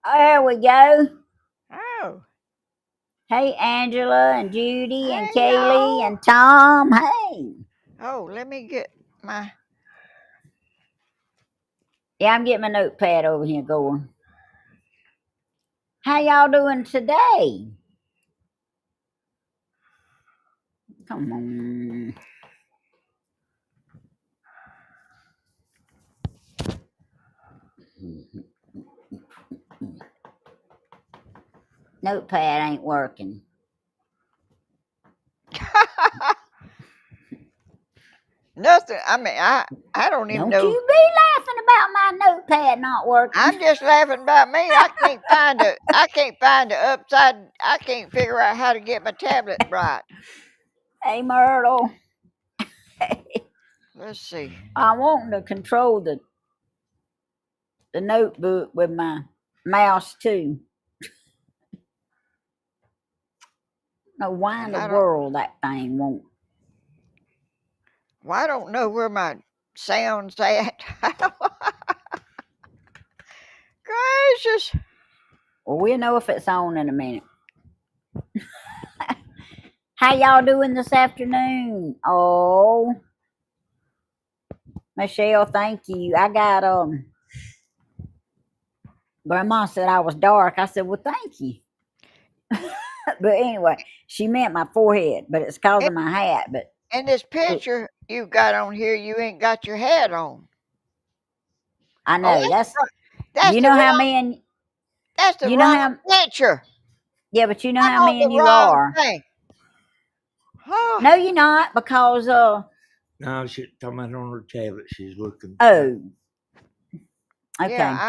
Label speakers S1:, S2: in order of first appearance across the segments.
S1: There we go.
S2: Oh.
S1: Hey, Angela and Judy and
S2: Hey,
S1: Kaylee
S2: y'all.
S1: and Tom. Hey.
S2: Oh, let me get my.
S1: Yeah, I'm getting my notepad over here going. How y'all doing today? Come on. Notepad ain't working.
S2: Nothing. I mean, I don't even
S1: Don't
S2: know.
S1: you be laughing about my notepad not working.
S2: I'm just laughing about me. I can't find a. I can't find the upside. I can't figure out how to get my tablet right.
S1: Hey, Myrtle.
S2: Let's see.
S1: I want to control the notebook with my mouse too. No, why in
S2: And
S1: the
S2: I don't.
S1: world that thing won't?
S2: Well, I don't know where my sound's at. Gracious.
S1: Well, we'll know if it's on in a minute. How y'all doing this afternoon? Oh, Michelle, thank you. I got Grandma said I was dark. I said, well, thank you. But anyway, she meant my forehead, but it's cause
S2: In,
S1: of my hat. But
S2: in this picture you got on here, you ain't got your hat on.
S1: I
S2: Oh,
S1: know that's
S2: that's
S1: you
S2: the
S1: know how
S2: wrong.
S1: me and
S2: That's the
S1: you know
S2: wrong
S1: how
S2: picture.
S1: yeah, but you know
S2: I'm
S1: how
S2: on
S1: me
S2: the
S1: and you
S2: wrong
S1: are.
S2: thing. Oh,
S1: No, you're not because
S3: No, she's talking about on her tablet. She's looking.
S1: oh
S2: yeah.
S1: okay.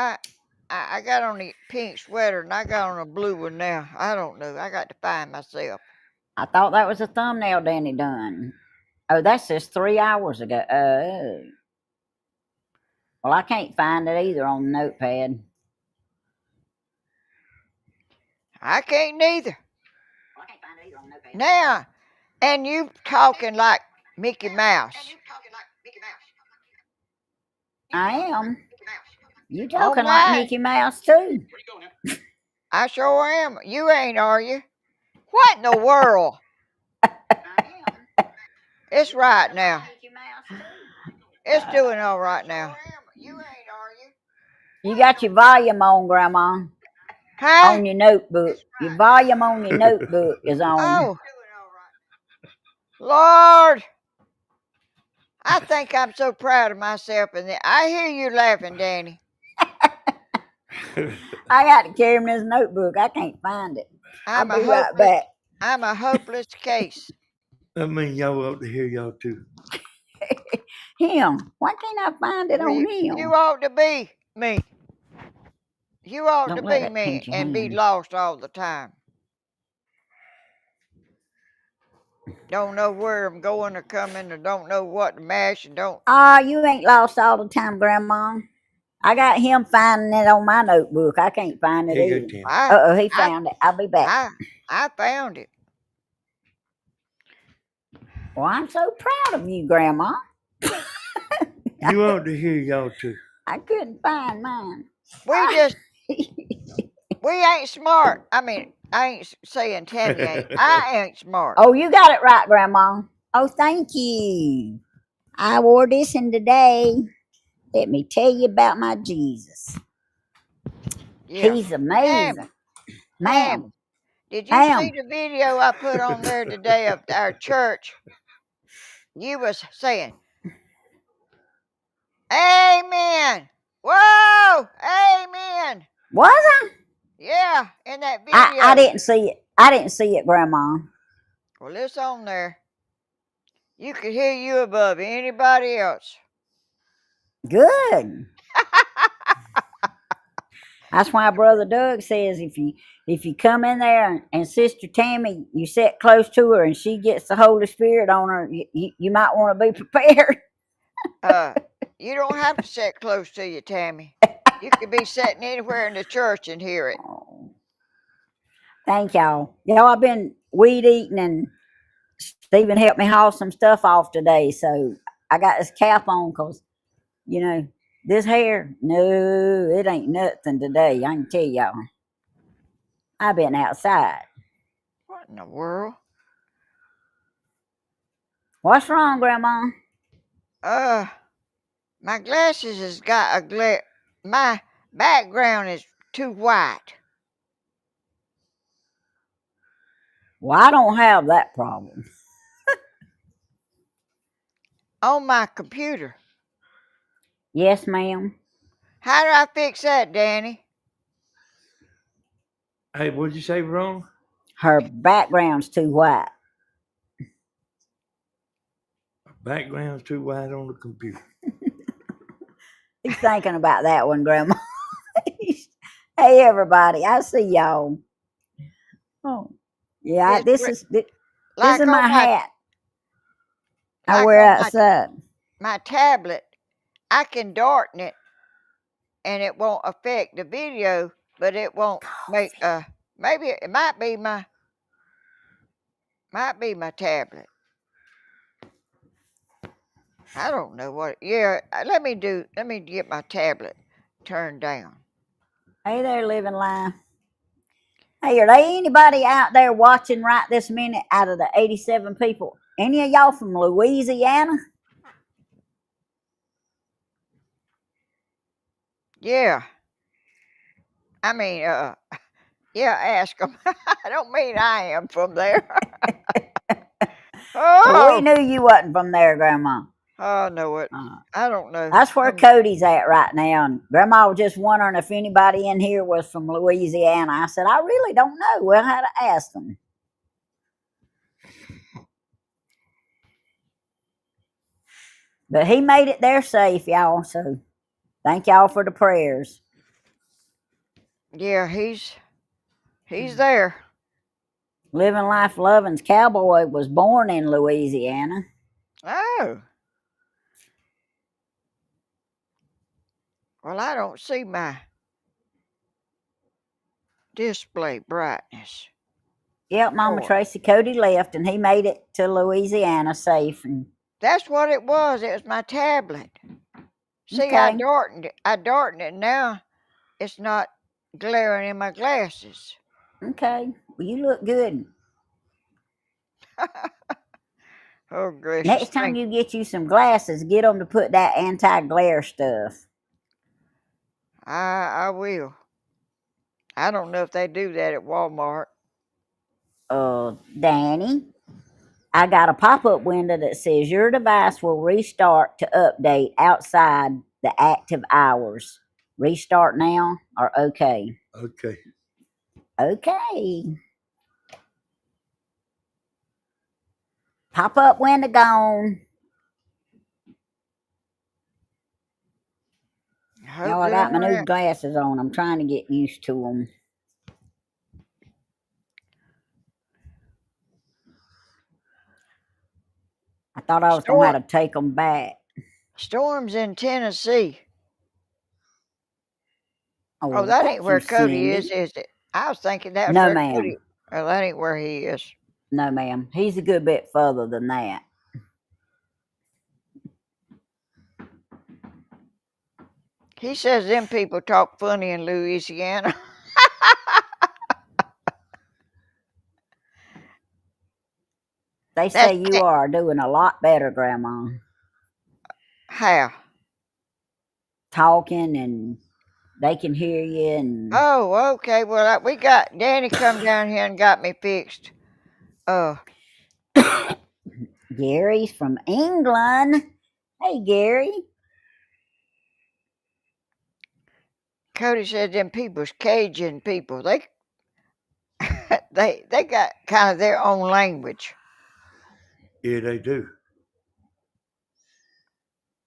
S2: I got on the pink sweater and I got on a blue one now. I don't know. I got to find myself.
S1: I thought that was a thumbnail Danny done. Oh, that's just 3 hours ago. Oh. Well, I can't find it either on the notepad.
S2: I can't neither.
S1: Well, I can't find it either on the notepad.
S2: Now, and you talking like Mickey Mouse.
S1: I am. You
S2: Oh
S1: talking like
S2: my,
S1: Mickey Mouse too.
S2: I sure am. You ain't, are you? What in the world? It's right now. It's doing all right now.
S1: You got your volume on, Grandma,
S2: Huh?
S1: on your notebook. Your volume on your notebook is on.
S2: Oh, Lord. I think I'm so proud of myself. And I hear you laughing, Danny.
S1: I got to carry him this notebook. I can't find it. I'll
S2: I'm a
S1: be right
S2: hopeless.
S1: back.
S2: I'm a hopeless case.
S3: I mean, y'all ought to hear y'all too.
S1: Him. Why can't I find it
S2: Well,
S1: on
S2: you
S1: him?
S2: ought to be me. You ought to
S1: Don't let
S2: be
S1: that
S2: me
S1: pinch your
S2: and be
S1: hand.
S2: lost all the time. Don't know where I'm going or coming, or don't know what to mash, and don't.
S1: Ah, you ain't lost all the time, Grandma. I got him finding it on my notebook. I can't find it
S3: Here you go,
S1: either.
S3: Tim.
S1: Uh oh, he
S2: I,
S1: found it. I'll be back.
S2: I found it.
S1: Well, I'm so proud of you, Grandma.
S3: You ought to hear y'all too.
S1: I couldn't find mine.
S2: We just, we ain't smart. I mean, I ain't saying Tammy ain't. I ain't smart.
S1: Oh, you got it right, Grandma. Oh, thank you. I wore this in today. Let me tell you about my Jesus.
S2: Yeah.
S1: He's amazing. Ma'am,
S2: Tammy, did you see
S1: ma'am.
S2: the video I put on there today of our church? You was saying, Amen. Whoa, Amen.
S1: Was I?
S2: Yeah, in that
S1: I
S2: video.
S1: didn't see it. I didn't see it, Grandma.
S2: Well, it's on there. You could hear you above anybody else.
S1: Good. That's why Brother Doug says if you come in there and Sister Tammy, you sit close to her and she gets the Holy Spirit on her, you might want to be prepared.
S2: Uh, you don't have to sit close to you, Tammy. You could be sitting anywhere in the church and hear it.
S1: Oh, thank y'all. Y'all, I've been weed eating and Stephen helped me haul some stuff off today, so I got this cap on because you know This hair, no, it ain't nothing today. I can tell y'all. I've been outside.
S2: What in the world?
S1: What's wrong, Grandma?
S2: My glasses has got a glare. My background is too white
S1: Well, I don't have that problem.
S2: on my computer.
S1: Yes, ma'am.
S2: How do I fix that, Danny?
S3: Hey, what'd you say wrong?
S1: Her background's too white.
S3: Background's too wide on the computer.
S1: He's thinking about that one, Grandma. Hey, everybody, I see y'all. Oh, yeah,
S2: It's
S1: this is
S2: like
S1: my
S2: on my
S1: hat I
S2: like
S1: wear
S2: on
S1: outside.
S2: my tablet. I can darten it, and it won't affect the video, but it won't make maybe it might be my tablet. I don't know what. Yeah, let me get my tablet turned down.
S1: Hey there, living life. Hey, are there anybody out there watching right this minute out of the 87 people? Any of y'all from Louisiana?
S2: Yeah, I mean, yeah, ask them. I don't mean I am from there.
S1: Well, we
S2: Oh,
S1: knew you wasn't from there, Grandma.
S2: oh no, it.
S1: Uh,
S2: I don't know.
S1: that's where Cody's at right now. And Grandma was just wondering if anybody in here was from Louisiana. I said, I really don't know. We'll have to ask them. But he made it there safe, y'all. So thank y'all for the prayers.
S2: Yeah, he's there.
S1: Living Life Loving's cowboy was born in Louisiana.
S2: Oh, well, I don't see my display brightness.
S1: Yep, Mama
S2: Boy,
S1: Tracy, Cody left and he made it to Louisiana safe. And
S2: that's what it was. It was my tablet. See,
S1: okay,
S2: I darkened it. Now it's not glaring in my glasses.
S1: okay. Well, you look good.
S2: Oh gracious,
S1: Next time
S2: thank.
S1: you get you some glasses, get them to put that anti-glare stuff.
S2: I will. I don't know if they do that at Walmart.
S1: Danny, I got a pop-up window that says your device will restart to update outside the active hours. Restart now or okay?
S3: Okay.
S1: Okay. Pop-up window gone.
S2: I hope
S1: Y'all, I
S2: they
S1: got my
S2: don't
S1: new
S2: have.
S1: glasses on. I'm trying to get used to them. I thought I was going to
S2: Storm
S1: have to take them back.
S2: storms in Tennessee. Oh,
S1: Oh,
S2: that ain't
S1: thank you,
S2: where Cody
S1: Cindy.
S2: is it? I was thinking that was
S1: No,
S2: where
S1: ma'am.
S2: Cody. Well, that ain't where he is.
S1: No, ma'am. He's a good bit further than that.
S2: He says them people talk funny in Louisiana.
S1: They
S2: That's
S1: say you are doing a lot better, Grandma.
S2: how.
S1: Talking and they can hear you. And
S2: Oh, okay. Well, we got Danny come down here and got me fixed. Uh,
S1: Gary's from England. Hey, Gary.
S2: Cody said them people's Cajun people. They they got kind of their own language.
S3: Yeah, they do.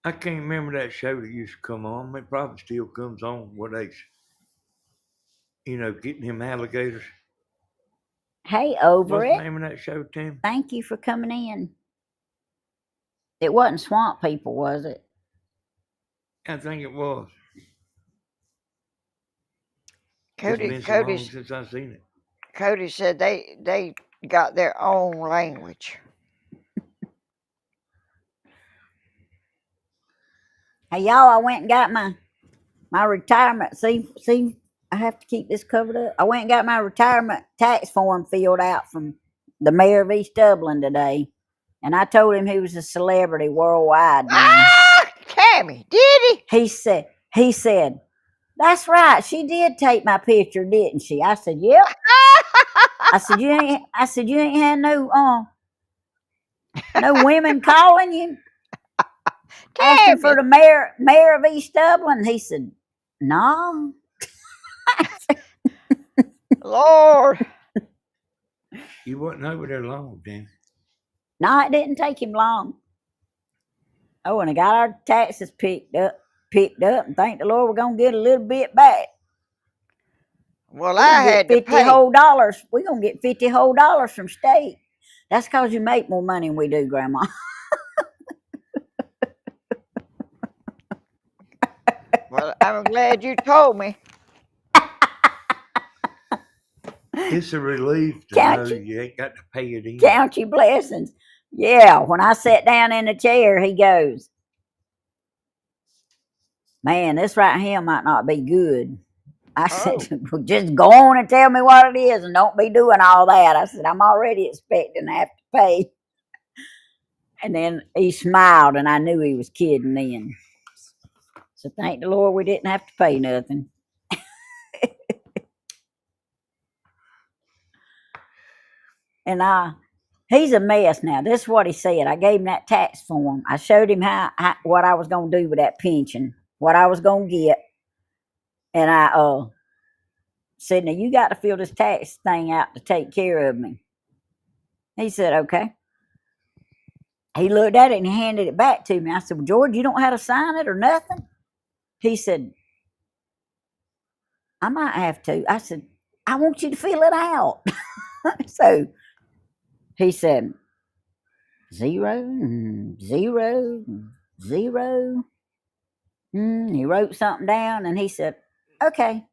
S3: I can't remember that show that used to come on. It probably still comes on. What they, getting them alligators.
S1: Hey, over
S3: What's the
S1: it.
S3: name of that show, Tim?
S1: Thank you for coming in. It wasn't Swamp People, was it?
S3: I think it was. It's
S2: Cody
S3: been so long
S2: Cody's
S3: since I've seen it.
S2: Cody said they got their own language.
S1: Hey, y'all, I went and got my retirement. See, I have to keep this covered up. I went and got my retirement tax form filled out from the mayor of East Dublin today. And I told him he was a celebrity worldwide now.
S2: Ah, Tammy, did he?
S1: He said, that's right. She did take my picture, didn't she? I said, yep. I said, you ain't had no women calling you asking for
S2: Tammy,
S1: the mayor of East Dublin. He said, no.
S2: Lord.
S3: You wasn't over there long, then.
S1: No, it didn't take him long. Oh, and I got our taxes picked up, and thank the Lord we're gonna get a little bit back.
S2: Well,
S1: We're
S2: I
S1: gonna get
S2: had to
S1: 50
S2: pay.
S1: whole dollars. We're gonna get 50 whole dollars from state. That's cause you make more money than we do, Grandma.
S2: Well, I'm glad you told me.
S3: It's a relief to
S1: Count
S3: know
S1: you
S3: you ain't got to pay it in.
S1: count your blessings. Yeah, when I sat down in the chair, he goes, man, this right here might not be good. I said,
S2: Oh,
S1: just go on and tell me what it is and don't be doing all that. I said, I'm already expecting to have to pay. And then he smiled, and I knew he was kidding then. So thank the Lord we didn't have to pay nothing. And he's a mess now. This is what he said. I gave him that tax form. I showed him what I was going to do with that pension, what I was going to get. And I said, now you got to fill this tax thing out to take care of me. He said, okay. He looked at it and he handed it back to me. I said, well, George, you don't have to sign it or nothing? He said, I might have to. I said, I want you to fill it out. So he said, 0, 0, 0. He wrote something down and he said, okay.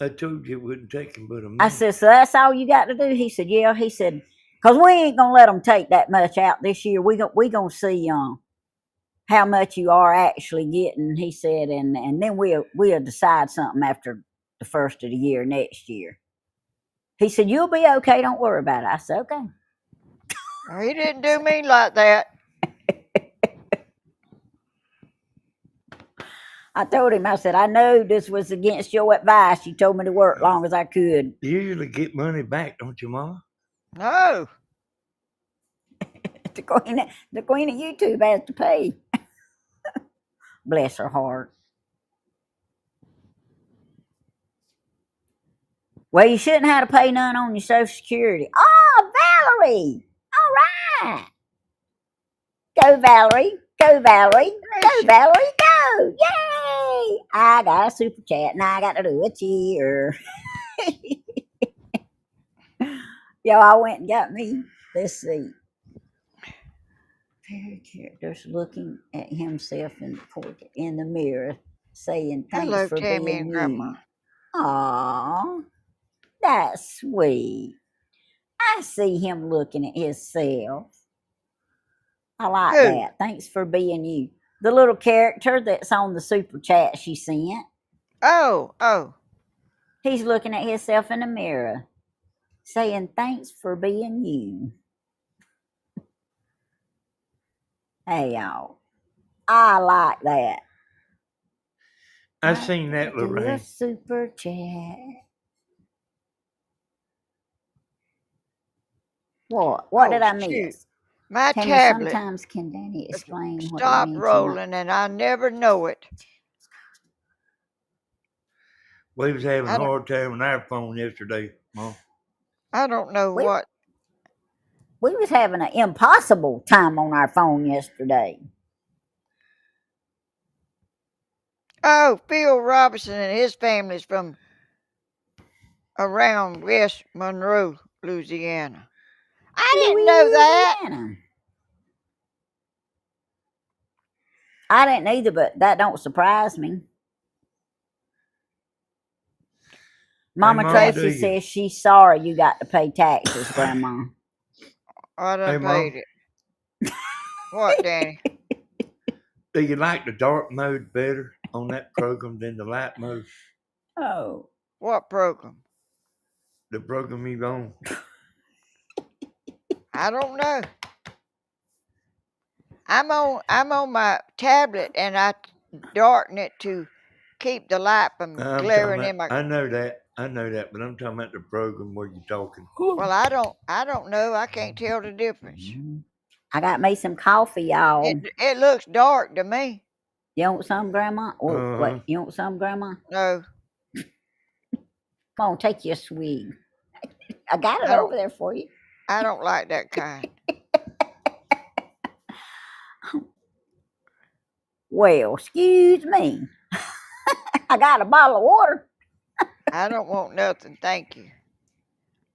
S3: I told you it wouldn't take him but a
S1: I
S3: minute.
S1: said, so that's all you got to do? He said, yeah. He said, because we ain't going to let them take that much out this year. We going to see how much you are actually getting, he said, and then we'll decide something after the first of the year next year. He said, you'll be okay. Don't worry about it. I said, okay.
S2: well, he didn't do me like that.
S1: I told him, I said, I know this was against your advice. You told me to work long as I could.
S3: You usually get money back, don't you, Mama?
S2: No.
S1: The queen of YouTube has to pay. Bless her heart. Well, you shouldn't have to pay none on your Social Security. Oh, Valerie! All right. Go, Valerie. Go, Valerie. Go,
S2: Gracious.
S1: Valerie. Go. Yay! I got a super chat and I got to do a cheer. Yo, I went and got me. Let's see. Fairy characters looking at himself in the mirror, saying thanks
S2: Hello,
S1: for
S2: Tammy
S1: being
S2: and
S1: you.
S2: Grandma.
S1: Aw, that's sweet. I see him looking at himself. I like
S2: Who?
S1: that. Thanks for being you. The little character that's on the super chat she sent.
S2: Oh.
S1: He's looking at himself in the mirror, saying thanks for being you. Hey, y'all. I like that.
S3: I seen that,
S1: Do a
S3: Lorraine.
S1: super chat. What? What did
S2: Oh,
S1: I
S2: shoot.
S1: miss?
S2: My
S1: Tammy,
S2: tablet
S1: sometimes can Danny
S2: has
S1: explain what it
S2: stopped
S1: means to not?
S2: rolling and I never know it.
S3: We was having
S2: I
S3: a
S2: don't,
S3: hard time on our phone yesterday, Mom.
S2: I don't know
S1: We
S2: what.
S1: we was having an impossible time on our phone yesterday.
S2: Oh, Phil Robinson and his family's from around West Monroe, Louisiana. I didn't know that.
S1: Louisiana. I didn't either, but that don't surprise me.
S3: Hey,
S1: Mama
S3: Mama, do
S1: Tracy
S3: you?
S1: says she's sorry you got to pay taxes, Grandma.
S2: I
S3: Hey,
S2: done
S3: Mom,
S2: paid it. What, Danny?
S3: Do you like the dark mode better on that program than the light mode?
S1: Oh.
S2: What program?
S3: The program you on?
S2: I don't know. I'm on my tablet and I darken it to keep the light from
S3: I'm
S2: glaring
S3: talking
S2: in my.
S3: about, I know that, but I'm talking about the program where you're talking.
S2: Well, I don't know. I can't tell the difference.
S1: I got me some coffee, y'all.
S2: It looks dark to me.
S1: You want some, Grandma? Or
S3: Uh-huh.
S1: what? You want some, Grandma?
S2: No,
S1: Come on, take your swig. I got it
S2: I don't-
S1: over there for you.
S2: I don't like that kind.
S1: Well, excuse me. I got a bottle of water.
S2: I don't want nothing, thank you.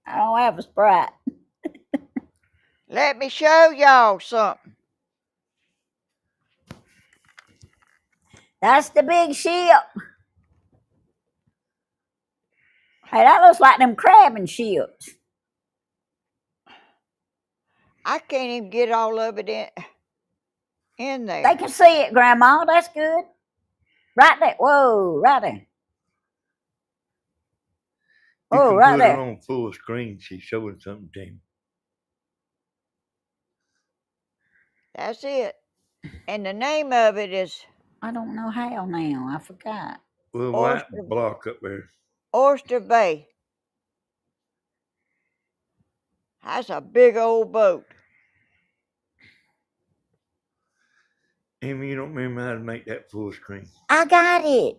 S1: I don't have a Sprite.
S2: Let me show y'all something.
S1: That's the big ship. Hey, that looks like them crabbing ships.
S2: I can't even get all of it in
S1: They
S2: there.
S1: can see it, Grandma. That's good. Right there. Whoa, right there.
S3: You
S1: Oh,
S3: can
S1: right
S3: put
S1: there.
S3: it on full screen. She's showing something to me.
S2: That's it. And the name of it is
S1: I don't know how now. I forgot.
S3: Little white
S2: Oyster,
S3: block up there.
S2: Oyster Bay. That's a big old boat.
S3: Amy, you don't remember how to make that full screen?
S1: I got it.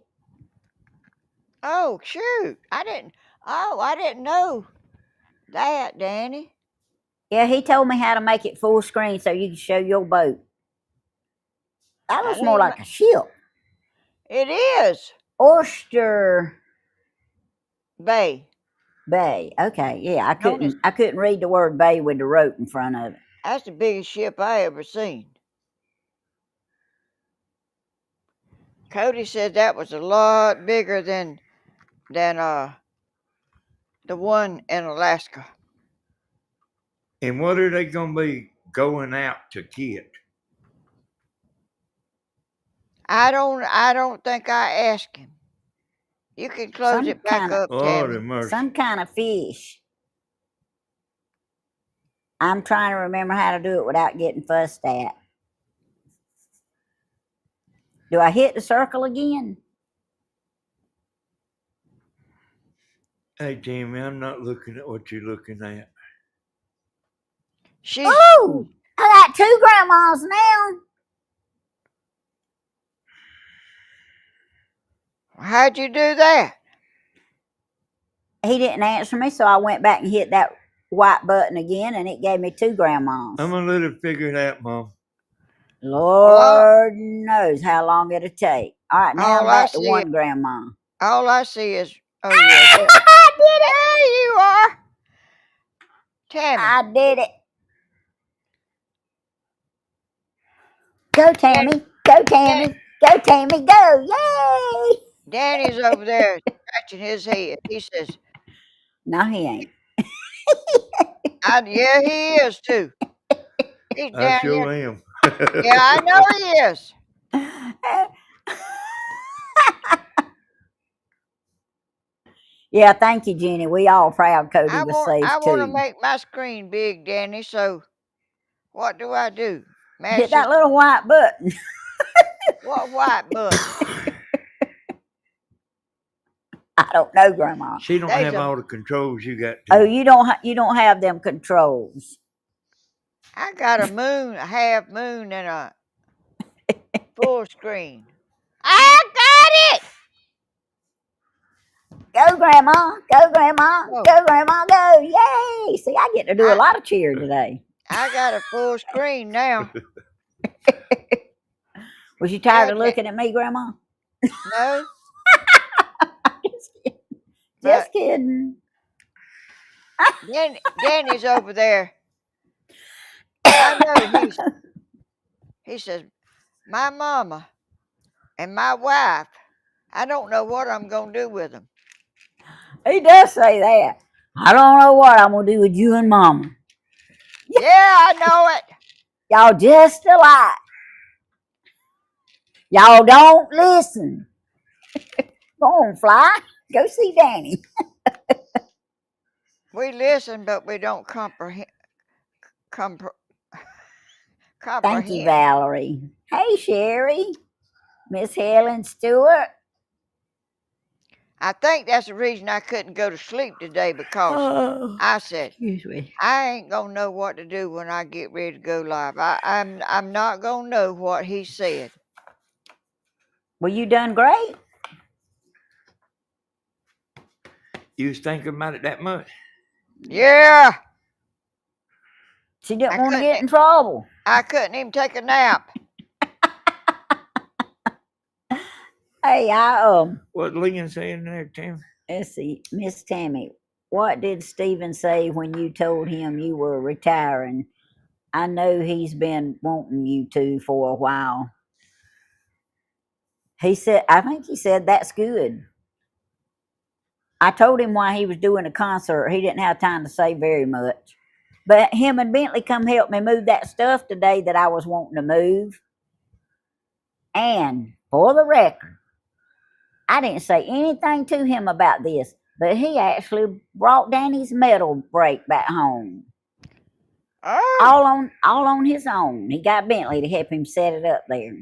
S2: Oh, shoot. I didn't know that, Danny.
S1: Yeah, he told me how to make it full screen so you can show your boat. That
S2: That
S1: looks more
S2: ain't
S1: like a ship.
S2: It is
S1: Oyster
S2: Bay.
S1: Bay. Okay, yeah,
S2: Notice
S1: I couldn't read the word bay with the rope in front of it.
S2: that's the biggest ship I ever seen. Cody said that was a lot bigger than the one in Alaska.
S3: And what are they going to be going out to get?
S2: I don't think I asked him. You can close
S1: Some
S2: it back
S1: kinda-
S2: up,
S3: Oh, the
S2: Tammy.
S3: mercy.
S1: Some kind of fish. I'm trying to remember how to do it without getting fussed at. Do I hit the circle again?
S3: Hey, Tammy, I'm not looking at what you're looking at.
S2: She's
S1: Oh, I got two grandmas now.
S2: how'd you do that?
S1: He didn't answer me, so I went back and hit that white button again, and it gave me two grandmas.
S3: I'm going to let her figure it out, Mom.
S1: Lord knows how long it'll take. All right, now I'm
S2: All I
S1: back to
S2: see
S1: one grandma.
S2: All I see is yeah.
S1: I did it!
S2: There you are, Tammy.
S1: I did it. Go, Tammy. Go, Tammy. Go, Tammy. Go. Yay!
S2: Danny's over there scratching his head. He says,
S1: No, he ain't.
S2: yeah, he is too. He's
S3: I
S2: down
S3: sure
S2: here.
S3: am.
S2: Yeah, I know he is.
S1: Yeah, thank you, Jenny. We all proud Cody
S2: I
S1: was
S2: want
S1: safe
S2: to
S1: too.
S2: make my screen big, Danny. So what do I do? Mash
S1: Hit that
S2: this
S1: little white button.
S2: what white button?
S1: I don't know, Grandma.
S3: She don't
S2: There's
S3: have
S2: a-
S3: all the controls you got.
S1: Oh, you don't have them controls.
S2: I got a moon, a half moon, and a full screen. I got it.
S1: Go, Grandma. Go, Grandma.
S2: Whoa.
S1: Go, Grandma. Go. Yay! See, I get to do a
S2: I-
S1: lot of cheer today.
S2: I got a full screen now.
S1: Was you tired of
S2: Yeah,
S1: looking at me, Grandma?
S2: No,
S1: Just kidding.
S2: but
S1: Just kidding.
S2: Danny's over there. I know he says, my mama and my wife, I don't know what I'm going to do with them.
S1: He does say that. I don't know what I'm going to do with you and Mama.
S2: Yeah, I know it.
S1: Y'all just alike. Y'all don't listen. Go on, Fly. Go see Danny.
S2: We listen, but we don't comprehend.
S1: Thank you,
S2: Comprehend.
S1: Valerie. Hey, Sherry. Miss Helen Stewart.
S2: I think that's the reason I couldn't go to sleep today because
S1: Oh,
S2: I said
S1: excuse me.
S2: I ain't gonna know what to do when I get ready to go live. I'm not gonna know what he said.
S1: Well, you done great.
S3: You was thinking about it that much?
S2: Yeah,
S1: She didn't
S2: I
S1: want to
S2: couldn't.
S1: get in trouble.
S2: I couldn't even take a nap.
S1: Hey,
S3: What Leon saying there, Tim?
S1: let's see, Miss Tammy. What did Stephen say when you told him you were retiring? I know he's been wanting you to for a while. He said, I think he said that's good. I told him why he was doing a concert. He didn't have time to say very much. But him and Bentley come help me move that stuff today that I was wanting to move. And for the record, I didn't say anything to him about this, but he actually brought Danny's metal brake back home.
S2: Oh,
S1: All on his own. He got Bentley to help him set it up there.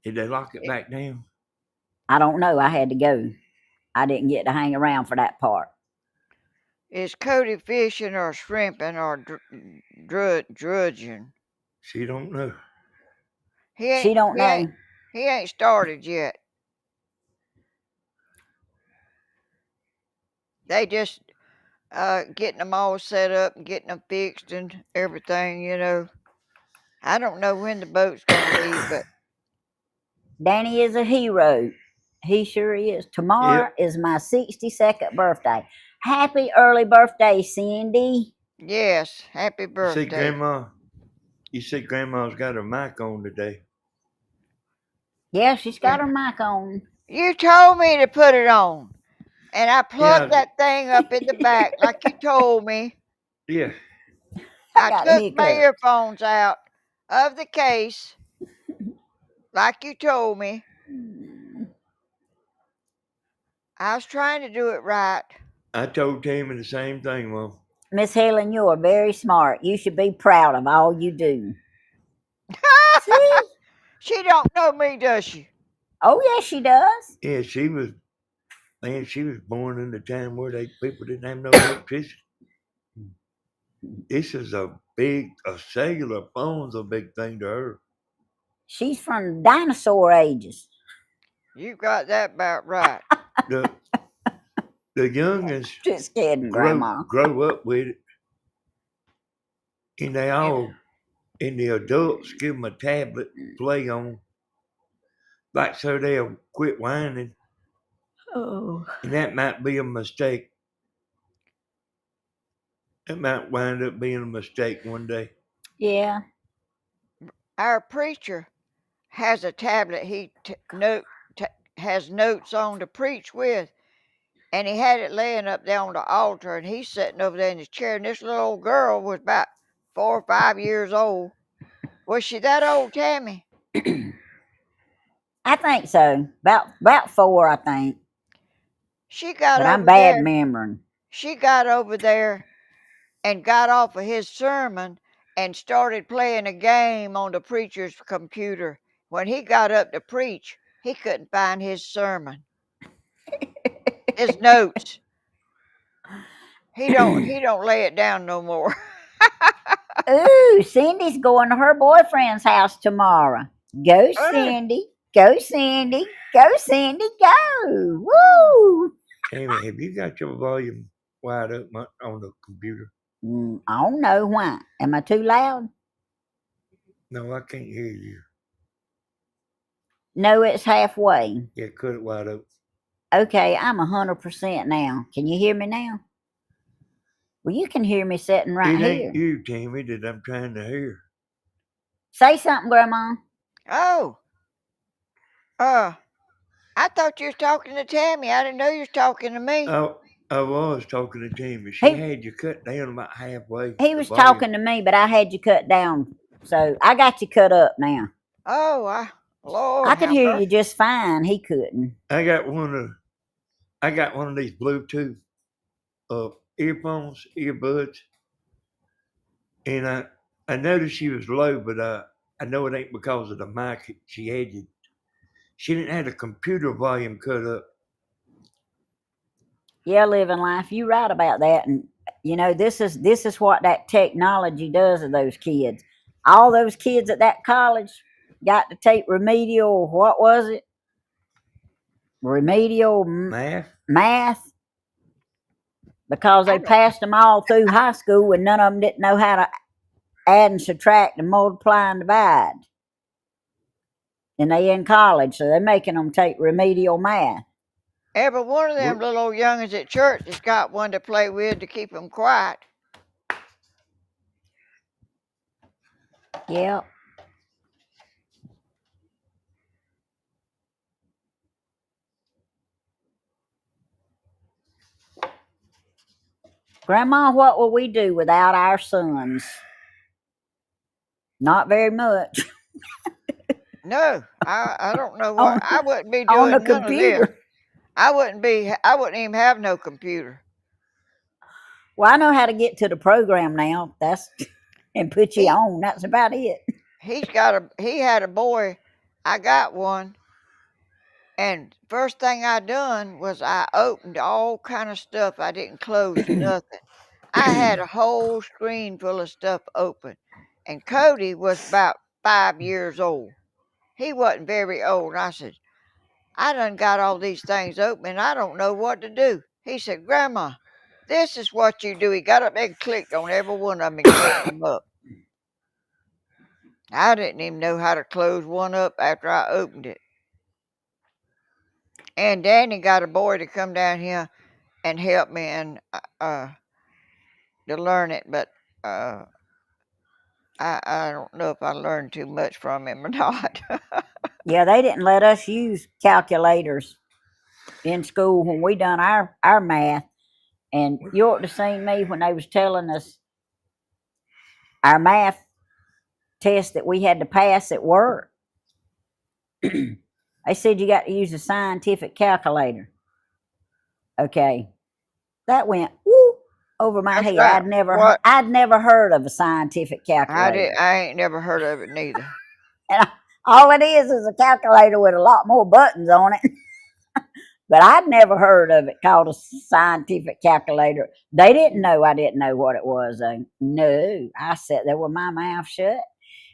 S3: Did they lock it back down?
S1: I don't know. I had to go. I didn't get to hang around for that part.
S2: is Cody fishing or shrimping or drudging?
S3: She don't know.
S2: He ain't.
S1: She don't
S2: He ain't.
S1: know.
S2: He ain't started yet. They just getting them all set up and getting them fixed and everything. You know. I don't know when the boat's gonna leave, but
S1: Danny is a hero. He sure is. Tomorrow
S3: Yep.
S1: is my 62nd birthday. Happy early birthday, Cindy.
S2: yes, happy
S3: You see,
S2: birthday.
S3: Grandma. You see, Grandma's got her mic on today.
S1: Yeah, she's got
S2: Yeah.
S1: her mic on.
S2: You told me to put it on, and I plugged
S3: Yeah,
S2: that thing up in the back like you told me.
S3: yeah.
S1: I
S2: I
S1: got
S2: took my
S1: hiccups.
S2: earphones out of the case like you told me. I was trying to do it right.
S3: I told Tammy the same thing, Mom.
S1: Miss Helen, you are very smart. You should be proud of all you do. See?
S2: She don't know me, does she?
S1: Oh, yes, she does.
S3: Yeah, she was. Man, she was born in a time where people didn't have no electricity. This is a cellular phone's a big thing to her.
S1: She's from dinosaur ages.
S2: You got that about right.
S3: The the youngest
S1: Just kidding, Grandma.
S3: grow up with it, and they all, and the adults give them a tablet to play on, like so they'll quit whining,
S1: Oh.
S3: and that might be a mistake. That might wind up being a mistake one day.
S1: Yeah.
S2: Our preacher has a tablet has notes on to preach with, and he had it laying up there on the altar, and he's sitting over there in his chair, and this little old girl was about 4 or 5 years old. Was she that old, Tammy?
S1: I think so. About 4, I think.
S2: She got
S1: But I'm
S2: over
S1: bad
S2: there.
S1: remembering.
S2: She got over there and got off of his sermon and started playing a game on the preacher's computer. When he got up to preach, he couldn't find his sermon, his notes. He don't lay it down no more.
S1: Ooh, Cindy's going to her boyfriend's house tomorrow. Go,
S2: Oh,
S1: Cindy. Go, Cindy. Go, Cindy. Go. Woo.
S3: Tammy, have you got your volume wide up on the computer?
S1: I don't know why. Am I too loud?
S3: No, I can't hear you.
S1: No, it's halfway.
S3: Yeah, cut it wide up.
S1: Okay, I'm 100% now. Can you hear me now? Well, you can hear me sitting right
S3: It
S1: here.
S3: ain't you, Tammy, that I'm trying to hear.
S1: Say something, Grandma.
S2: oh, I thought you was talking to Tammy. I didn't know you was talking to me.
S3: I was talking to Tammy. She
S1: He
S3: had you cut down about halfway.
S1: he
S3: The
S1: was
S3: volume.
S1: talking to me, but I had you cut down. So I got you cut up now.
S2: Oh, Lord
S1: I could
S2: have
S1: hear
S2: mercy.
S1: you just fine. He couldn't.
S3: I got one of these Bluetooth earbuds, and I noticed she was low, but I know it ain't because of the mic she had. She didn't have the computer volume cut up.
S1: Yeah, living life. You right about that. And you know, this is what that technology does to those kids. All those kids at that college got to take remedial. What was it? Remedial
S3: Math?
S1: math, because
S2: I
S1: they passed them all through high school and none of them didn't know how to add and subtract and multiply and divide. And they in college, so they're making them take remedial math.
S2: Every one of them little old youngins at church has got one to play with to keep them quiet.
S1: Yep. Grandma, what will we do without our sons? Not very much.
S2: No, I don't know what
S1: on
S2: I wouldn't be
S1: on the
S2: doing none of this.
S1: computer.
S2: I wouldn't even have no computer.
S1: Well, I know how to get to the program now. That's and put you
S2: He
S1: on. That's about it.
S2: he had a boy. I got one, and first thing I done was I opened all kind of stuff. I didn't close nothing. I had a whole screen full of stuff open. And Cody was about 5 years old. He wasn't very old. I said, I done got all these things open and I don't know what to do. He said, Grandma, this is what you do. He got up there and clicked on every one of them and closed them up. I didn't even know how to close one up after I opened it. And Danny got a boy to come down here and help me and to learn it, but I don't know if I learned too much from him or not.
S1: Yeah, they didn't let us use calculators in school when we done our math. And you ought to seen me when they was telling us our math test that we had to pass at work. They said you got to use a scientific calculator. Okay, that went woo over my
S2: That's
S1: head.
S2: right. What?
S1: I'd never heard of a scientific calculator.
S2: I ain't never heard of it neither.
S1: And all it is a calculator with a lot more buttons on it. But I'd never heard of it called a scientific calculator. They didn't know I didn't know what it was. No, I sat there with my mouth shut.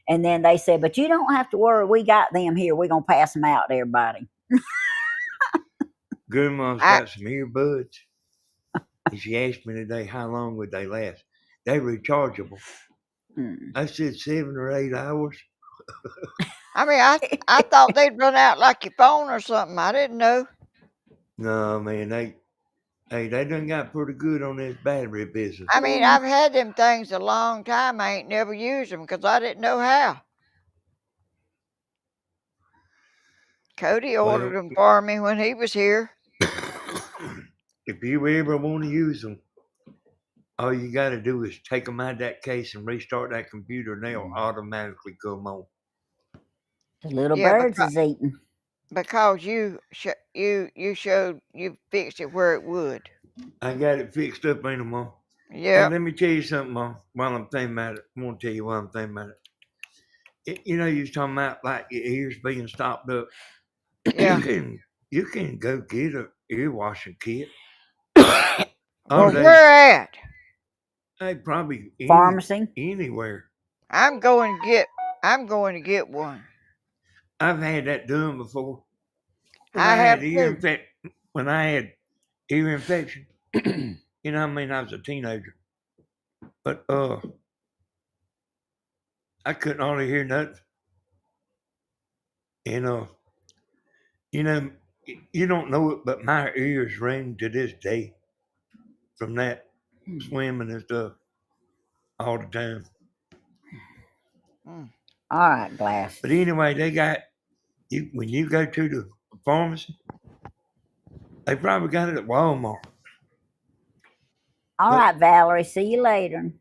S1: And then they said, but you don't have to worry. We got them here. We're going to pass them out to everybody.
S3: Grandma's
S2: I
S3: got some earbuds, and she asked me today how long would they last. They rechargeable. I said 7 or 8 hours.
S2: I mean I thought they'd run out like your phone or something. I didn't know.
S3: No, man, they done got pretty good on this battery business.
S2: I mean I've had them things a long time. I ain't never used them because I didn't know how. Cody ordered
S3: Well,
S2: them for me when he was here.
S3: if you ever want to use them, all you got to do is take them out of that case and restart that computer, and they'll automatically come on.
S1: The little
S2: Yeah,
S1: birds is eating.
S2: because you showed you fixed it where it would.
S3: I got it fixed up, ain't it, Mom? Hey,
S2: Yep.
S3: let me tell you something, Mom. While I'm thinking about it, I want to tell you while I'm thinking about it. You know, you was talking about like your ears being stopped up.
S2: Yeah.
S3: You can go get a ear washing kit.
S2: Well,
S3: They
S2: where at?
S3: probably
S1: Pharmacy.
S3: anywhere.
S2: I'm going to get one.
S3: I've had that done before. When
S2: I
S3: I
S2: have
S3: had ear
S2: too.
S3: infect, when I had ear infection, you know, I mean, I was a teenager, but I couldn't hardly hear nothing. And you know, you don't know it, but my ears ring to this day from that swimming and stuff all the time.
S2: Mm.
S1: All right, Glass.
S3: But anyway, they got you when you go to the pharmacy. They probably got it at Walmart.
S1: All
S3: But
S1: right, Valerie. See you later.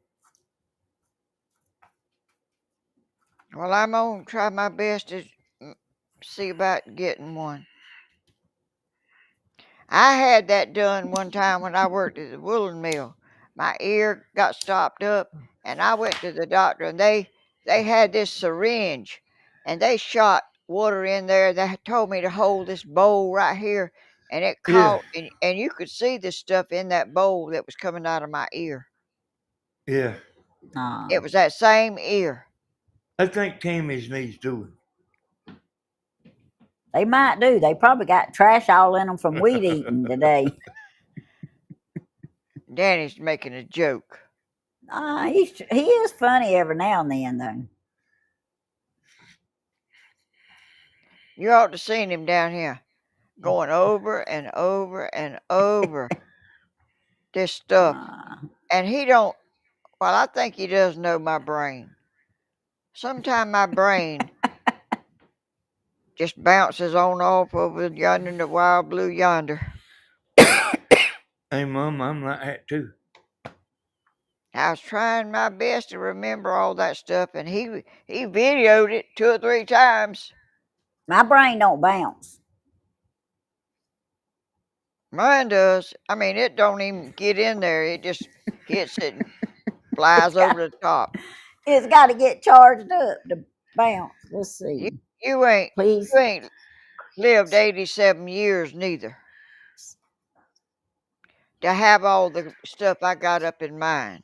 S2: Well, I'm gonna try my best to see about getting one. I had that done one time when I worked at the woolen mill. My ear got stopped up, and I went to the doctor, and they had this syringe, and they shot water in there. They had told me to hold this bowl right here, and it
S3: Yeah,
S2: caught, and you could see the stuff in that bowl that was coming out of my ear.
S3: yeah.
S2: It was that same ear.
S3: I think Tammy's needs doing.
S1: They might do. They probably got trash all in them from weed eating today.
S2: Danny's making a joke.
S1: He is funny every now and then, though.
S2: You ought to seen him down here going over and over and over this stuff. And he don't, well, I think he does know my brain. Sometimes my brain just bounces on off over yonder in the wild blue yonder.
S3: Hey, Mom, I'm like that too.
S2: I was trying my best to remember all that stuff, and he videoed it 2 or 3 times.
S1: My brain don't bounce.
S2: Mine does. I mean, it don't even get in there. It just hits it and flies over the top.
S1: It's got to get charged up to bounce. Let's
S2: You,
S1: see.
S2: you ain't
S1: Please.
S2: you ain't lived 87 years neither to have all the stuff I got up in mine.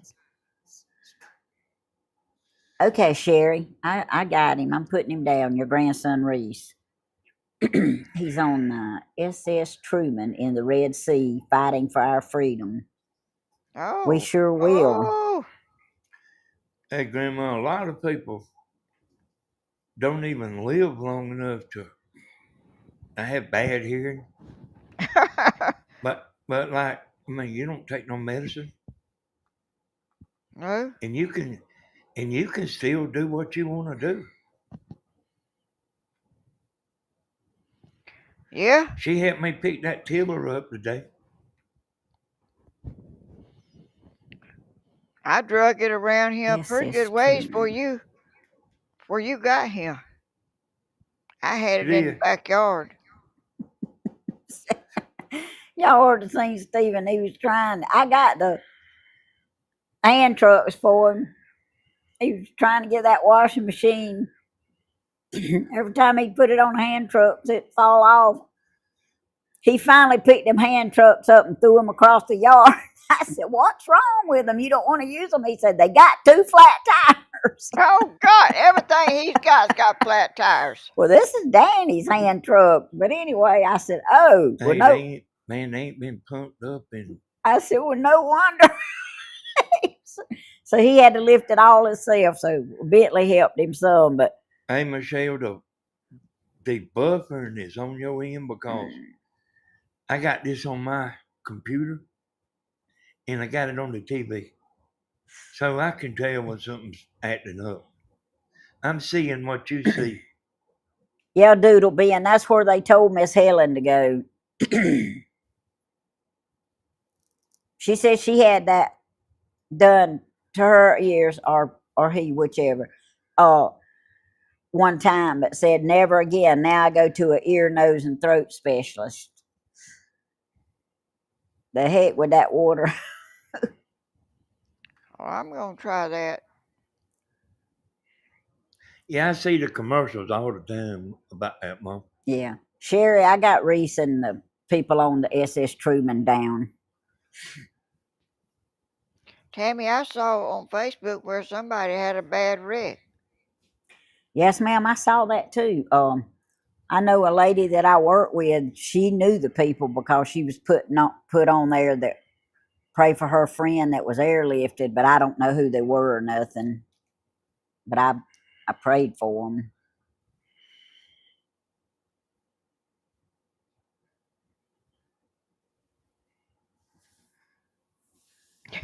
S1: Okay, Sherry, I got him. I'm putting him down. Your grandson Reese. He's on SS Truman in the Red Sea, fighting for our freedom.
S2: Oh,
S1: We sure will.
S2: Oh,
S3: Hey, Grandma, a lot of people don't even live long enough to. I have bad hearing, but like, I mean, you don't take no medicine,
S2: no,
S3: and you can still do what you want to do.
S2: yeah.
S3: She helped me pick that tiller up today.
S2: I drug it around here a pretty
S1: SS
S2: good ways for
S1: Truman.
S2: before you got here. I had
S3: She
S2: it in the
S3: did.
S2: backyard.
S1: Y'all heard the thing, Stephen. He was trying. I got the hand trucks for him. He was trying to get that washing machine. Every time he put it on the hand trucks, it'd fall off. He finally picked them hand trucks up and threw them across the yard. I said, "What's wrong with them? You don't want to use them?" He said, "They got 2 flat tires."
S2: Oh God, everything he's got flat tires.
S1: Well, this is Danny's hand truck. But anyway, I said, "Oh, well,
S3: Hey,
S1: no."
S3: they ain't been pumped up in.
S1: I said, "Well, no wonder." So he had to lift it all himself. So Bentley helped him some, but
S3: Hey, Michelle, the buffering is on your end because I got this on my computer and I got it on the TV. So I can tell when something's acting up. I'm seeing what you see.
S1: yeah, Doodle be, and that's where they told Miss Helen to go. She said she had that done to her ears, or he, whichever, one time, but said never again. Now I go to an ear, nose, and throat specialist. The heck with that water.
S2: Oh, I'm gonna try that.
S3: Yeah, I see the commercials all the time about that, Mom.
S1: Yeah, Sherry, I got Reese and the people on the SS Truman down.
S2: Tammy, I saw on Facebook where somebody had a bad wreck.
S1: Yes, ma'am, I saw that too. I know a lady that I work with. She knew the people because she was put on there that pray for her friend that was airlifted, but I don't know who they were or nothing. But I prayed for them.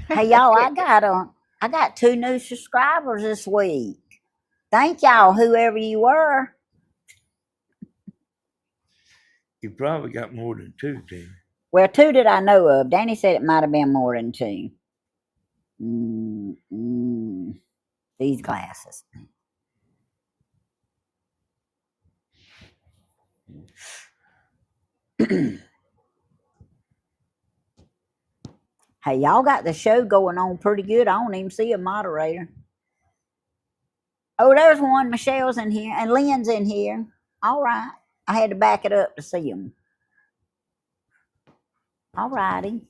S1: Hey y'all, I got 2 new subscribers this week. Thank y'all, whoever you were.
S3: You probably got more than 2, Timmy.
S1: Well, 2 that I know of. Danny said it might have been more than 2. These glasses. Hey, y'all got the show going on pretty good. I don't even see a moderator. Oh, there's one. Michelle's in here, and Lynn's in here. All right. I had to back it up to see them. All righty.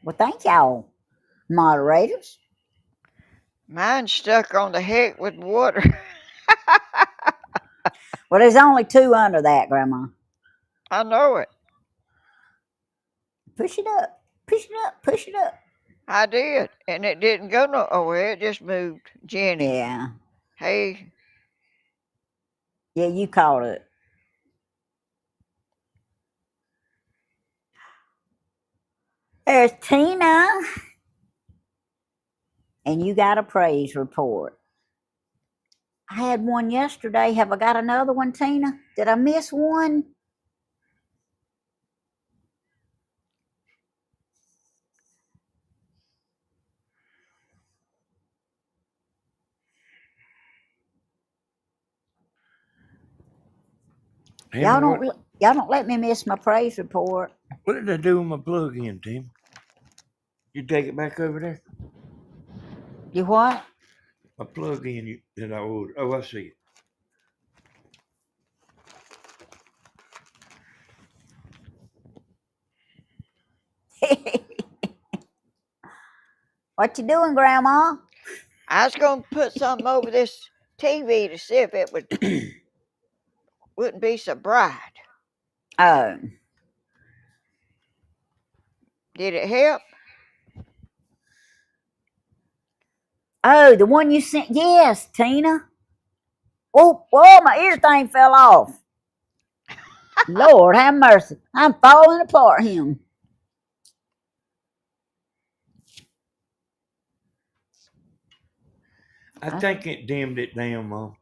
S1: Well, thank y'all, moderators.
S2: Mine's stuck on the heck with water.
S1: Well, there's only 2 under that, Grandma.
S2: I know it.
S1: Push it up. Push it up. Push it up.
S2: I did, and it didn't go nowhere. It just moved. Jenny.
S1: Yeah.
S2: Hey,
S1: Yeah, you caught it. There's Tina. And you got a praise report. I had one yesterday. Have I got another one, Tina? Did I miss one? Y'all don't let me miss my praise report.
S3: What did I do with my plug-in, Tim? You take it back over there?
S1: You what?
S3: My plug-in that I ordered. Oh, I see it.
S1: What you doing, Grandma?
S2: I was going to put something over this TV to see if it wouldn't be so bright.
S1: Oh.
S2: Did it help?
S1: Oh, the one you sent. Yes, Tina. Oh, whoa, my ear thing fell off. Lord have mercy. I'm falling apart here.
S3: I think it dimmed it down, Mom.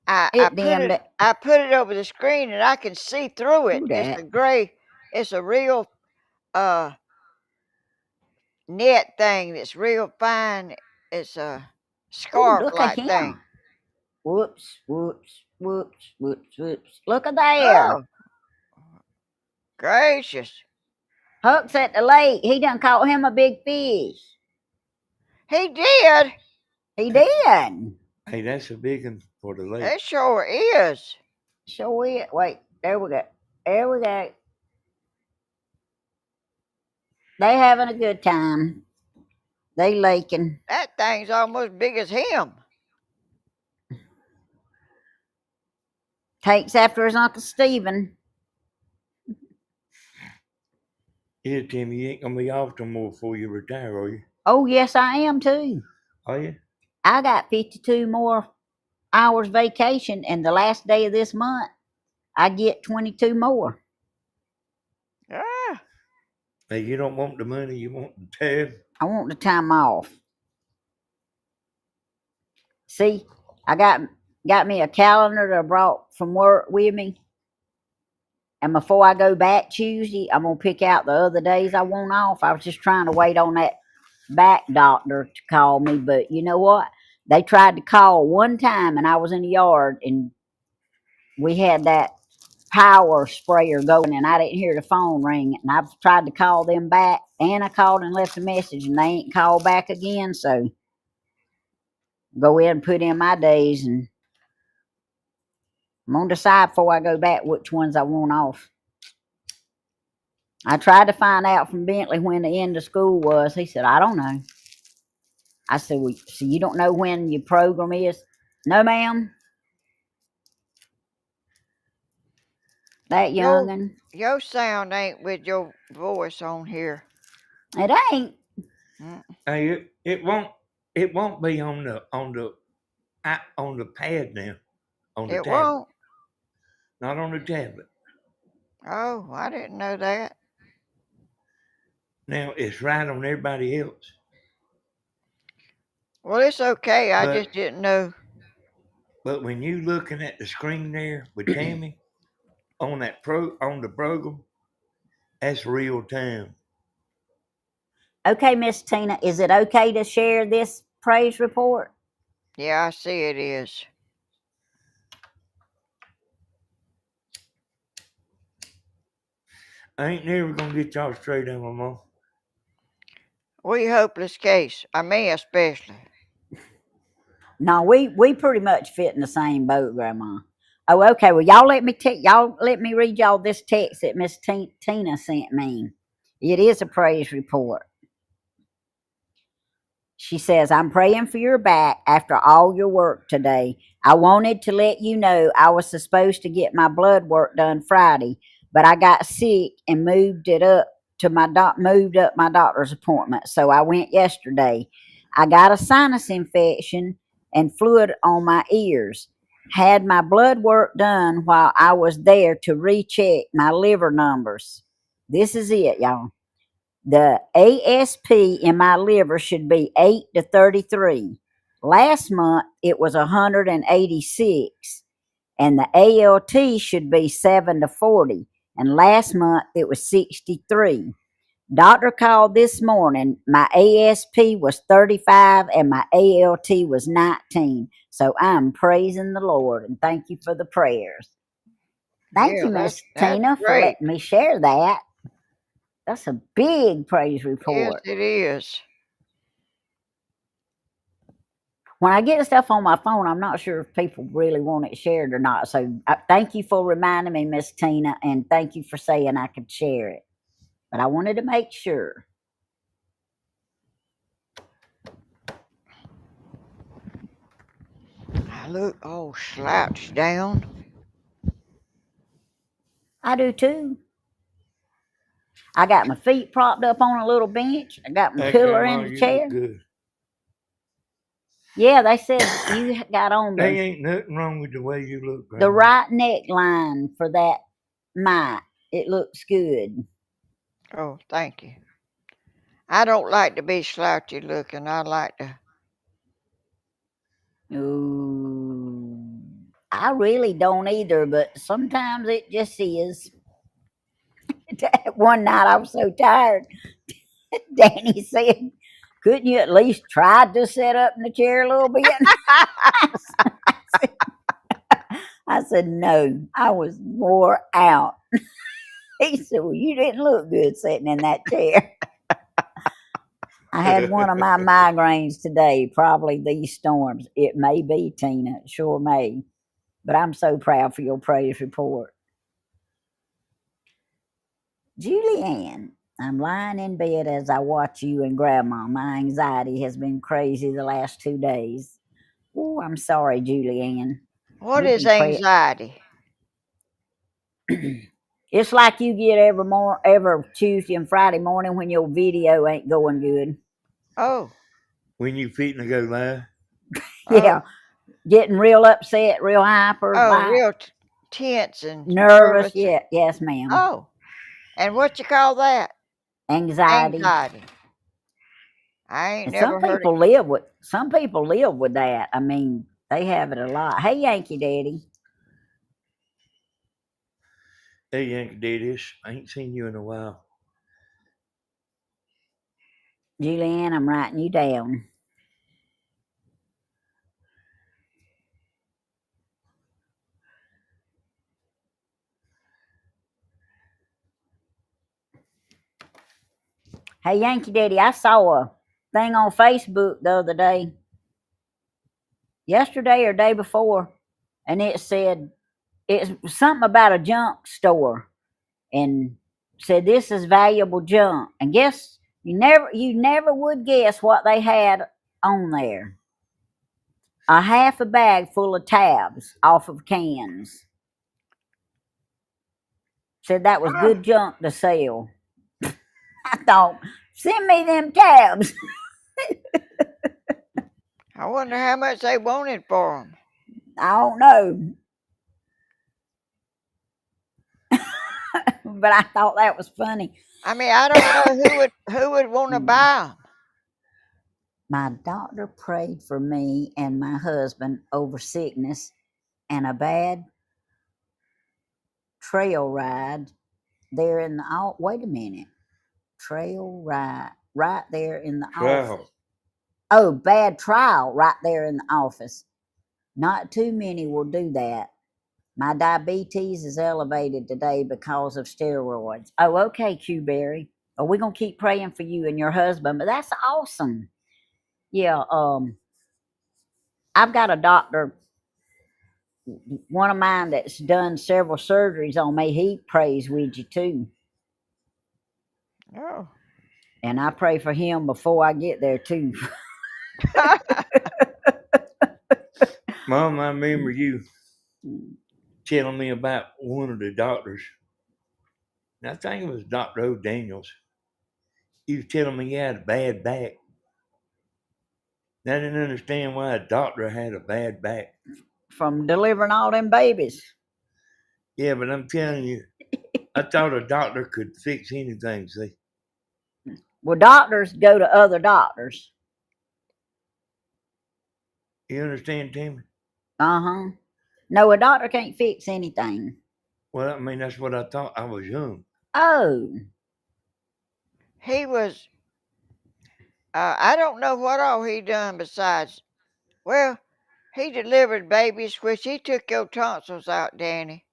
S2: I put it over the screen and I can see through it. It's a gray. It's a real net thing that's real fine. It's a scarf-like thing.
S1: Whoops, whoops, whoops, whoops, whoops. Look at there.
S2: Oh, gracious.
S1: Huck's at the lake. He done caught him a big fish.
S2: He did.
S1: He did.
S3: Hey, that's a big one for the lake.
S2: It sure is.
S1: Sure is. Wait, there we go. There we go. They having a good time. They laking.
S2: That thing's almost big as him.
S1: Takes after his Uncle Stephen.
S3: Yeah, Tim, you ain't gonna be off no more before you retire, are you?
S1: Oh, yes, I am too.
S3: Are you?
S1: I got 52 more hours vacation, and the last day of this month, I get 22 more.
S2: Ah.
S3: Hey, you don't want the money, you want the tab.
S1: I want the time off. See, I got me a calendar that I brought from work with me. And before I go back Tuesday, I'm going to pick out the other days I want off. I was just trying to wait on that back doctor to call me. But you know what? They tried to call one time, and I was in the yard, and we had that power sprayer going, and I didn't hear the phone ring. And I've tried to call them back, and I called and left a message, and they ain't called back again. So go ahead and put in my days, and I'm going to decide before I go back which ones I want off. I tried to find out from Bentley when the end of school was. He said, I don't know. I said, well, so you don't know when your program is? No, ma'am. That young'un.
S2: Your sound ain't with your voice on here.
S1: It ain't.
S3: Hey, it won't be on the pad now. On the
S2: It
S3: tablet.
S2: won't.
S3: Not on the tablet.
S2: Oh, I didn't know that.
S3: Now it's right on everybody else.
S2: Well, it's okay. I just didn't know.
S3: But when you looking at the screen there with Tammy on the program, that's real time.
S1: Okay, Miss Tina, is it okay to share this praise report?
S2: Yeah, I see it is.
S3: I ain't never gonna get y'all straight on my mom.
S2: We hopeless case. Me especially.
S1: No, we pretty much fit in the same boat, Grandma. Oh, okay. Well, y'all let me read y'all this text that Miss Tina sent me. It is a praise report. She says, I'm praying for your back after all your work today. I wanted to let you know I was supposed to get my blood work done Friday, but I got sick and moved up my doctor's appointment. So I went yesterday. I got a sinus infection and fluid on my ears. Had my blood work done while I was there to recheck my liver numbers. This is it, y'all. The ASP in my liver should be 8 to 33. Last month it was 186, and the ALT should be 7 to 40, and last month it was 63. Doctor called this morning. My ASP was 35 and my ALT was 19. So I'm praising the Lord, and thank you for the prayers. Thank
S2: Yeah,
S1: you, Miss
S2: that's
S1: Tina, for
S2: great.
S1: letting me share that. That's a big praise
S2: Yes,
S1: report.
S2: it is.
S1: When I get stuff on my phone, I'm not sure if people really want it shared or not. So thank you for reminding me, Miss Tina, and thank you for saying I could share it. But I wanted to make sure.
S2: I look all slouched down.
S1: I do too. I got my feet propped up on a little bench. I got my
S3: Hey,
S1: pillow in
S3: Grandma,
S1: the
S3: you
S1: chair.
S3: look good.
S1: Yeah, they said you got on
S3: There ain't nothing wrong with the way you look, Grandma.
S1: the right neckline for that mite. It looks good.
S2: Oh, thank you. I don't like to be slouchy looking. I like to.
S1: Ooh, I really don't either, but sometimes it just is. One night I was so tired. Danny said, couldn't you at least try to sit up in the chair a little bit? I said, no, I was wore out. He said, well, you didn't look good sitting in that chair. I had one of my migraines today, probably these storms. It may be, Tina, it sure may. But I'm so proud for your praise report. Julianne, I'm lying in bed as I watch you and Grandma. My anxiety has been crazy the last 2 days. Oh, I'm sorry, Julianne.
S2: What
S1: We'll
S2: is
S1: be praying.
S2: anxiety?
S1: It's like you get every Tuesday and Friday morning when your video ain't going good.
S2: Oh,
S3: When you fitting to go live,
S2: oh,
S1: Yeah, getting real upset, real hyper,
S2: oh,
S1: like
S2: real tense and
S1: nervous.
S2: nervous.
S1: Yeah, yes, ma'am.
S2: Oh, and what you call that?
S1: Anxiety.
S2: Anxiety. I ain't
S1: And
S2: never heard it.
S1: some people live with that. I mean, they have it a lot. Hey, Yankee Daddy.
S3: hey, Yankee Daddies, I ain't seen you in a while.
S1: Julianne, I'm writing you down. Hey, Yankee Daddy, I saw a thing on Facebook the other day, yesterday or day before, and it said it's something about a junk store and said this is valuable junk. And guess you never would guess what they had on there. A half a bag full of tabs off of cans. Said that was
S2: Oh,
S1: good junk to sell. I thought, send me them tabs.
S2: I wonder how much they wanted for them.
S1: I don't know, but I thought that was funny.
S2: I mean, I don't know who would want to buy them.
S1: My doctor prayed for me and my husband over sickness and a bad trail ride there in the wait a minute. Trail ride right there in the office.
S3: Trial.
S1: Oh, bad trial right there in the office. Not too many will do that. My diabetes is elevated today because of steroids. Oh, okay, Q Berry. Oh, we're gonna keep praying for you and your husband, but that's awesome. Yeah, I've got a doctor, one of mine that's done several surgeries on me. He prays with you too.
S2: Oh.
S1: And I pray for him before I get there too.
S3: Mom, I remember you telling me about one of the doctors. And I think it was Dr. O'Daniels. He was telling me he had a bad back. And I didn't understand why a doctor had a bad back.
S1: From delivering all them babies.
S3: Yeah, but I'm telling you, I thought a doctor could fix anything, see.
S1: Well, doctors go to other doctors.
S3: You understand, Tammy?
S1: Uh-huh. No, a doctor can't fix anything.
S3: Well, I mean, that's what I thought. I was young.
S1: Oh.
S2: He was, I don't know what all he done besides, well, he delivered babies, which he took your tonsils out, Danny.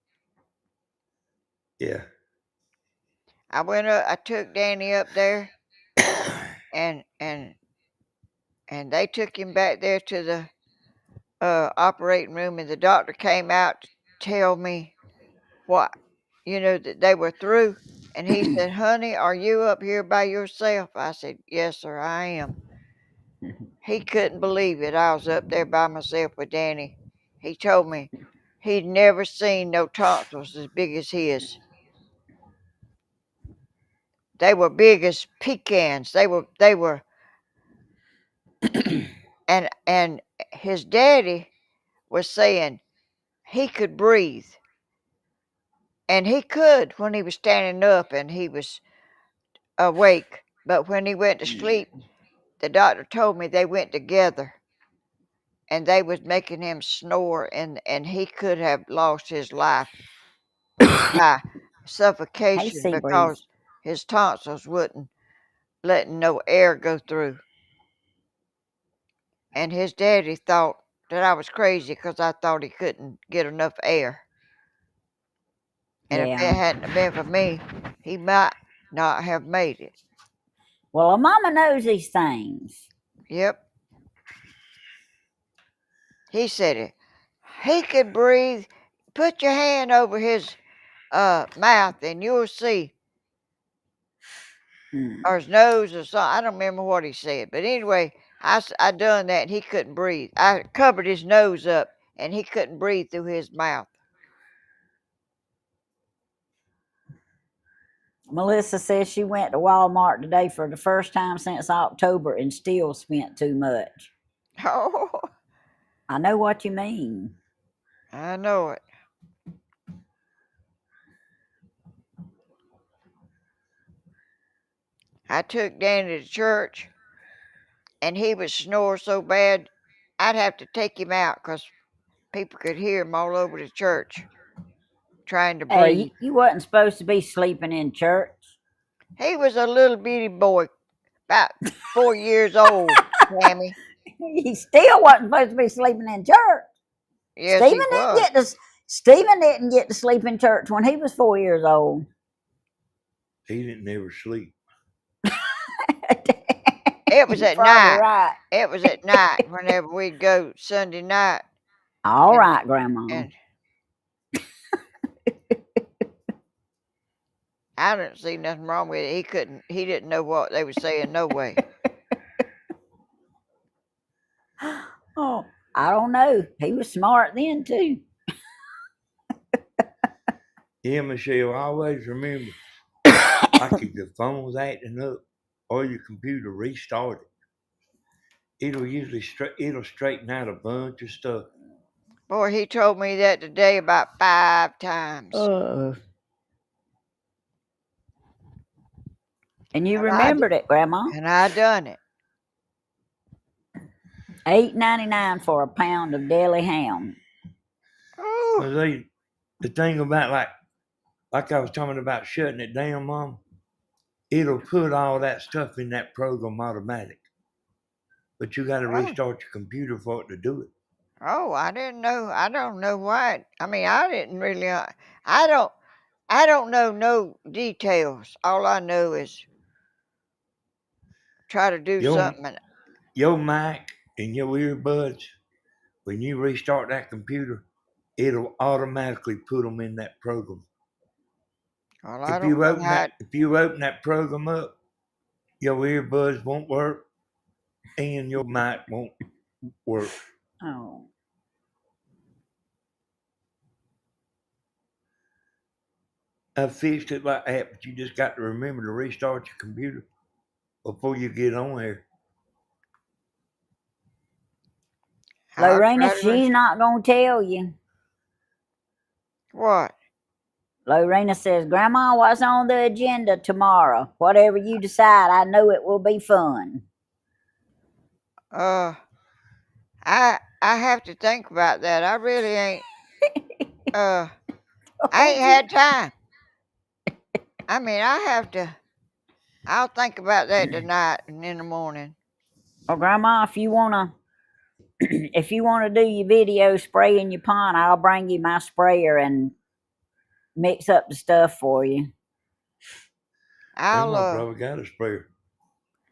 S3: Yeah.
S2: I took Danny up there, and they took him back there to the operating room, and the doctor came out to tell me what, that they were through. And he said, "Honey, are you up here by yourself?" I said, "Yes, sir, I am." He couldn't believe it. I was up there by myself with Danny. He told me he'd never seen no tonsils as big as his. They were big as pecans. They were, and his daddy was saying he could breathe. And he could when he was standing up and he was awake. But when he went to sleep, the doctor told me they went together. And they was making him snore, and he could have lost his life by
S1: Hey,
S2: suffocation
S1: Seabreeze.
S2: because his tonsils wouldn't letting no air go through. And his daddy thought that I was crazy because I thought he couldn't get enough air. And if
S1: Yeah.
S2: it hadn't been for me, he might not have made it.
S1: Well, a mama knows these things.
S2: Yep. He said it. He could breathe. Put your hand over his mouth and you'll see. Or his nose or something. I don't remember what he said. But anyway, I done that and he couldn't breathe. I covered his nose up and he couldn't breathe through his mouth.
S1: Melissa says she went to Walmart today for the first time since October and still spent too much.
S2: Oh,
S1: I know what you mean.
S2: I know it. I took Danny to church and he would snore so bad I'd have to take him out because people could hear him all over the church trying to
S1: Hey,
S2: breathe.
S1: you wasn't supposed to be sleeping in church.
S2: He was a little bitty boy, about 4 years old, Tammy.
S1: He still wasn't supposed to be sleeping in church.
S2: Yes, he was.
S1: Stephen didn't get to sleep in church when he was 4 years old.
S3: He didn't never sleep.
S2: It was
S1: You're
S2: at
S1: probably
S2: night.
S1: right.
S2: It was at night whenever we'd go Sunday night.
S1: All
S2: And,
S1: right, Grandma.
S2: and I didn't see nothing wrong with it. He didn't know what they were saying no way.
S1: Oh, I don't know. He was smart then too.
S3: Yeah, Michelle, always remember, like if your phone's acting up or your computer restarted, it'll usually it'll straighten out a bunch of stuff.
S2: Boy, he told me that today about 5 times.
S1: And you remembered it, Grandma.
S2: And I done it.
S1: $8.99 for a pound of deli ham.
S2: Oh,
S3: Well, the thing about like I was talking about shutting it down, Mom, it'll put all that stuff in that program automatic. But you got to
S2: oh,
S3: restart your computer for it to do it.
S2: Oh, I didn't know. I don't know why. I mean, I didn't really. I don't. I don't know no details. All I know is try to do
S3: Your
S2: something.
S3: your mic and your earbuds, when you restart that computer, it'll automatically put them in that program.
S2: Well, I don't know how.
S3: If you open that program up, your earbuds won't work and your mic won't work.
S1: Oh,
S3: I fixed it like that, but you just got to remember to restart your computer before you get on there.
S2: I'll
S1: Lorena,
S2: try to.
S1: she's not gonna tell you.
S2: What?
S1: Lorena says, Grandma, what's on the agenda tomorrow? Whatever you decide, I know it will be fun.
S2: Uh, I have to think about that. I really ain't. I ain't had time. I mean, I have to. I'll think about that tonight and in the morning.
S1: Well, Grandma, if you wanna if you wanna do your video spray in your pond, I'll bring you my sprayer and mix up the stuff for you.
S2: I'll.
S3: Grandma probably got a sprayer.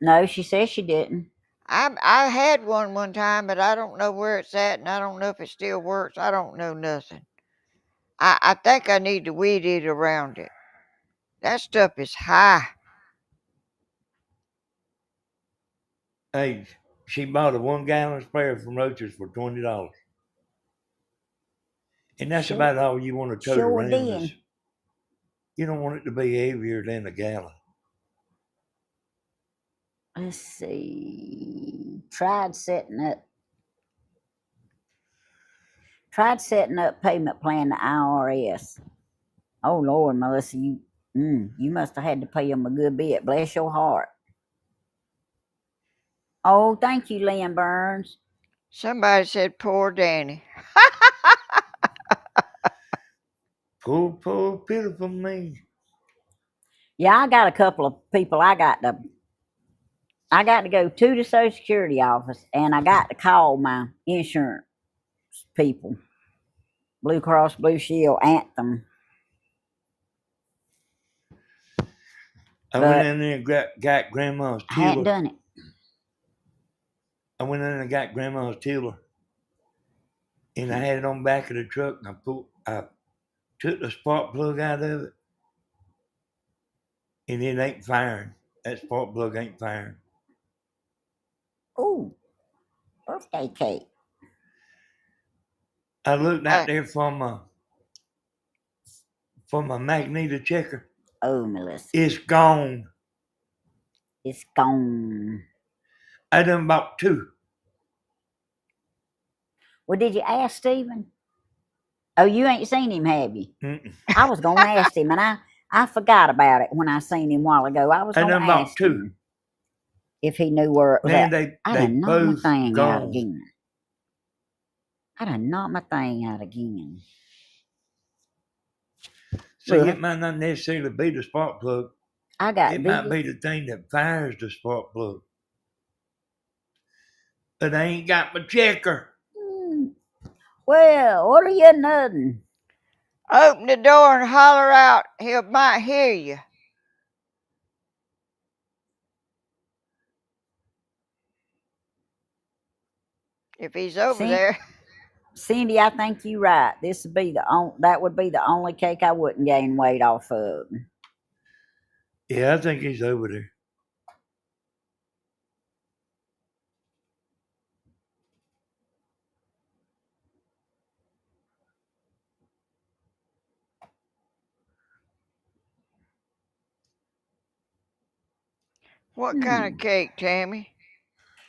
S1: No, she says she didn't.
S2: I had one time, but I don't know where it's at, and I don't know if it still works. I don't know nothing. I think I need to weed eat around it. That stuff is high.
S3: Hey, she bought a 1 gallon sprayer from Roaches for $20. And that's
S1: Sure,
S3: about all you want to tote
S1: sure
S3: around is
S1: did.
S3: you don't want it to be heavier than a gallon.
S1: Let's see. Tried setting up payment plan to IRS. Oh Lord, Melissa, you must have had to pay them a good bit. Bless your heart. Oh, thank you, Lynn Burns.
S2: Somebody said, "Poor Danny."
S3: Poor, pitiful me.
S1: Yeah, I got a couple of people I got to go to the Social Security office, and I got to call my insurance people, Blue Cross Blue Shield, Anthem.
S3: I went
S1: But
S3: in there and got Grandma's
S1: I hadn't
S3: tiller.
S1: done it.
S3: I went in and got Grandma's tiller, and I had it on the back of the truck, and I took the spark plug out of it, and it ain't firing. That spark plug ain't firing.
S1: Ooh, birthday cake.
S3: I looked out
S2: I,
S3: there for my magneto checker.
S1: Oh, Melissa,
S3: It's gone.
S1: it's gone.
S3: I done bought 2.
S1: Well, did you ask Stephen? Oh, you ain't seen him, have you?
S3: Mm-mm.
S1: I was gonna ask him, and I forgot about it when I seen him a while ago. I was
S3: I
S1: gonna
S3: done bought
S1: ask
S3: 2.
S1: him if he knew where it was
S3: Man,
S1: at.
S3: they
S1: I done knocked my
S3: both
S1: thing out
S3: gone.
S1: again.
S3: See,
S1: Look,
S3: it might not necessarily be the spark plug.
S1: I got
S3: It might
S1: these.
S3: be the thing that fires the spark plug. But I ain't got my checker.
S1: Well, what are you nothing?
S2: open the door and holler out. He might hear you. If he's over there.
S1: Cindy, I think you're right. That would be the only cake I wouldn't gain weight off of.
S3: Yeah, I think he's over there.
S2: What kind of cake, Tammy?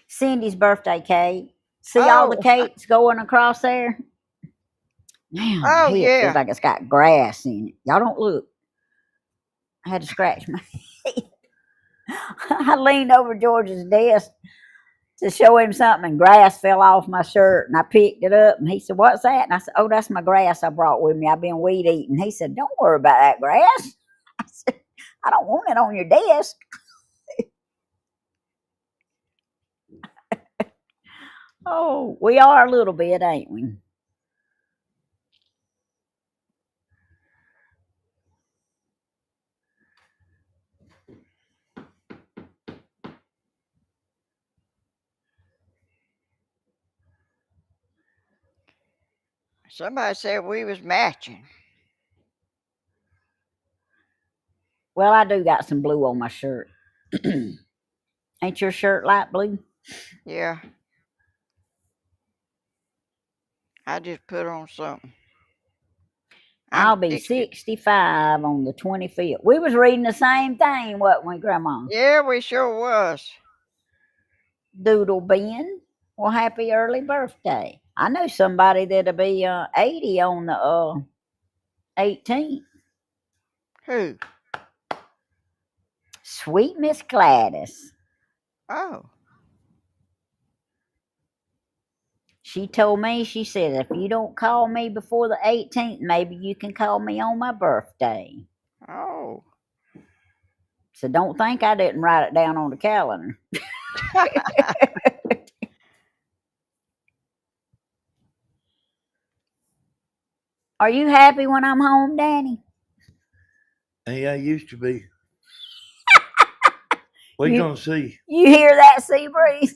S1: Cindy's birthday cake. See all the
S2: Oh,
S1: cakes going across there? Now my
S2: oh
S1: head feels
S2: yeah.
S1: like it's got grass in it. Y'all don't look. I had to scratch my head. I leaned over George's desk to show him something, and grass fell off my shirt, and I picked it up, and he said, "What's that?" And I said, "Oh, that's my grass I brought with me. I've been weed eating." He said, "Don't worry about that grass." I said, "I don't want it on your desk." Oh, we are a little bit, ain't we?
S2: Somebody said we was matching.
S1: Well, I do got some blue on my shirt. Ain't your shirt light blue?
S2: Yeah. I just put on something. I'm
S1: I'll be 65 on the 25th. We was reading the same thing, wasn't we, Grandma?
S2: Yeah, we sure was.
S1: Doodle Ben. Well, happy early birthday. I know somebody that'll be 80 on the 18th.
S2: Who?
S1: Sweet Miss Gladys.
S2: Oh.
S1: She told me, she said, if you don't call me before the 18th, maybe you can call me on my birthday.
S2: Oh.
S1: So don't think I didn't write it down on the calendar. Are you happy when I'm home, Danny?
S3: Hey, I used to be. We
S1: You-
S3: gonna see.
S1: You hear that, Seabreeze?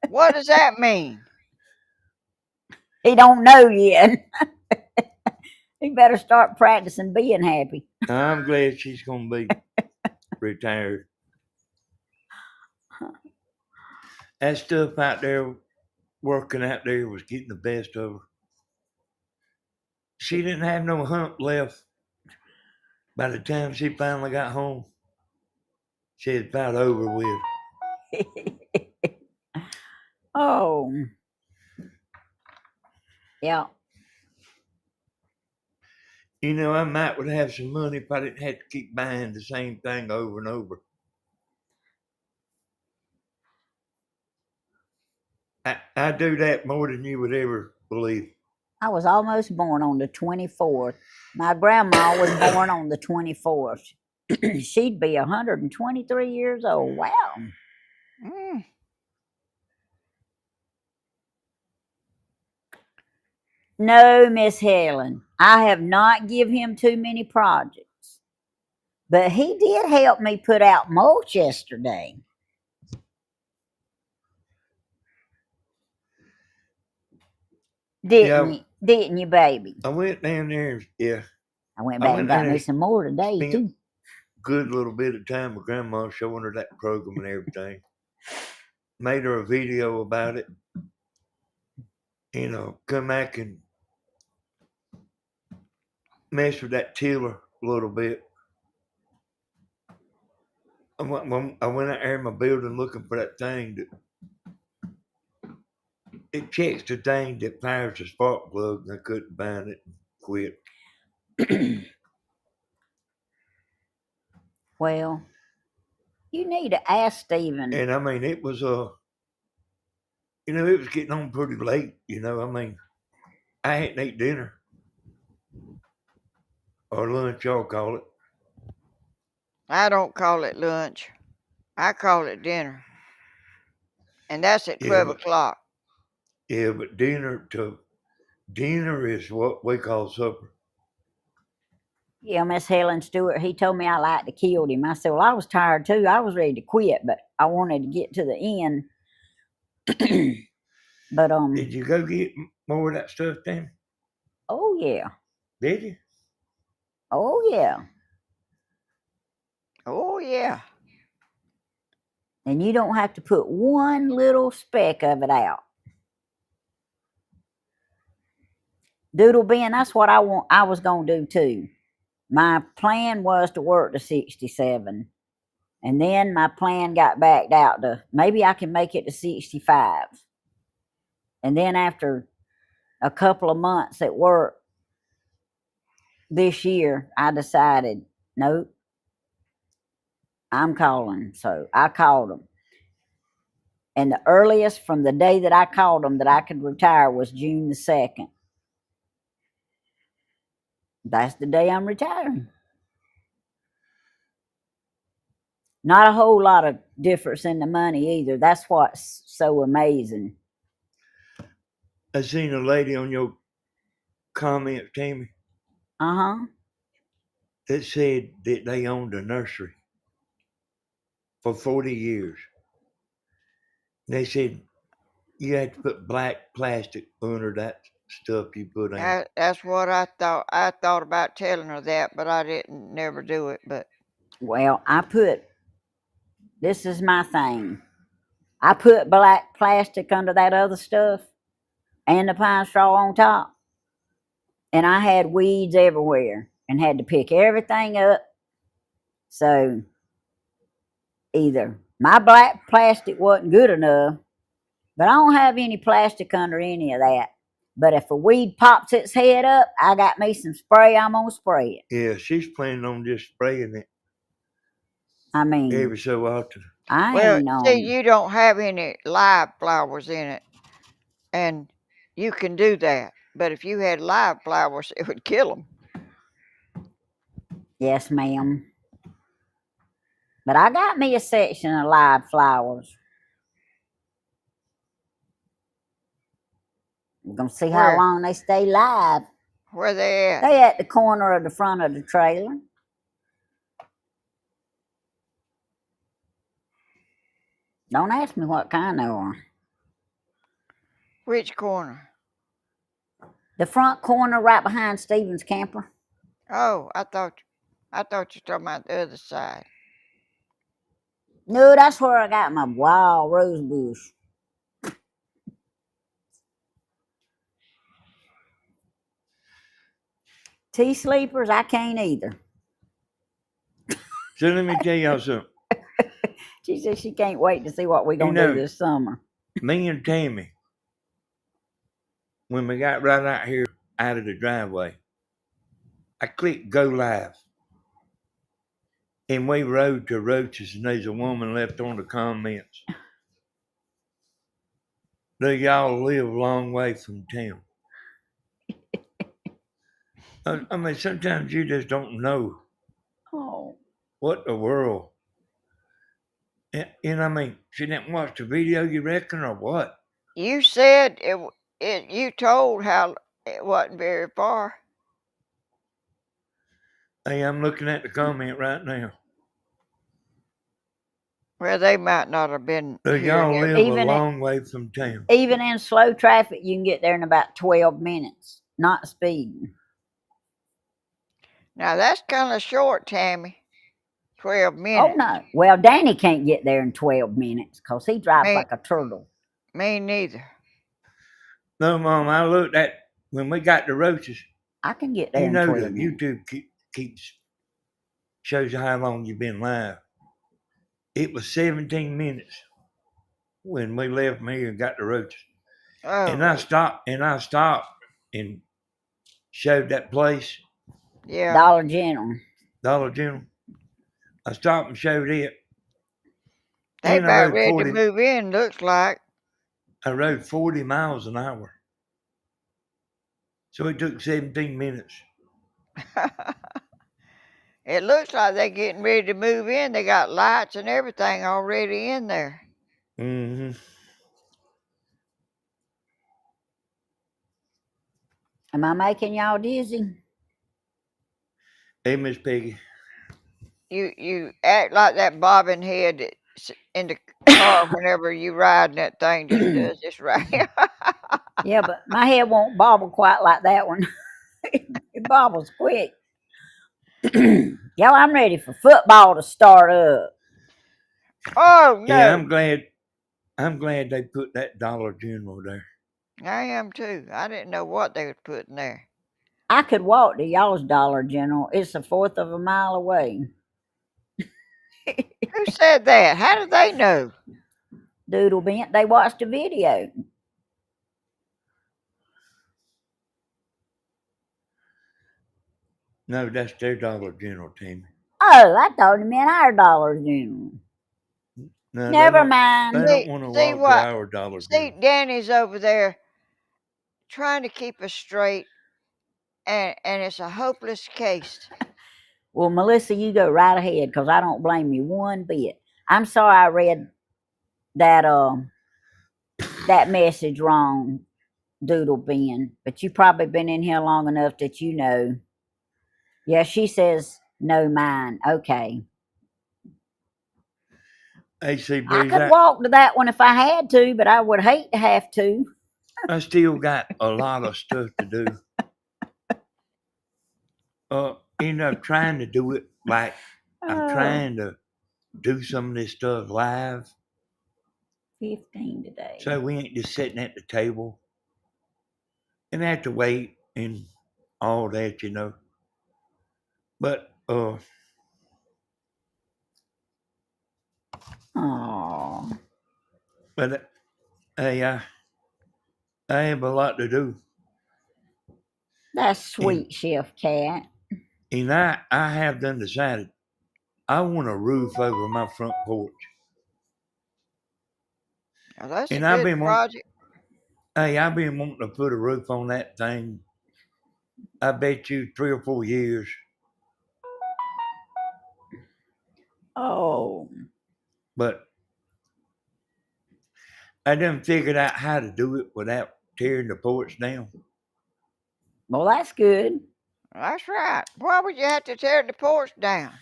S2: What does that mean?
S1: He don't know yet. He better start practicing being happy.
S3: I'm glad she's gonna be retired. That stuff out there, working out there, was getting the best of her. She didn't have no hump left by the time she finally got home. She was about over with.
S1: Oh. Yeah.
S3: You know, I might would have some money if I didn't have to keep buying the same thing over and over. I do that more than you would ever believe.
S1: I was almost born on the 24th. My grandma was born on the 24th. She'd be 123 years old. Wow.
S2: Mm.
S1: No, Miss Helen, I have not give him too many projects. But he did help me put out mulch yesterday. Didn't you, baby?
S3: I went down there, yeah.
S1: I went back and got me some more today,
S3: spent
S1: too.
S3: Good little bit of time with Grandma showing her that program and everything. Made her a video about it. You know, come back and mess with that tiller a little bit. I went out there in my building looking for that thing that it checks the thing that fires the spark plug, and I couldn't find it and quit.
S1: Well, you need to ask Stephen.
S3: And I mean, it was you know, it was getting on pretty late. You know, I mean, I hadn't ate dinner or lunch, y'all call it.
S2: I don't call it lunch. I call it dinner. And that's at 12 o'clock.
S3: Yeah, but dinner is what we call supper.
S1: Yeah, Miss Helen Stewart, he told me I like to kill him. I said, well, I was tired too. I was ready to quit, but I wanted to get to the end. But
S3: Did you go get more of that stuff then?
S1: Oh yeah.
S3: Did you?
S1: Oh yeah.
S2: Oh, yeah.
S1: And you don't have to put one little speck of it out. Doodle Ben, that's what I was gonna do too. My plan was to work to 67. And then my plan got backed out to maybe I can make it to 65. And then after a couple of months at work this year, I decided, nope, I'm calling. So I called them. And the earliest from the day that I called them that I could retire was June the 2nd. That's the day I'm retiring. Not a whole lot of difference in the money either. That's what's so amazing.
S3: I seen a lady on your comment, Tammy,
S1: Uh-huh.
S3: that said that they owned a nursery for 40 years. They said you had to put black plastic under that stuff you put in.
S2: That's what I thought. I thought about telling her that, but I didn't never do it. But
S1: Well, this is my thing. I put black plastic under that other stuff and the pine straw on top. And I had weeds everywhere and had to pick everything up. So either my black plastic wasn't good enough, but I don't have any plastic under any of that. But if a weed pops its head up, I got me some spray, I'm gonna spray it.
S3: Yeah, she's planning on just spraying it
S1: I mean,
S3: every so often.
S1: I
S2: well,
S1: ain't
S2: see, you don't have any live flowers in it, and you can do that. But if you had live flowers, it would kill them.
S1: Yes, ma'am. But I got me a section of live flowers. We're gonna see how
S2: Where?
S1: long they stay live.
S2: Where they at?
S1: They at the corner of the front of the trailer. Don't ask me what kind they are.
S2: Which corner?
S1: The front corner right behind Stephen's camper.
S2: Oh, I thought you were talking about the other side.
S1: No, that's where I got my wild rose bush. Tea sleepers, I can't either.
S3: So let me tell y'all something.
S1: She says she can't wait to see what we're gonna
S3: know-
S1: do this summer.
S3: Me and Tammy, when we got right out here out of the driveway, I clicked go live. And we rode to Roaches, and there's a woman left on the comments. Do y'all live a long way from town? I mean, sometimes you just don't know
S1: Oh.
S3: what the world. And I mean, she didn't watch the video, you reckon, or what?
S2: You said it. You told how it wasn't very far.
S3: Hey, I'm looking at the comment right now.
S2: Well, they might not have been
S3: Do
S2: here.
S3: y'all live
S1: Even
S3: a
S1: at-
S3: long way from town?
S1: Even in slow traffic, you can get there in about 12 minutes, not speeding.
S2: Now that's kind of short, Tammy. 12
S1: Oh,
S2: minutes.
S1: no. Well, Danny can't get there in 12 minutes because he drives
S2: Me-
S1: like a turtle.
S2: Me neither.
S3: No, Mom, I looked at when we got to Roaches.
S1: I can get there
S3: You
S1: in
S3: know
S1: 12
S3: the
S1: minutes.
S3: YouTube keeps shows you how long you've been live. It was 17 minutes when we left from here and got to Roaches.
S2: Oh,
S3: And I stopped and showed that place,
S2: yeah.
S1: Dollar General.
S3: Dollar General. I stopped and showed it.
S2: They
S3: And I
S2: about
S3: rode
S2: ready
S3: 40.
S2: to move in. Looks like.
S3: I rode 40 miles an hour. So it took 17 minutes.
S2: It looks like they're getting ready to move in. They got lights and everything already in there.
S3: Mm-hmm.
S1: Am I making y'all dizzy?
S3: Hey, Miss Peggy.
S2: You act like that bobbing head that's in the car whenever you ride that thing just does this right.
S1: Yeah, but my head won't bobble quite like that one. It bobbles quick. Y'all, I'm ready for football to start up.
S2: Oh no.
S3: Yeah, I'm glad they put that Dollar General there.
S2: I am too. I didn't know what they was putting there.
S1: I could walk to y'all's Dollar General. It's a fourth of a mile away.
S2: Who said that? How did they know?
S1: Doodle Bent, they watched a video.
S3: No, that's their Dollar General, Tammy.
S1: Oh, I thought it meant our Dollar General.
S3: No,
S1: Never
S3: they
S1: mind.
S3: don't want to
S2: See
S3: walk
S2: what-
S3: to our Dollar
S2: See,
S3: General.
S2: Danny's over there trying to keep us straight, and it's a hopeless case.
S1: Well, Melissa, you go right ahead because I don't blame you one bit. I'm sorry I read that that message wrong. doodle bin, but you probably been in here long enough that you know. Yeah, she says no mine. Okay.
S3: AC
S1: I
S3: Breeze,
S1: could walk to that one if I had to, but I would hate to have to.
S3: I still got a lot of stuff to do. End up trying to do it like I'm
S1: Oh,
S3: trying to do some of this stuff live.
S1: 15 today.
S3: So we ain't just sitting at the table and have to wait and all that, you know. But
S1: Oh,
S3: but hey, I have a lot to do.
S1: that's sweet, Chef Cat.
S3: And I have done decided I want a roof over my front porch.
S2: Now, that's
S3: And
S2: a good project.
S3: I've been wanting to put a roof on that thing. I bet you 3 or 4 years.
S1: Oh,
S3: But I done figured out how to do it without tearing the porch down.
S1: well, that's good.
S2: That's right. Why would you have to tear the porch down?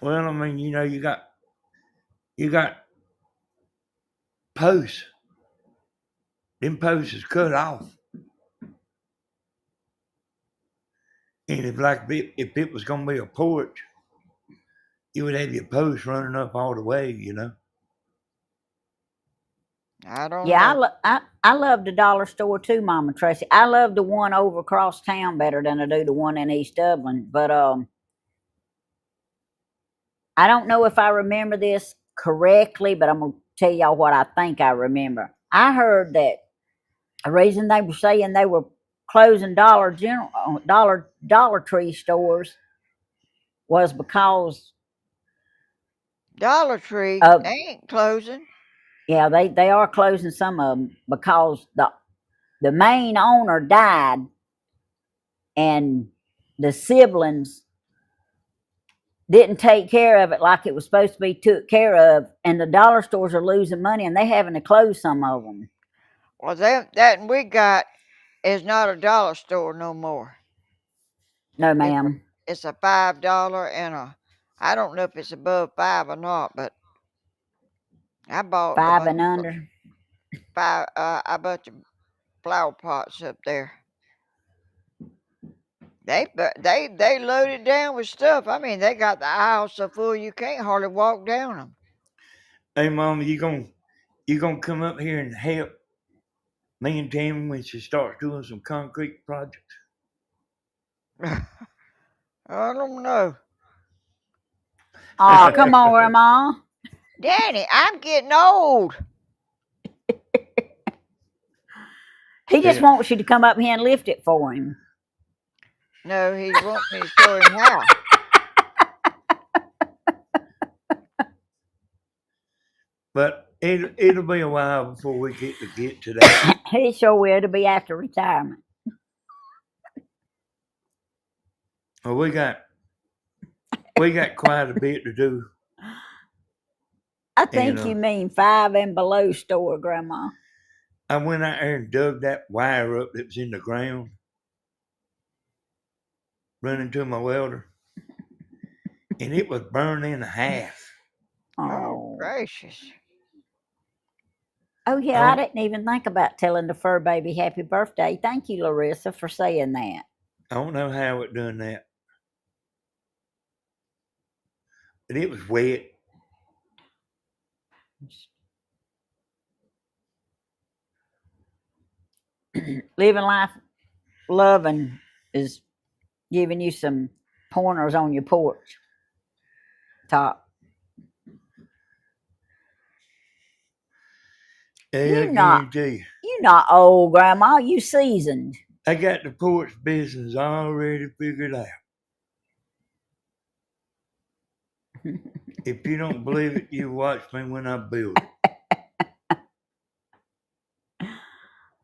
S3: Well, I mean, you know, you got posts. Them posts is cut off. And if it was gonna be a porch, you would have your posts running up all the way, you know.
S2: I don't
S1: Yeah,
S2: know.
S1: I love the dollar store too, Mama Tracy. I love the one over across town better than I do the one in East Dublin. But I don't know if I remember this correctly, but I'm gonna tell y'all what I think I remember. I heard that the reason they were saying they were closing Dollar Tree stores was because
S2: Dollar Tree,
S1: of,
S2: they ain't closing.
S1: yeah, they are closing some of them because the main owner died and the siblings didn't take care of it like it was supposed to be took care of, and the dollar stores are losing money and they having to close some of them.
S2: Well, that we got is not a dollar store no more.
S1: No,
S2: It's
S1: ma'am.
S2: it's a $5 and I don't know if it's above 5 or not, but I bought a
S1: 5
S2: bunch
S1: and
S2: of
S1: under.
S2: a bunch of flower pots up there. They loaded down with stuff. I mean, they got the aisles so full you can't hardly walk down them.
S3: Hey, Mama, you gonna come up here and help me and Tammy when she starts doing some concrete projects?
S2: I don't know.
S1: Oh, come on, Grandma.
S2: Danny, I'm getting old.
S1: He just
S3: Yeah.
S1: wants you to come up here and lift it for him.
S2: No, he wants me to show him how.
S3: But it'll be a while before we get to that.
S1: He sure will. It'll be after retirement.
S3: Well, we got quite a bit to do.
S1: I think
S3: And
S1: you mean 5 and below store, Grandma.
S3: I went out there and dug that wire up that was in the ground, running to my welder, and it was burned in half.
S2: Oh, gracious.
S1: Oh, yeah, I didn't even think about telling the fur baby happy birthday. Thank you, Larissa, for saying that.
S3: I don't know how it done that, but it was wet.
S1: Living life loving is giving you some pointers on your porch top.
S3: Hey, I guarantee
S1: You're not old, Grandma. You seasoned.
S3: I got the porch business already figured out. If you don't believe it, you watch me when I build it.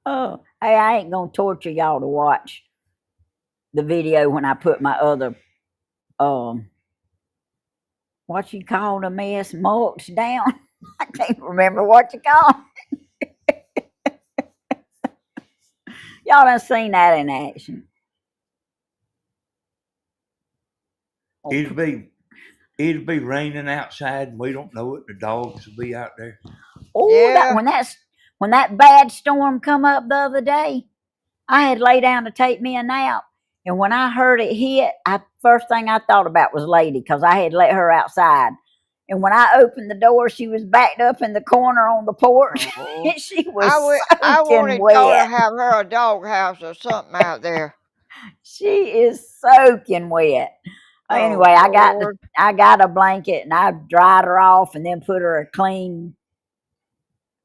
S1: Oh, hey, I ain't gonna torture y'all to watch the video when I put my other what you call the mess mulch down. I can't remember what you call it. Y'all done seen that in action.
S3: It'll be raining outside and we don't know it. The dogs will be out there.
S1: Oh,
S2: Yeah.
S1: when that bad storm come up the other day, I had lay down to take me a nap, and when I heard it hit, first thing I thought about was Lady, because I had let her outside. And when I opened the door, she was backed up in the corner on the porch,
S2: Oh,
S1: and she was
S2: I
S1: soaking
S2: wanted y'all to
S1: wet.
S2: have her a dog house or something out there.
S1: She is soaking wet.
S2: Oh
S1: Anyway,
S2: Lord.
S1: I got a blanket and I dried her off and then put her a clean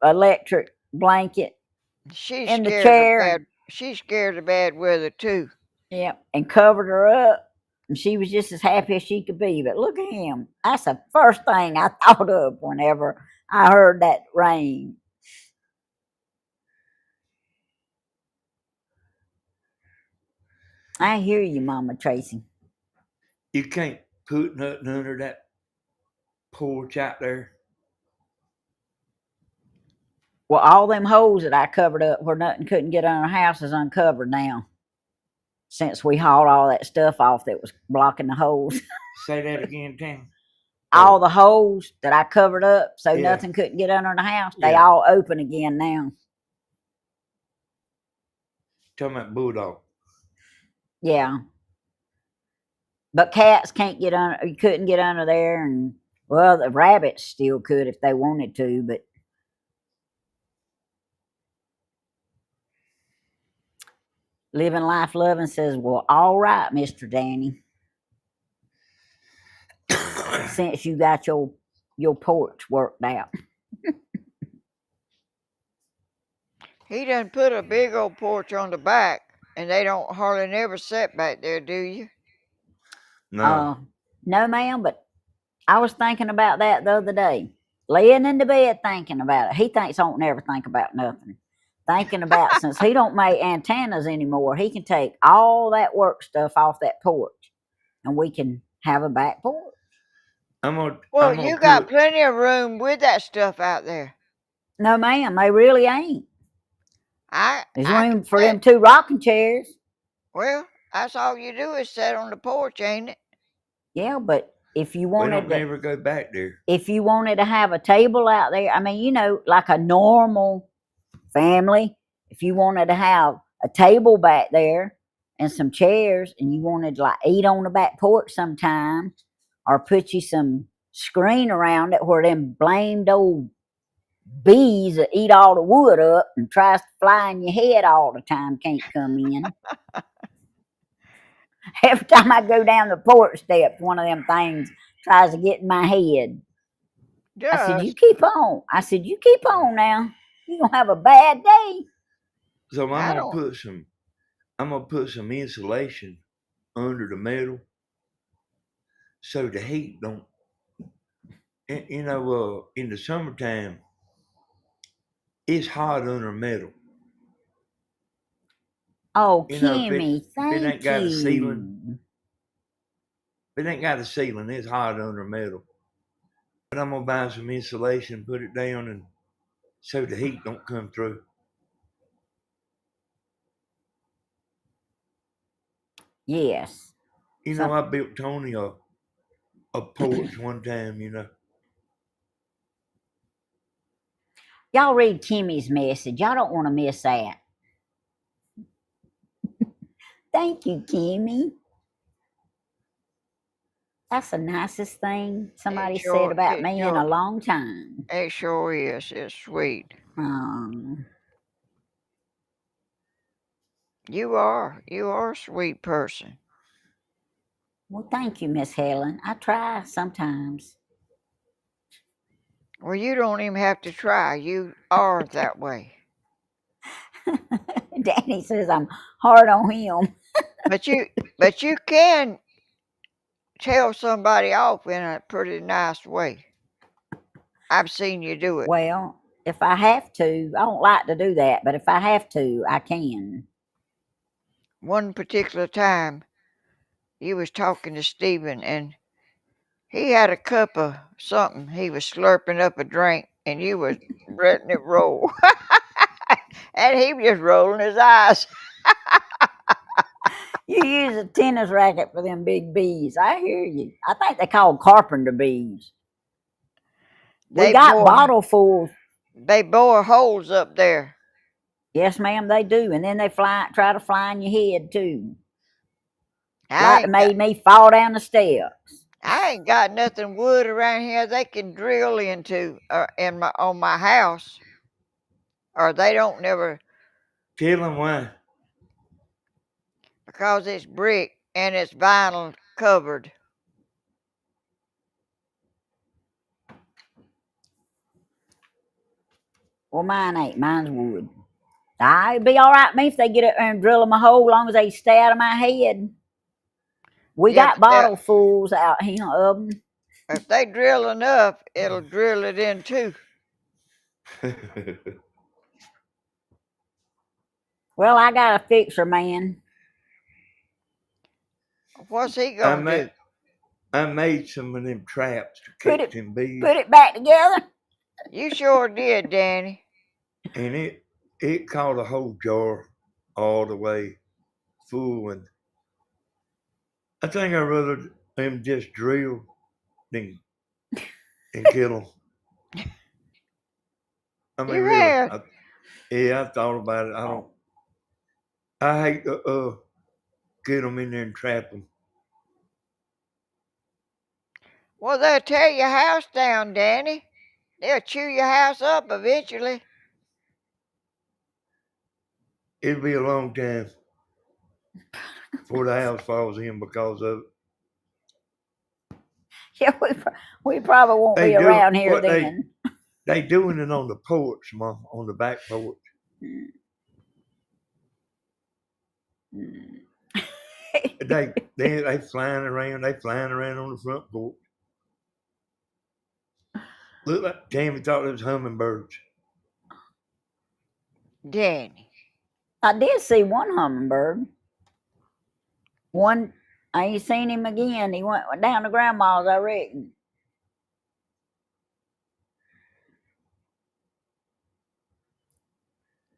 S1: electric blanket
S2: She's
S1: in the
S2: scared of
S1: chair,
S2: bad. She's scared of bad weather too.
S1: and covered her up. And she was just as happy as she could be. But look at him. That's the first thing I thought of whenever I heard that rain. I hear you, Mama Tracy.
S3: You can't put nothing under that porch out there.
S1: Well, all them holes that I covered up where nothing couldn't get on our house is uncovered now. Since we hauled all that stuff off that was blocking the holes.
S3: Say that again, Tam.
S1: All the holes that I covered up so
S3: Yeah.
S1: nothing couldn't get under the house, they
S3: Yeah.
S1: all open again now.
S3: Talking about bulldog.
S1: Yeah. But cats can't get under, you couldn't get under there, and well, the rabbits still could if they wanted to, but Living Life Loving says, well, all right, Mr. Danny, since you got your porch worked out.
S2: He done put a big old porch on the back, and they don't hardly never sit back there, do you?
S3: No.
S1: No, ma'am, but I was thinking about that the other day. Laying in the bed thinking about it. He thinks I don't never think about nothing. Thinking about since he don't make antennas anymore, he can take all that work stuff off that porch, and we can have a back porch.
S2: Well, you got plenty of room with that stuff out there.
S1: No, ma'am, they really ain't. There's
S2: I
S1: room
S2: can
S1: for
S2: say,
S1: them 2 rocking chairs.
S2: well, that's all you do is sit on the porch, ain't it?
S1: Yeah, but if you
S3: We
S1: wanted
S3: don't
S1: to,
S3: never go back there.
S1: if you wanted to have a table out there, I mean, like a normal family, if you wanted to have a table back there and some chairs, and you wanted to like eat on the back porch sometime, or put you some screen around it where them blamed old bees that eat all the wood up and tries to fly in your head all the time can't come in. Every time I go down the porch steps, one of them things tries to get in my head. I said, you
S2: Just
S1: keep on. I said, you keep on now. You're gonna have a bad day.
S3: So
S2: I
S3: I'm
S2: don't.
S3: gonna put some insulation under the metal so the heat don't. In the summertime, it's hot under metal.
S1: Oh,
S3: You know, if
S1: Kimmy,
S3: it ain't
S1: thank
S3: got a ceiling,
S1: you.
S3: if it ain't got a ceiling, it's hot under metal. But I'm gonna buy some insulation, put it down, and so the heat don't come through.
S1: Yes.
S3: I built Tony a porch one time.
S1: Y'all read Kimmy's message. Y'all don't want to miss that. Thank you, Kimmy. That's the nicest thing somebody said about me in a long time.
S2: It sure is. It's sweet. You are a sweet person.
S1: Well, thank you, Miss Helen. I try sometimes.
S2: Well, you don't even have to try. You are that way.
S1: Danny says I'm hard on him.
S2: But you can tell somebody off in a pretty nice way. I've seen you do it.
S1: Well, if I have to, I don't like to do that, but if I have to, I can.
S2: One particular time, you was talking to Stephen, and he had a cup of something. He was slurping up a drink, and you was letting it roll. And he was just rolling his eyes.
S1: You use a tennis racket for them big bees. I hear you. I think they call carpenter bees. We
S2: They
S1: got
S2: bore
S1: bottlefuls.
S2: they bore holes up there.
S1: Yes, ma'am, they do. And then they try to fly in your head too.
S2: I
S1: Like
S2: ain't got
S1: made me fall down the steps.
S2: I ain't got nothing wood around here they can drill into on my house, or they don't never,
S3: Tell them why.
S2: because it's brick and it's vinyl covered.
S1: Well, mine ain't. Mine's wood. It'd be all right with me if they get up there and drill them a hole, as long as they stay out of my head. We
S2: Yeah,
S1: got
S2: but
S1: bottlefuls out here of them.
S2: if they drill enough, it'll drill it in too.
S1: Well, I got a fixer man.
S2: What's he
S3: I
S2: gonna
S3: made
S2: do?
S3: I made some of them traps to
S1: Put
S3: catch
S1: it
S3: them bees,
S1: put it back together.
S2: You sure did, Danny.
S3: and it caught a whole jar all the way full, and I think I'd rather them just drill than kill them. I mean,
S2: You
S3: really,
S2: have.
S3: I thought about it. I hate to get them in there and trap them.
S2: Well, they'll tear your house down, Danny. They'll chew your house up eventually.
S3: It'll be a long time before the house falls in because of
S1: Yeah, we probably won't
S3: they
S1: be
S3: do
S1: around here
S3: what
S1: then.
S3: they doing it on the porch, Mom, on the back porch. They flying around. They flying around on the front porch. Look like Tammy thought it was hummingbirds.
S2: Danny.
S1: I did see one hummingbird. One, I ain't seen him again. He went down to grandma's, I reckon.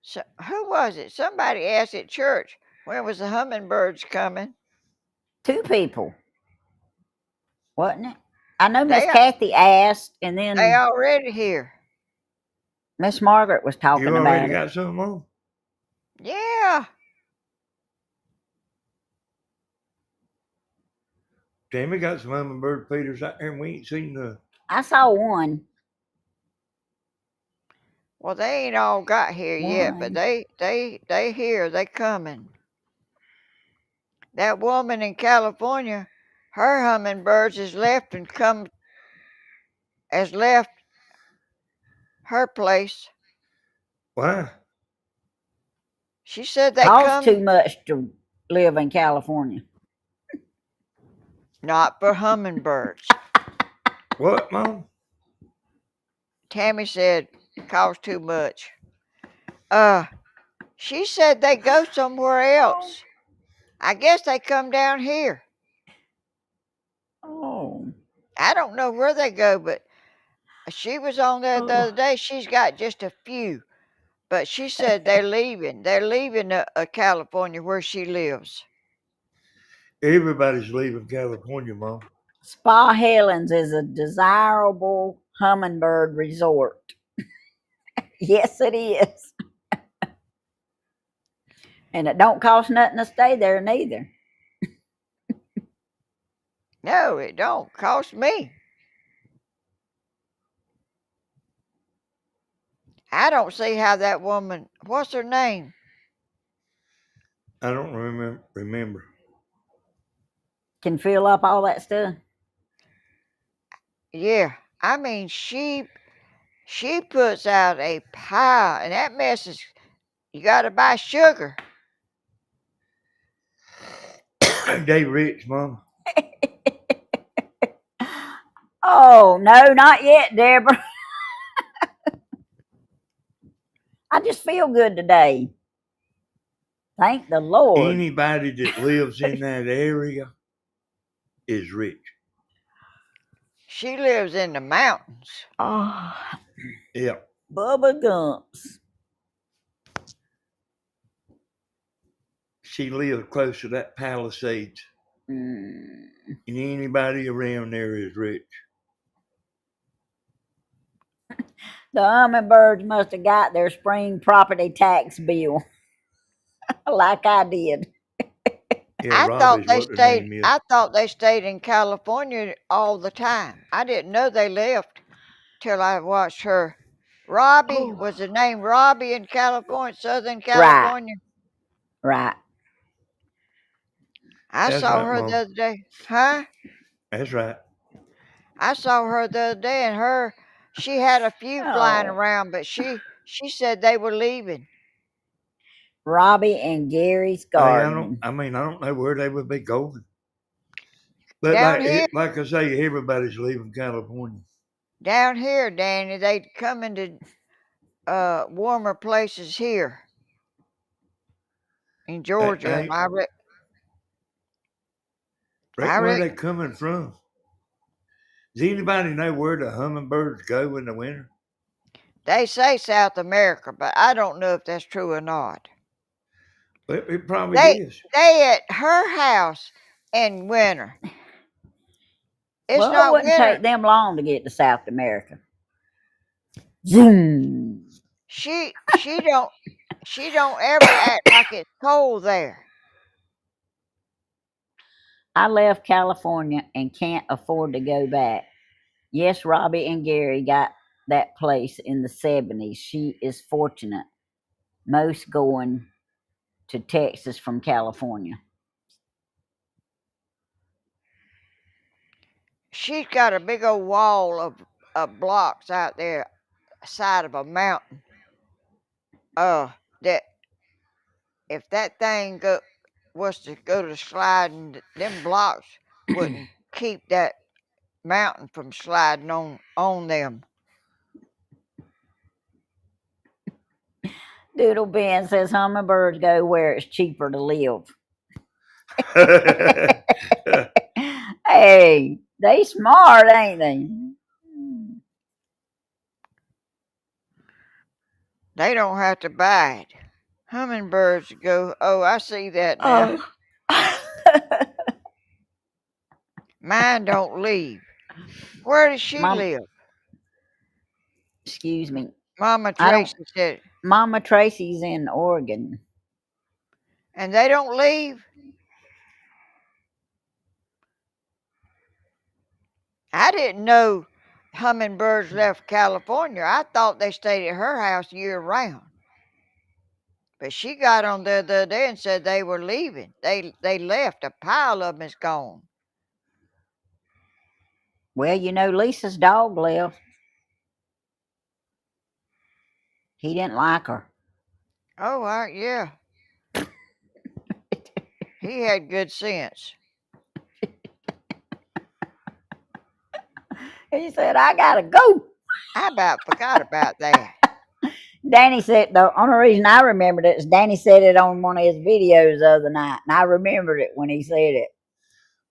S2: So, who was it? Somebody asked at church, when was the hummingbirds coming?
S1: 2 people, wasn't it? I know Miss
S2: They
S1: Kathy asked, and
S2: they
S1: then
S2: already here.
S1: Miss Margaret was talking
S3: You already
S1: about it.
S3: got some, Mom?
S2: Yeah.
S3: Tammy got some hummingbird feeders out there, and we ain't seen none.
S1: I saw one.
S2: Well, they ain't all got here yet, but
S1: One.
S2: they here. They coming. That woman in California, her hummingbirds has left her place.
S3: Why?
S2: She said they
S1: Costs too
S2: come
S1: much to live in California.
S2: not for hummingbirds.
S3: What, Mom?
S2: Tammy said it costs too much. She said they go somewhere else. I guess they come down here.
S1: Oh.
S2: I don't know where they go, but she was on there the
S1: Oh.
S2: other day. She's got just a few, but she said they're leaving. They're leaving California where she lives.
S3: Everybody's leaving California, Mom.
S1: Spa Helen's is a desirable hummingbird resort. Yes, it is. And it don't cost nothing to stay there neither.
S2: No, it don't cost me. I don't see how that woman. What's her name?
S3: I don't remember.
S1: Can fill up all that stuff.
S2: Yeah, I mean she puts out a pile, and that mess is. You got to buy sugar.
S3: They rich, Mom.
S1: Oh, no, not yet, Deborah. I just feel good today. Thank the Lord.
S3: Anybody that lives in that area is rich.
S2: She lives in the mountains.
S1: Oh,
S3: Yeah.
S1: Bubba Gumps.
S3: she lived close to that Palisades.
S1: Mm.
S3: And anybody around there is rich.
S1: The hummingbirds must have got their spring property tax bill like I did.
S3: Yeah, Robbie's what their name is.
S2: I thought they stayed in California all the time. I didn't know they left till I watched her. Robbie
S1: Oh.
S2: was the name Robbie in California, Southern
S1: Right,
S2: California.
S1: right.
S2: I
S3: That's
S2: saw
S3: right,
S2: her the
S3: Mom.
S2: other day. Huh?
S3: That's right.
S2: I saw her the other day and she had a few flying
S1: Oh,
S2: around, but she said they were leaving.
S1: Robbie and Gary's
S3: Hey,
S1: garden.
S3: I don't know where they would be going. But
S2: Down here,
S3: like I say, everybody's leaving California.
S2: Danny, they'd come into warmer places here in Georgia.
S3: Hey,
S2: I
S3: reckon where
S2: reckon
S3: they coming from? Does anybody know where the hummingbirds go in the winter?
S2: they say South America, but I don't know if that's true or not.
S3: It probably
S2: They
S3: is.
S2: they at her house in winter. It's
S1: Well, it
S2: not
S1: wouldn't
S2: winter.
S1: take them long to get to South America. Zoom.
S2: She don't ever act like it's cold there.
S1: I left California and can't afford to go back. Yes, Robbie and Gary got that place in the 70s. She is fortunate. Most going to Texas from California.
S2: She's got a big old wall of blocks out there, side of a mountain. That if that thing was to go to sliding, them blocks wouldn't keep that mountain from sliding on them.
S1: Doodle Ben says hummingbirds go where it's cheaper to live. Hey, they smart, ain't they?
S2: They don't have to buy it. Hummingbirds go, oh, I see that now.
S1: Oh.
S2: Mine don't leave. Where does she
S1: Mom,
S2: live?
S1: excuse me.
S2: Mama
S1: I don't.
S2: Tracy said,
S1: Mama Tracy's in Oregon.
S2: and they don't leave? I didn't know hummingbirds left California. I thought they stayed at her house year round. But she got on there the other day and said they were leaving. They left. A pile of them is gone.
S1: Well, you know, Lisa's dog left. He didn't like her.
S2: Oh, yeah. He had good sense.
S1: He said, I gotta go.
S2: I about forgot about that.
S1: Danny said, the only reason I remembered it is Danny said it on one of his videos the other night, and I remembered it when he said it.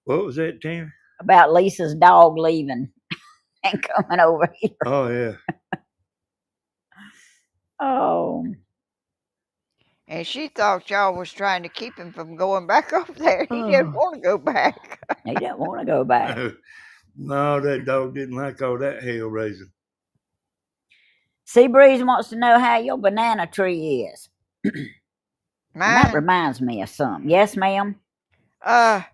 S3: What was that, Tammy?
S1: About Lisa's dog leaving and coming over here.
S3: Oh, yeah.
S1: Oh.
S2: And she thought y'all was trying to keep him from going back over there. He didn't want to go back.
S1: He didn't want to go back.
S3: No, that dog didn't like all that hell raising.
S1: Seabreeze wants to know how your banana tree is. And that
S2: Mine,
S1: reminds me of something. Yes, ma'am?
S2: it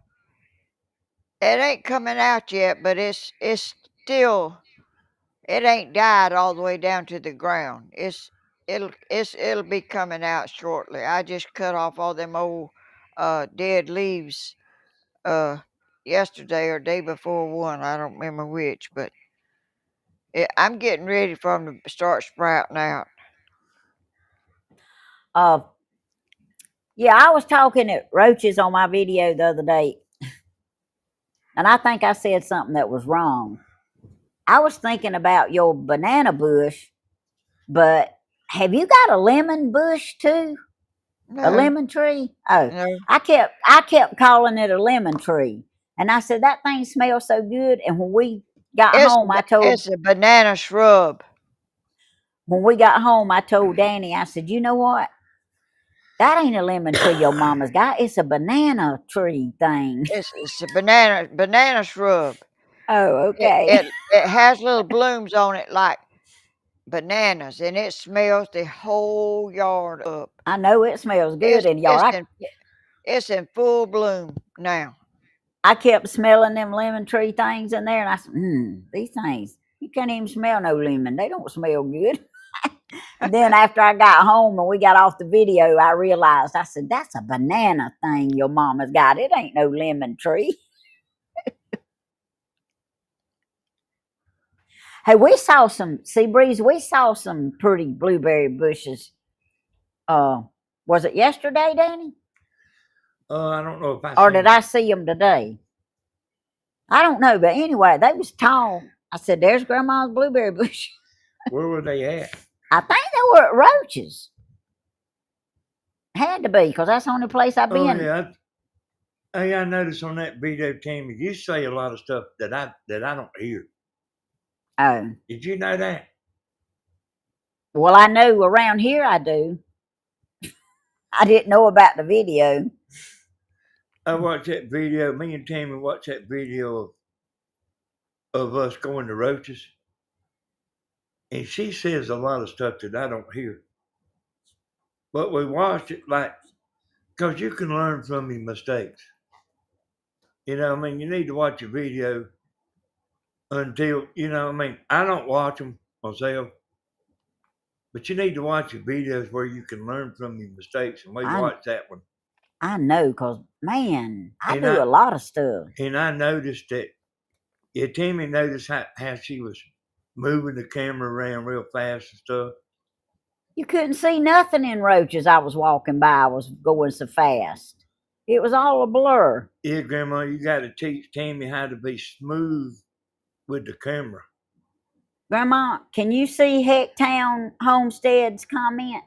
S2: ain't coming out yet, but it's still, it ain't died all the way down to the ground. It'll be coming out shortly. I just cut off all them old dead leaves yesterday or day before one. I don't remember which, but I'm getting ready for them to start sprouting out.
S1: Yeah, I was talking at Roaches on my video the other day, and I think I said something that was wrong. I was thinking about your banana bush, but have you got a lemon bush too? A
S2: No,
S1: lemon tree? Oh,
S2: no,
S1: I kept calling it a lemon tree, and I said that thing smells so good. And when we got home,
S2: it's a banana shrub.
S1: I told Danny, I said, you know what? That ain't a lemon tree your mama's got. It's a banana tree thing.
S2: It's a banana shrub.
S1: Oh,
S2: It,
S1: okay.
S2: it it has little blooms on it like bananas, and it smells the whole yard up.
S1: I know it smells good
S2: It's
S1: in
S2: it's
S1: y'all.
S2: in it's in full bloom now.
S1: I kept smelling them lemon tree things in there, and I said, these things, you can't even smell no lemon. They don't smell good. And then after I got home and we got off the video, I realized, I said, that's a banana thing your mama's got. It ain't no lemon tree. Hey, we saw some, see, Breeze, we saw some pretty blueberry bushes. Was it yesterday, Danny?
S3: I don't know if I
S1: Or
S3: seen
S1: did I see them today? I don't know, but anyway, they was tall. I said, there's Grandma's blueberry bush.
S3: Where were they at?
S1: I think they were at Roaches. Had to be, because that's the only place I've
S3: Oh
S1: been.
S3: yeah. Hey, I noticed on that video, Tammy, you say a lot of stuff that I don't hear.
S1: Oh.
S3: Did you know that?
S1: Well, I know around here I do. I didn't know about the video.
S3: I watched that video. Me and Tammy watched that video of us going to Roaches, and she says a lot of stuff that I don't hear. But we watched it like, because you can learn from your mistakes. You know, I mean, you need to watch a video until, you know, I mean, I don't watch them myself, but you need to watch the videos where you can learn from your mistakes. And we watched that one.
S1: I know, because, man, I
S3: And
S1: do a lot of stuff.
S3: And I noticed that, yeah, Tammy noticed how she was moving the camera around real fast and stuff.
S1: You couldn't see nothing in Roaches. I was walking by. I was going so fast. It was all a blur.
S3: Yeah, Grandma, you got to teach Tammy how to be smooth with the camera.
S1: Grandma, can you see Hecktown Homestead's comment?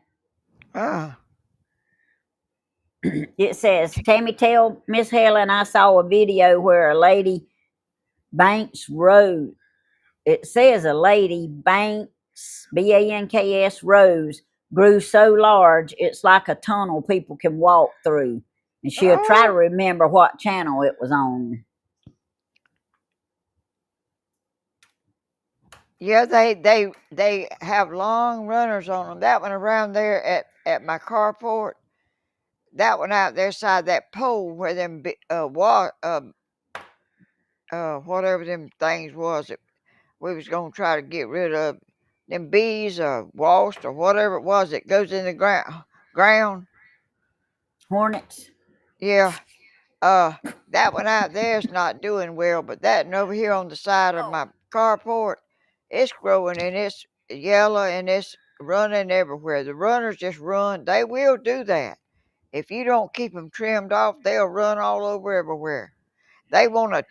S1: It says, Tammy, tell Miss Helen I saw a video where a lady Banks Road. It says a lady Banks, Banks Rose, grew so large it's like a tunnel people can walk through. And she'll try to remember what channel it was on.
S2: Yeah, they have long runners on them. That one around there at my carport. That one out there side that pole where them whatever them things was that we was gonna try to get rid of, them bees or wasp or whatever it was that goes in the ground.
S1: Hornets.
S2: Yeah. That one out there's not doing well, but that one over here on the side of my carport, it's growing and it's yellow and it's running everywhere. The runners just run. They will do that. If you don't keep them trimmed off, they'll run all over everywhere. They want to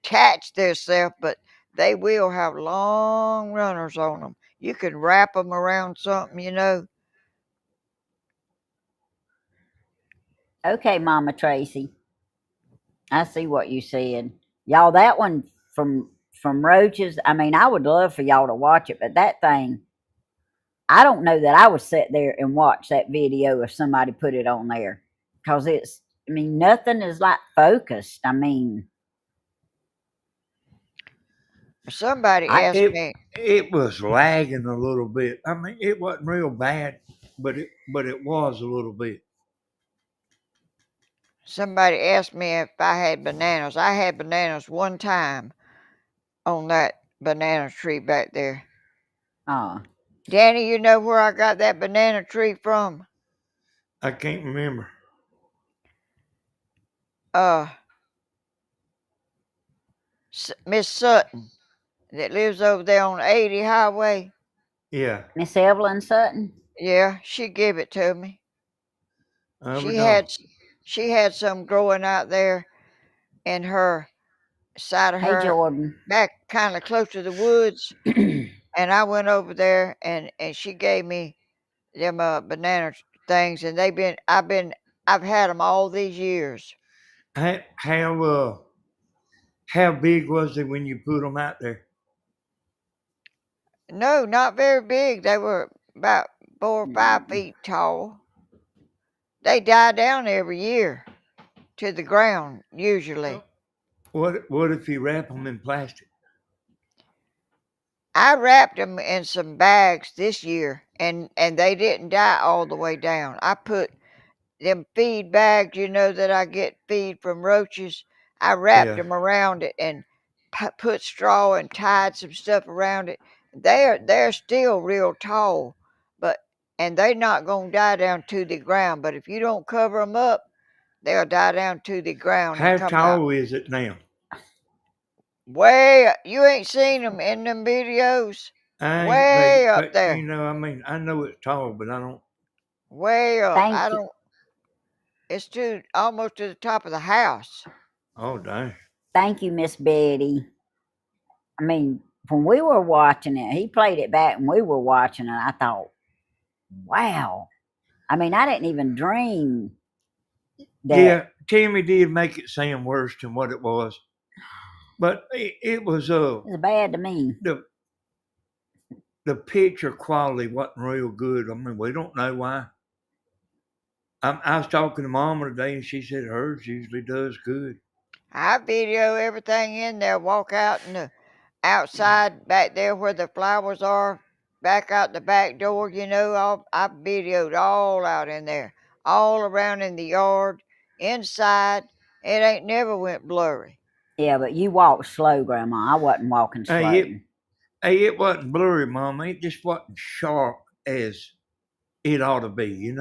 S2: attach themselves, but they will have long runners on them. You can wrap them around something, you know.
S1: Okay, Mama Tracy. I see what you said. Y'all, that one from Roaches, I mean, I would love for y'all to watch it, but that thing, I don't know that I would sit there and watch that video if somebody put it on there. Because it's, I mean, nothing is like focused. I mean,
S2: Somebody asked me.
S3: It was lagging a little bit. I mean, it wasn't real bad, but it was a little bit.
S2: Somebody asked me if I had bananas. I had bananas one time on that banana tree back there. Danny, you know where I got that banana tree from?
S3: I can't remember.
S2: Miss Sutton that lives over there on 80 Highway.
S3: Yeah.
S1: Miss Evelyn Sutton.
S2: Yeah, she gave it to me.
S3: I
S2: She had some growing out there in her side of
S1: Hey,
S2: her
S1: Jordan.
S2: back kind of close to the woods. And I went over there and she gave me them banana things, and I've had them all these years.
S3: How big was it when you put them out there?
S2: No, not very big. They were about 4 or 5 feet tall. They die down every year to the ground, usually.
S3: What if you wrap them in plastic?
S2: I wrapped them in some bags this year, and they didn't die all the way down. I put them feed bags, that I get feed from roaches. I wrapped
S3: Yeah.
S2: them around it and put straw and tied some stuff around it. They're still real tall, and they're not gonna die down to the ground. But if you don't cover them up, they'll die down to the ground and
S3: How
S2: come out.
S3: tall is it now?
S2: You ain't seen them in them videos.
S3: I ain't
S2: Way
S3: paid,
S2: up there.
S3: I mean, I know it's tall, but I don't.
S2: Way up. I
S1: Thank you.
S2: don't. It's almost to the top of the house.
S3: Oh, dang.
S1: Thank you, Miss Betty. I mean, when we were watching it, he played it back and we were watching it. I thought, wow. I mean, I didn't even dream that.
S3: Yeah, Tammy did make it sound worse than what it was, but it was
S1: It was bad to me.
S3: the picture quality wasn't real good. I mean, we don't know why. I was talking to Mama today, and she said hers usually does good.
S2: I video everything in there. Walk out in the outside back there where the flowers are, back out the back door. I videoed all out in there, all around in the yard, inside. It ain't never went blurry.
S1: Yeah, but you walked slow, Grandma. I wasn't walking slow.
S3: It wasn't blurry, Mama. It just wasn't sharp as it ought to be.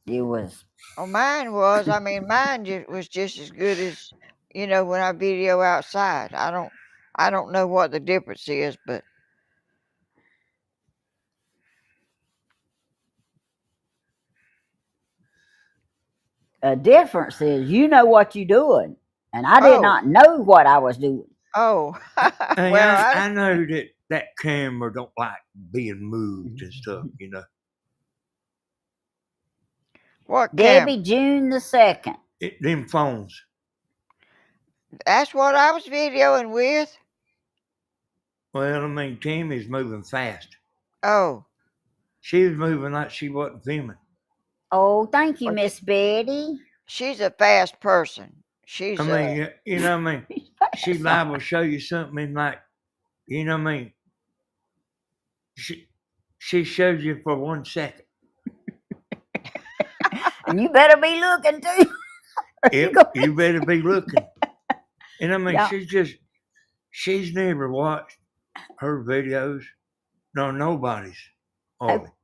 S1: It was.
S2: Oh, mine was. I mean, mine was just as good as when I video outside. I don't know what the difference is, but
S1: The difference is you know what you're doing, and I did not know what I was doing.
S2: Oh,
S3: Hey,
S2: well,
S3: I know that camera don't like being moved and stuff.
S2: What
S1: Debbie,
S2: camera?
S1: June the 2nd.
S3: Them phones.
S2: That's what I was videoing with.
S3: Well, I mean, Tammy's moving fast.
S2: Oh,
S3: She was moving like she wasn't filming.
S1: Oh, thank you,
S2: Well,
S1: Miss Betty.
S2: she's a fast person.
S3: I mean, I mean, she liable to show you something like, I mean, she shows you for 1 second.
S1: And you better be looking too.
S3: You better be looking. And I mean,
S1: Yeah.
S3: she's never watched her videos, nor nobody's.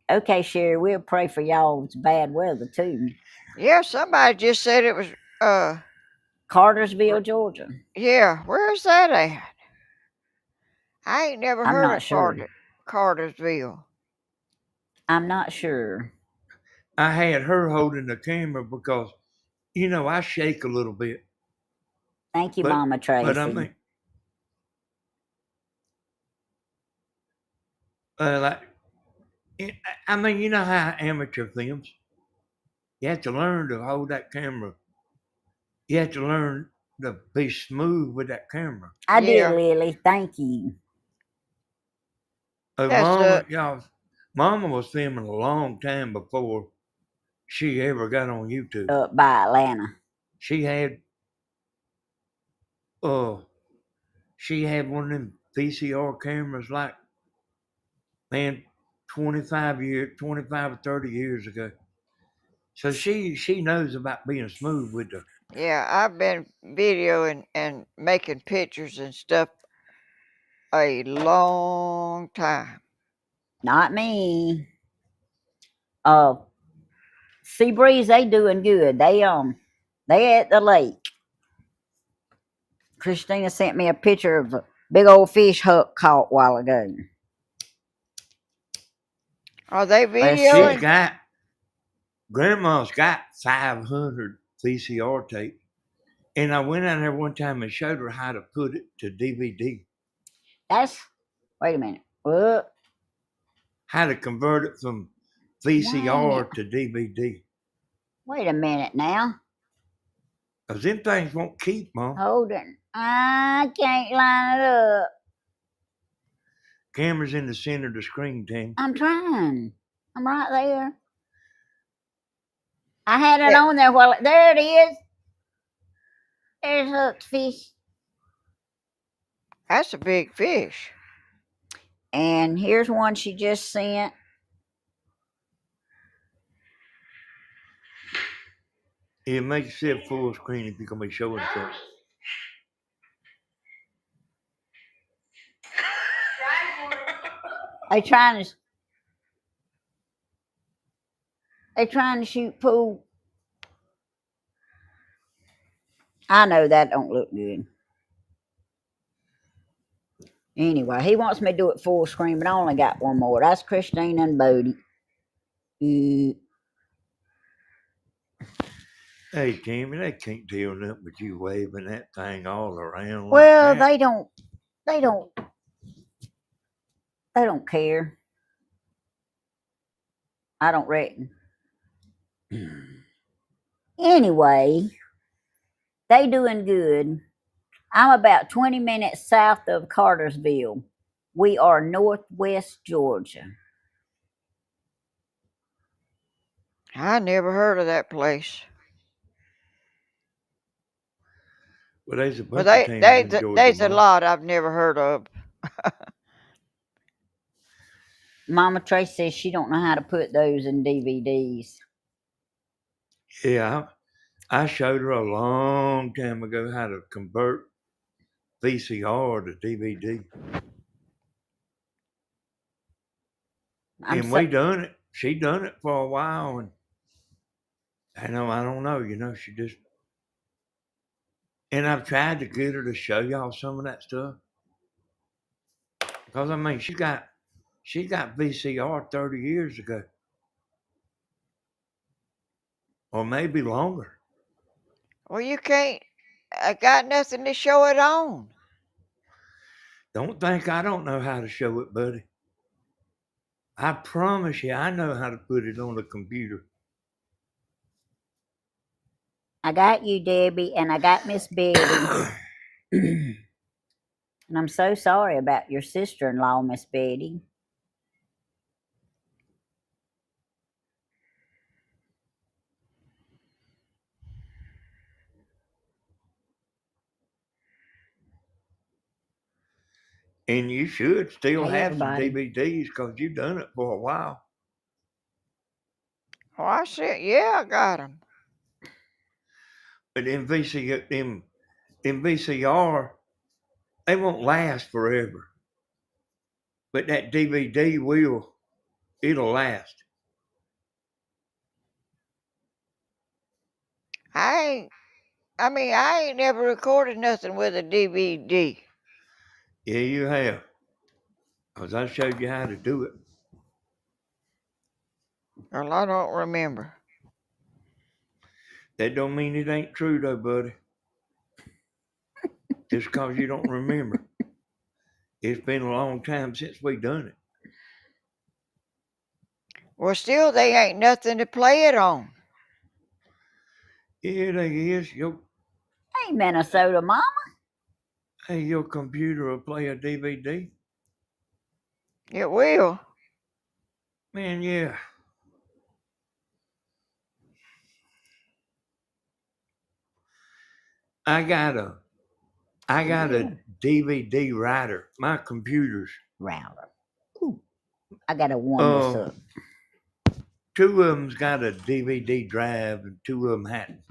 S1: Okay, Sherry, we'll pray for y'all's bad weather too.
S2: Yeah, somebody just said it was.
S1: Cartersville, Georgia.
S2: Yeah, where's that at? I ain't never
S1: I'm
S2: heard
S1: not
S2: of
S1: sure.
S2: Cartersville.
S1: I'm not sure.
S3: I had her holding the camera because, I shake a little bit.
S1: Thank you, Mama Tracy.
S3: But I mean, you know how amateur films. You have to learn to hold that camera. You have to learn to be smooth with that camera.
S1: I did, Lily. Thank you.
S3: Mama was filming a long time before she ever got on YouTube.
S1: Up by Atlanta.
S3: She had one of them VCR cameras like, man, 25 or 30 years ago. So she knows about being smooth with the.
S2: Yeah, I've been videoing and making pictures and stuff a long time.
S1: Not me. Seabreeze, they doing good. They at the lake. Christina sent me a picture of a big old fish Huck caught a while ago.
S2: Are they videoing?
S3: Grandma's got 500 VCR tapes. And I went out there one time and showed her how to put it to DVD.
S1: Wait a minute. What?
S3: How to convert it from VCR to DVD.
S1: Wait a minute now.
S3: Because them things won't keep, Mom.
S1: Hold it. I can't line it up.
S3: Camera's in the center of the screen, Tim.
S1: I'm trying. I'm right there. I had it
S2: Yeah.
S1: on there while there it is. There's hooked fish.
S2: That's a big fish.
S1: And here's one she just sent.
S3: It makes it full screen if you're gonna be showing something.
S1: They trying to shoot pool. I know that don't look good. Anyway, he wants me to do it full screen, but I only got one more. That's Christine and Bodie.
S3: Hey, Tammy, they can't tell nothing but you waving that thing all around.
S1: Well,
S3: like that.
S1: they don't care. I don't reckon. Anyway, they doing good. I'm about 20 minutes south of Cartersville. We are northwest Georgia.
S2: I never heard of that place.
S3: Well, there's a
S2: Well,
S3: bunch of towns in Georgia.
S2: there's a
S3: Mom.
S2: lot I've never heard of.
S1: Mama Tracy says she don't know how to put those in DVDs.
S3: Yeah, I showed her a long time ago how to convert VCR to DVD. And we done it. She done it for a while, and I don't know. She just. And I've tried to get her to show y'all some of that stuff, because I mean she got VCR 30 years ago, or maybe longer.
S2: Well, you can't. I got nothing to show it on.
S3: Don't think I don't know how to show it, buddy. I promise you, I know how to put it on the computer.
S1: I got you, Debbie, and I got Miss Betty. And I'm so sorry about your sister-in-law, Miss Betty.
S3: And you should still
S1: Hey,
S3: have some
S1: everybody.
S3: DVDs, because you've done it for a while.
S2: Oh, I said, yeah, I got them.
S3: But in VCR, they won't last forever. But that DVD it'll last.
S2: I ain't never recorded nothing with a DVD.
S3: Yeah, you have. Because I showed you how to do it.
S2: Well, I don't remember.
S3: That don't mean it ain't true, though, buddy. Just because you don't remember. It's been a long time since we done it.
S2: Well, still, they ain't nothing to play it on.
S3: Yeah, there is.
S1: Hey, Minnesota Mama.
S3: Hey, your computer will play a DVD.
S2: It will.
S3: Man, yeah. I got a DVD writer. My computer's
S1: Router. Ooh, I gotta warm this up.
S3: two of them's got a DVD drive and two of them hadn't.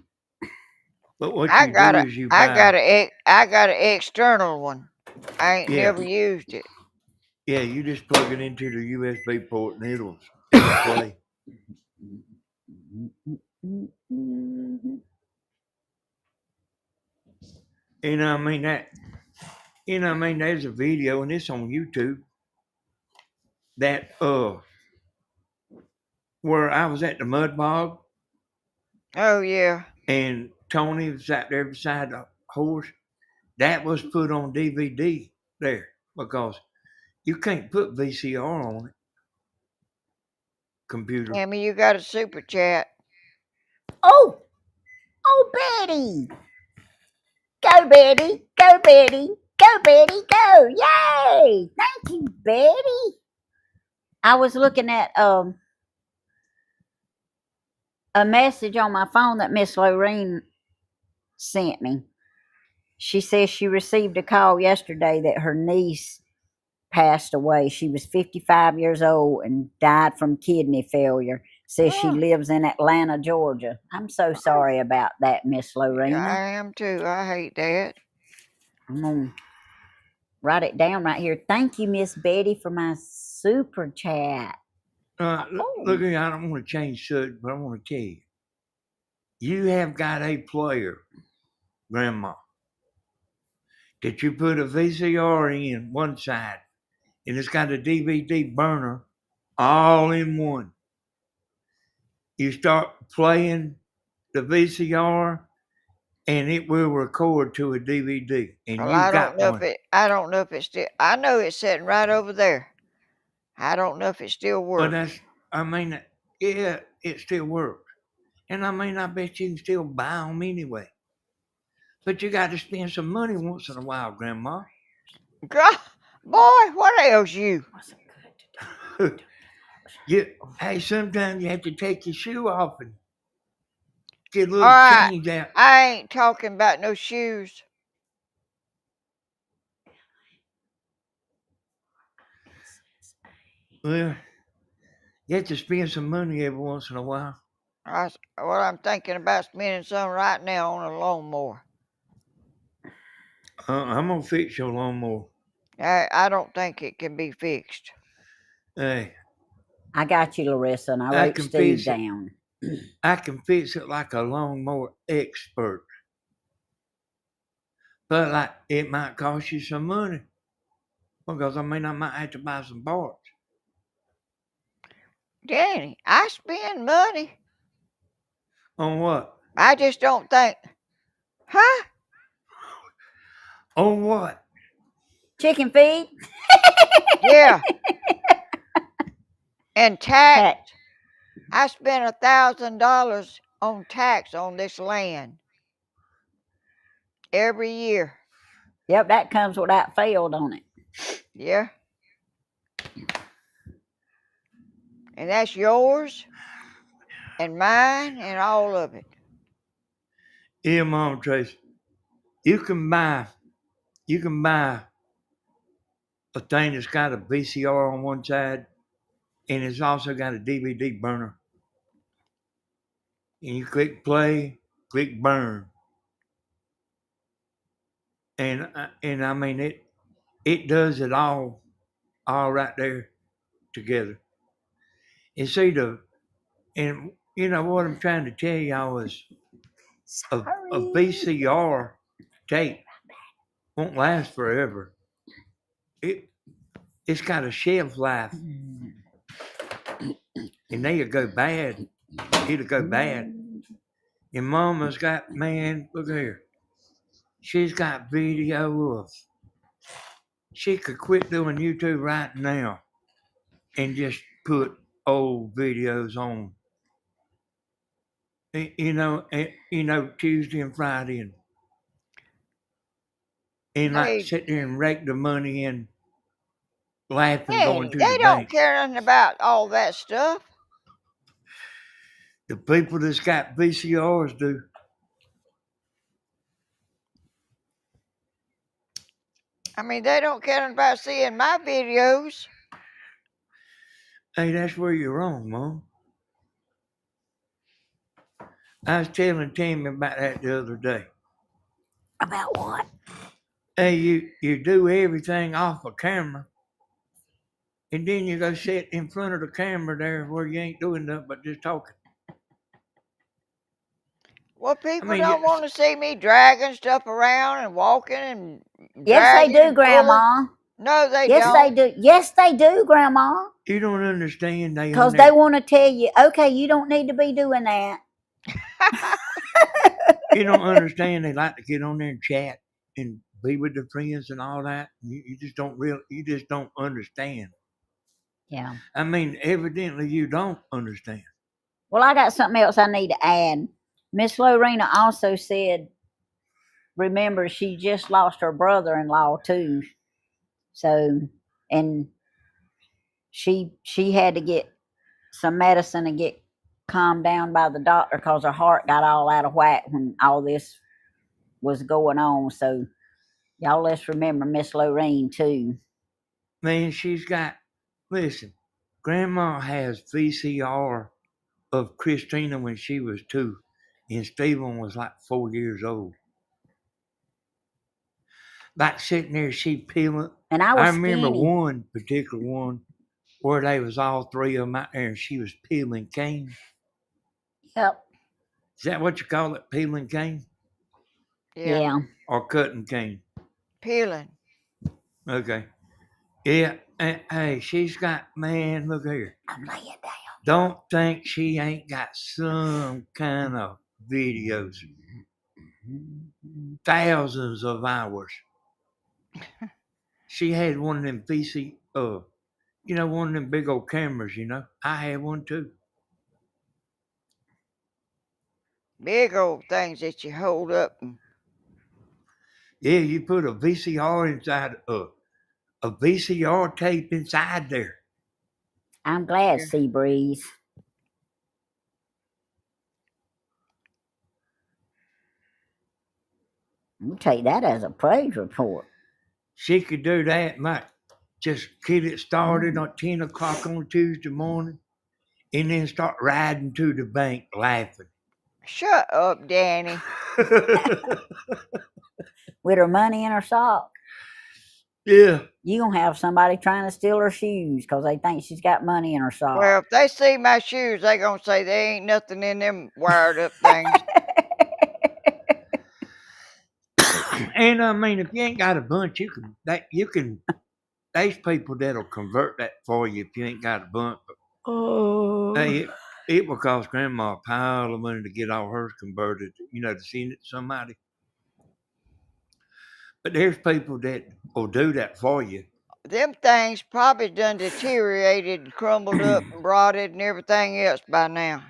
S3: But what
S2: I
S3: you
S2: got
S3: do
S2: a
S3: is you
S2: I
S3: buy.
S2: got an external one. I ain't
S3: Yeah.
S2: never used it.
S3: Yeah, you just plug it into the USB port and it'll play. And I mean that. There's a video, and it's on YouTube, that where I was at the mud bog
S2: Oh yeah.
S3: and Tony was out there beside the horse. That was put on DVD there, because you can't put VCR on it. Computer.
S2: Tammy, you got a super chat.
S1: Oh, Betty. Go, Betty. Go, Betty. Go, Betty. Go. Yay. Thank you, Betty. I was looking at a message on my phone that Miss Lorene sent me. She says she received a call yesterday that her niece passed away. She was 55 years old and died from kidney failure. Says she
S2: Oh,
S1: lives in Atlanta, Georgia. I'm so sorry about that, Miss
S2: I
S1: Lorena.
S2: am too. I hate that.
S1: I'm gonna write it down right here. Thank you, Miss Betty, for my super chat.
S3: Look here, I don't want to change subject, but I want to tell you. You have got a player, Grandma, that you put a VCR in one side, and it's got a DVD burner all in one. You start playing the VCR, and it will record to a DVD, and
S2: Well,
S3: you
S2: I don't
S3: got
S2: know if
S3: one.
S2: I don't know if it's still. I know it's sitting right over there. I don't know if it still
S3: But
S2: works.
S3: yeah, it still works. And I bet you can still buy them anyway. But you got to spend some money once in a while, Grandma.
S2: Boy, what ails you?
S3: Hey, sometimes you have to take your shoe off and get a
S2: All
S3: little
S2: right,
S3: change out.
S2: I ain't talking about no shoes.
S3: Well, you have to spend some money every once in a while.
S2: Well, I'm thinking about spending some right now on a lawnmower.
S3: I'm going to fix your lawnmower.
S2: I don't think it can be fixed.
S3: Hey,
S1: I got you, Larissa, and I
S3: I
S1: wrote
S3: can
S1: Steve
S3: fix it.
S1: down.
S3: I can fix it like a lawnmower expert. But like it might cost you some money. Because I might have to buy some parts.
S2: Danny, I spend money.
S3: On what?
S2: I just don't think. Huh?
S3: On what?
S1: Chicken feed?
S2: Yeah. And tax.
S1: Heck,
S2: I spent $1,000 on tax on this land every year.
S1: yep, that comes without fail, don't it?
S2: Yeah. And that's yours and mine and all of it.
S3: Yeah, Mom Tracy. You can buy a thing that's got a VCR on one side and it's also got a DVD burner. And you click play, click burn. And it does it all right there together. And see and you know what I'm trying to tell y'all is a VCR tape won't last forever. It's got a shelf life, and they'll go bad. It'll go bad. And Mama's got look here. She's got video of. She could quit doing YouTube right now, and just put old videos on. Tuesday and Friday, and like
S2: They,
S3: sit there and rake the money in, laughing, going
S2: Danny,
S3: to the
S2: they don't
S3: bank.
S2: care nothing about all that stuff.
S3: The people that's got VCRs do.
S2: I mean, they don't care nothing about seeing my videos.
S3: Hey, that's where you're wrong, Mom. I was telling Tammy about that the other day.
S1: About what?
S3: Hey, you do everything off a camera, and then you go sit in front of the camera there where you ain't doing nothing but just talking.
S2: Well, people don't want to see me dragging stuff around and walking and
S1: Yes, they
S2: dragging
S1: do,
S2: and pulling.
S1: Grandma.
S2: No, they
S1: Yes,
S2: don't.
S1: they do. Yes, they do, Grandma.
S3: You don't understand.
S1: Because they want to tell you, okay, you don't need to be doing that.
S3: You don't understand. They like to get on there and chat and be with their friends and all that. You just don't you just don't understand.
S1: Yeah.
S3: I mean, evidently you don't understand.
S1: Well, I got something else I need to add. Miss Lorena also said, remember, she just lost her brother-in-law too. So, and she had to get some medicine and get calmed down by the doctor because her heart got all out of whack when all this was going on. So y'all let's remember Miss Lorraine too.
S3: Man, she's got. Listen, Grandma has VCR of Christina when she was 2, and Stephen was like 4 years old. Like sitting there, she peeling.
S1: And I
S3: I
S1: was
S3: remember
S1: skinny.
S3: one particular one where they was all 3 of them out there, and she was peeling cane.
S1: Yep.
S3: Is that what you call it, peeling cane?
S2: Yeah.
S1: Yeah.
S3: Or cutting cane?
S2: Peeling.
S3: Okay. Yeah, and hey, she's got, man, look here.
S1: I'm laying down.
S3: Don't think she ain't got some kind of videos. Thousands of hours. She had one of them one of them big old cameras, I had one too.
S2: Big old things that you hold up.
S3: Yeah, you put a VCR inside, a VCR tape inside there.
S1: I'm glad,
S2: Yeah.
S1: Seabreeze. You take that as a praise report.
S3: She could do that, might just get it started at 10 o'clock on Tuesday morning and then start riding to the bank laughing.
S2: Shut up, Danny.
S1: With her money in her sock.
S3: Yeah.
S1: You gonna have somebody trying to steal her shoes because they think she's got money in her sock.
S2: Well, if they see my shoes, they gonna say there ain't nothing in them wired up things.
S3: And I mean, if you ain't got a bunch, there's people that'll convert that for you if you ain't got a bunch. But
S1: Oh.
S3: hey, it will cost Grandma a pile of money to get all hers converted, to send it to somebody. But there's people that will do that for you.
S2: Them things probably done deteriorated and crumbled up and rotted and everything else by now.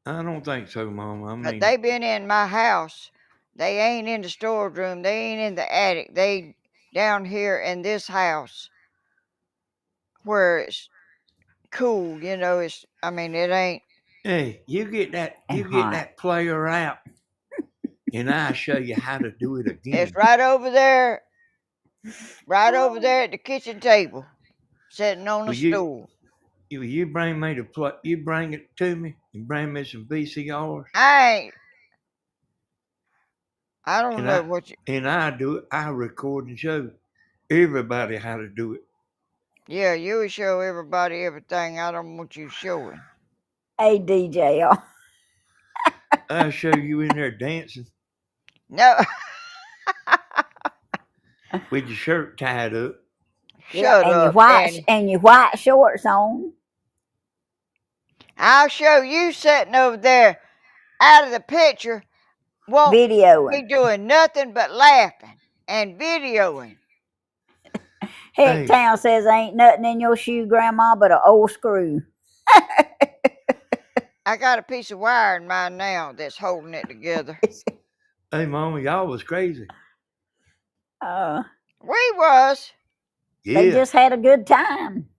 S3: I don't think so, Mom. I
S2: But
S3: mean,
S2: they been in my house. They ain't in the storeroom. They ain't in the attic. They down here in this house where it's cool. It ain't.
S3: hey, you get
S1: And hot.
S3: that player out, and I'll show you how to do it again.
S2: It's right over there at the kitchen table, sitting on a stool.
S3: You bring me you bring it to me and bring me some VCRs.
S2: I don't know what you.
S3: And I do it. I record and show everybody how to do it.
S2: Yeah, you would show everybody everything. I don't want you showing.
S1: Hey, DJ.
S3: I'll show you in there dancing
S2: No,
S3: with your shirt tied up.
S2: shut
S1: and
S2: up, Danny.
S1: your white shorts on.
S2: I'll show you sitting over there out of the picture. Won't
S1: Videoing.
S2: be doing nothing but laughing and videoing.
S1: Heck,
S3: Hey.
S1: Town says ain't nothing in your shoe, Grandma, but an old screw.
S2: I got a piece of wire in mine now that's holding it together.
S3: Hey, Mama, y'all was crazy.
S2: We was.
S3: Yeah.
S1: They just had a good time.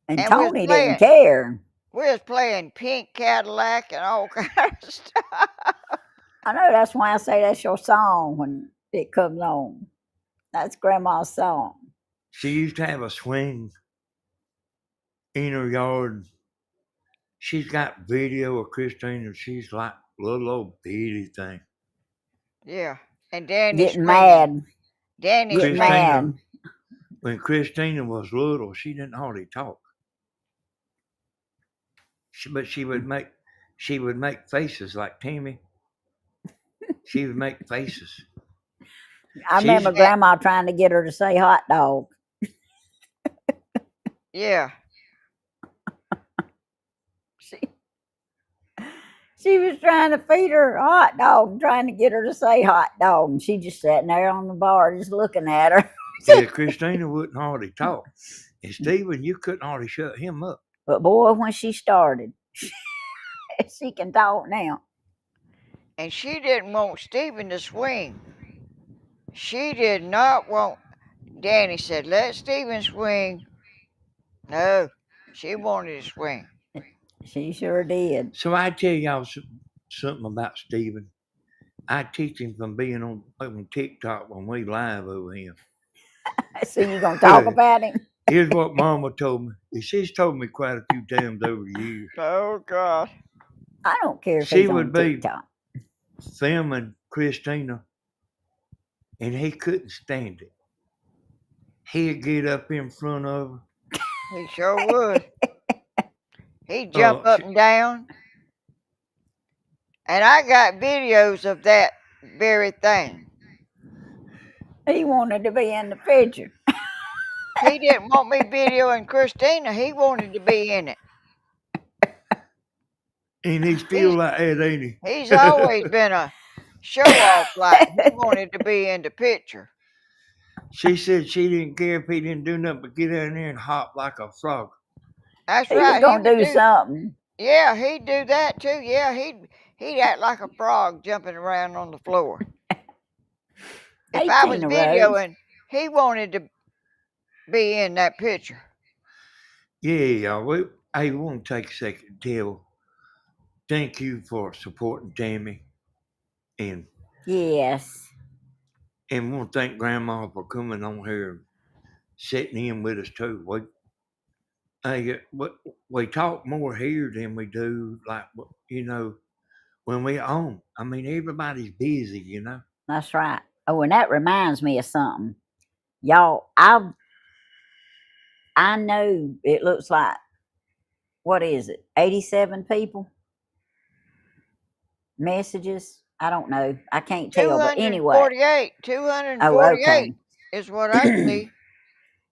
S1: And
S2: we was
S1: Tony didn't
S2: playing.
S1: care.
S2: We was playing Pink Cadillac and all kinds of stuff.
S1: I know that's why I say that's your song when it comes on. That's Grandma's song.
S3: She used to have a swing in her yard. She's got video of Christina. She's like a little old bitty thing.
S2: Yeah. And Danny
S1: Getting
S2: swinging.
S1: mad.
S2: Danny
S1: Getting
S2: swinging.
S1: mad.
S3: When Christina was little, she didn't hardly talk. But she would make faces like Tammy. She would make faces.
S1: I remember Grandma trying to get her to say hot dog.
S2: Yeah.
S1: She was trying to feed her a hot dog and trying to get her to say hot dog. And she just sitting there on the bar just looking at her.
S3: Yeah, Christina wouldn't hardly talk. And Stephen, you couldn't hardly shut him up.
S1: But boy, when she started, she can talk now.
S2: And she didn't want Stephen to swing. She did not want. Danny said, let Stephen swing. No, she wanted to swing.
S1: She sure did.
S3: So I tell y'all something about Stephen. I teach him from being on TikTok when we live over him.
S1: So you gonna talk about him?
S3: Here's what Mama told me. She's told me quite a few times over the years.
S2: Oh God.
S1: I don't care if
S3: She
S1: he's on
S3: would be
S1: TikTok.
S3: filming Christina, and he couldn't stand it. He'd get up in front of her.
S2: He sure would. He'd jump up
S3: She,
S2: and down. And I got videos of that very thing.
S1: He wanted to be in the picture.
S2: He didn't want me videoing Christina. He wanted to be in it.
S3: and he's still like that, ain't he?
S2: He's always been a show-off like he wanted to be in the picture.
S3: She said she didn't care if he didn't do nothing but get in there and hop like a frog.
S2: That's
S1: He was
S2: right.
S1: gonna do something.
S2: Yeah, he'd do that too. Yeah, he'd act like a frog jumping around on the floor. If
S1: Hey,
S2: I was
S1: Tina Rose.
S2: videoing, he wanted to be in that picture.
S3: Yeah, y'all. I want to take a second to tell thank you for supporting Tammy, and
S1: Yes.
S3: want to thank Grandma for coming on here and sitting in with us too. We talk more here than we do, like, when we own. I mean, everybody's busy.
S1: That's right. Oh, and that reminds me of something. Y'all, I know it looks like, what is it, 87 people? Messages? I don't know. I can't tell, but anyway.
S2: 248.
S1: Oh, okay.
S2: Is what I see.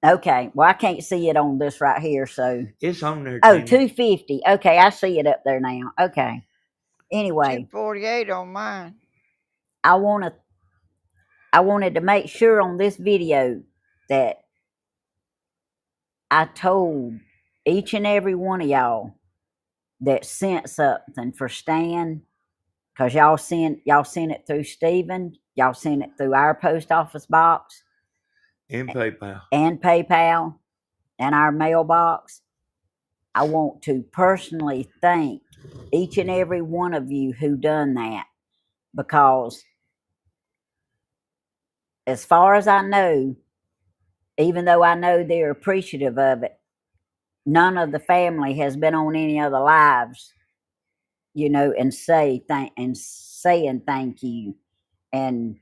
S1: Okay. Well, I can't see it on this right here, so.
S3: It's on there,
S1: Oh,
S3: Tammy.
S1: 250. Okay, I see it up there now. Okay. Anyway,
S2: 248 on mine.
S1: I wanted to make sure on this video that I told each and every one of y'all that sent something for Stan, because y'all sent it through Stephen, y'all sent it through our post office box
S3: And PayPal.
S1: And our mailbox. I want to personally thank each and every one of you who done that, because as far as I know, even though I know they're appreciative of it, none of the family has been on any other lives, and saying thank you. And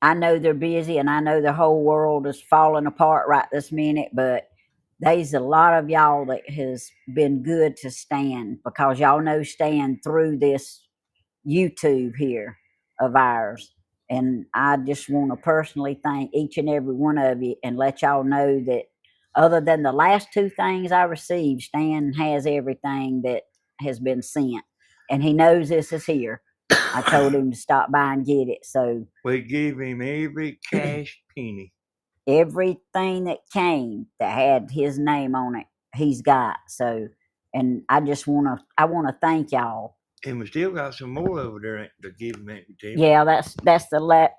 S1: I know they're busy, and I know the whole world is falling apart right this minute, but there's a lot of y'all that has been good to Stan, because y'all know Stan through this YouTube here of ours. And I just want to personally thank each and every one of you and let y'all know that other than the last two things I received, Stan has everything that has been sent. And he knows this is here. I told him to stop by and get it. So
S3: we gave him every cash penny.
S1: Everything that came that had his name on it, he's got. So, and I want to thank y'all.
S3: And we still got some more over there to give him that.
S1: Yeah, that's the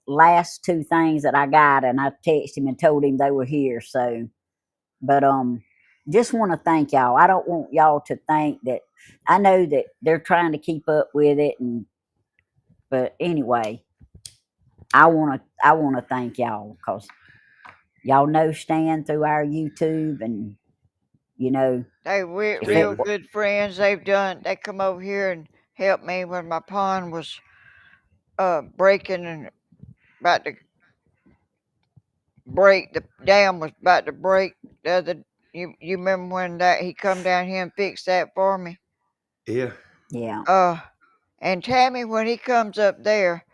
S1: last two things that I got, and I texted him and told him they were here. So, but just want to thank y'all. I don't want y'all to think that I know that they're trying to keep up with it, but anyway, I want to thank y'all, because y'all know Stan through our YouTube, and
S2: They were real good friends. They come over here and helped me when my pond was breaking and about to break. The dam was about to break. You remember when he come down here and fixed that for me?
S3: Yeah.
S2: And Tammy, when he comes up there,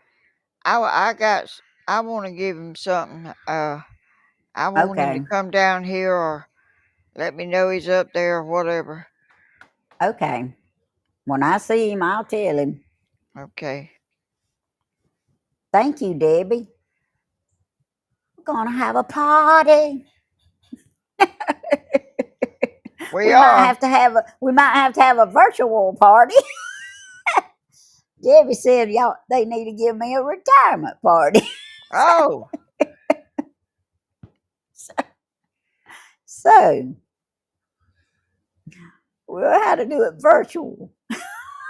S2: I want to give him something. I want him to come down here or let me know he's up there or whatever.
S1: Okay. When I see him, I'll tell him.
S2: Okay.
S1: Thank you, Debbie. We're gonna have a party. We might have to have a virtual party. Debbie said they need to give me a retirement party.
S2: Oh.
S1: So We'll have to do it virtual.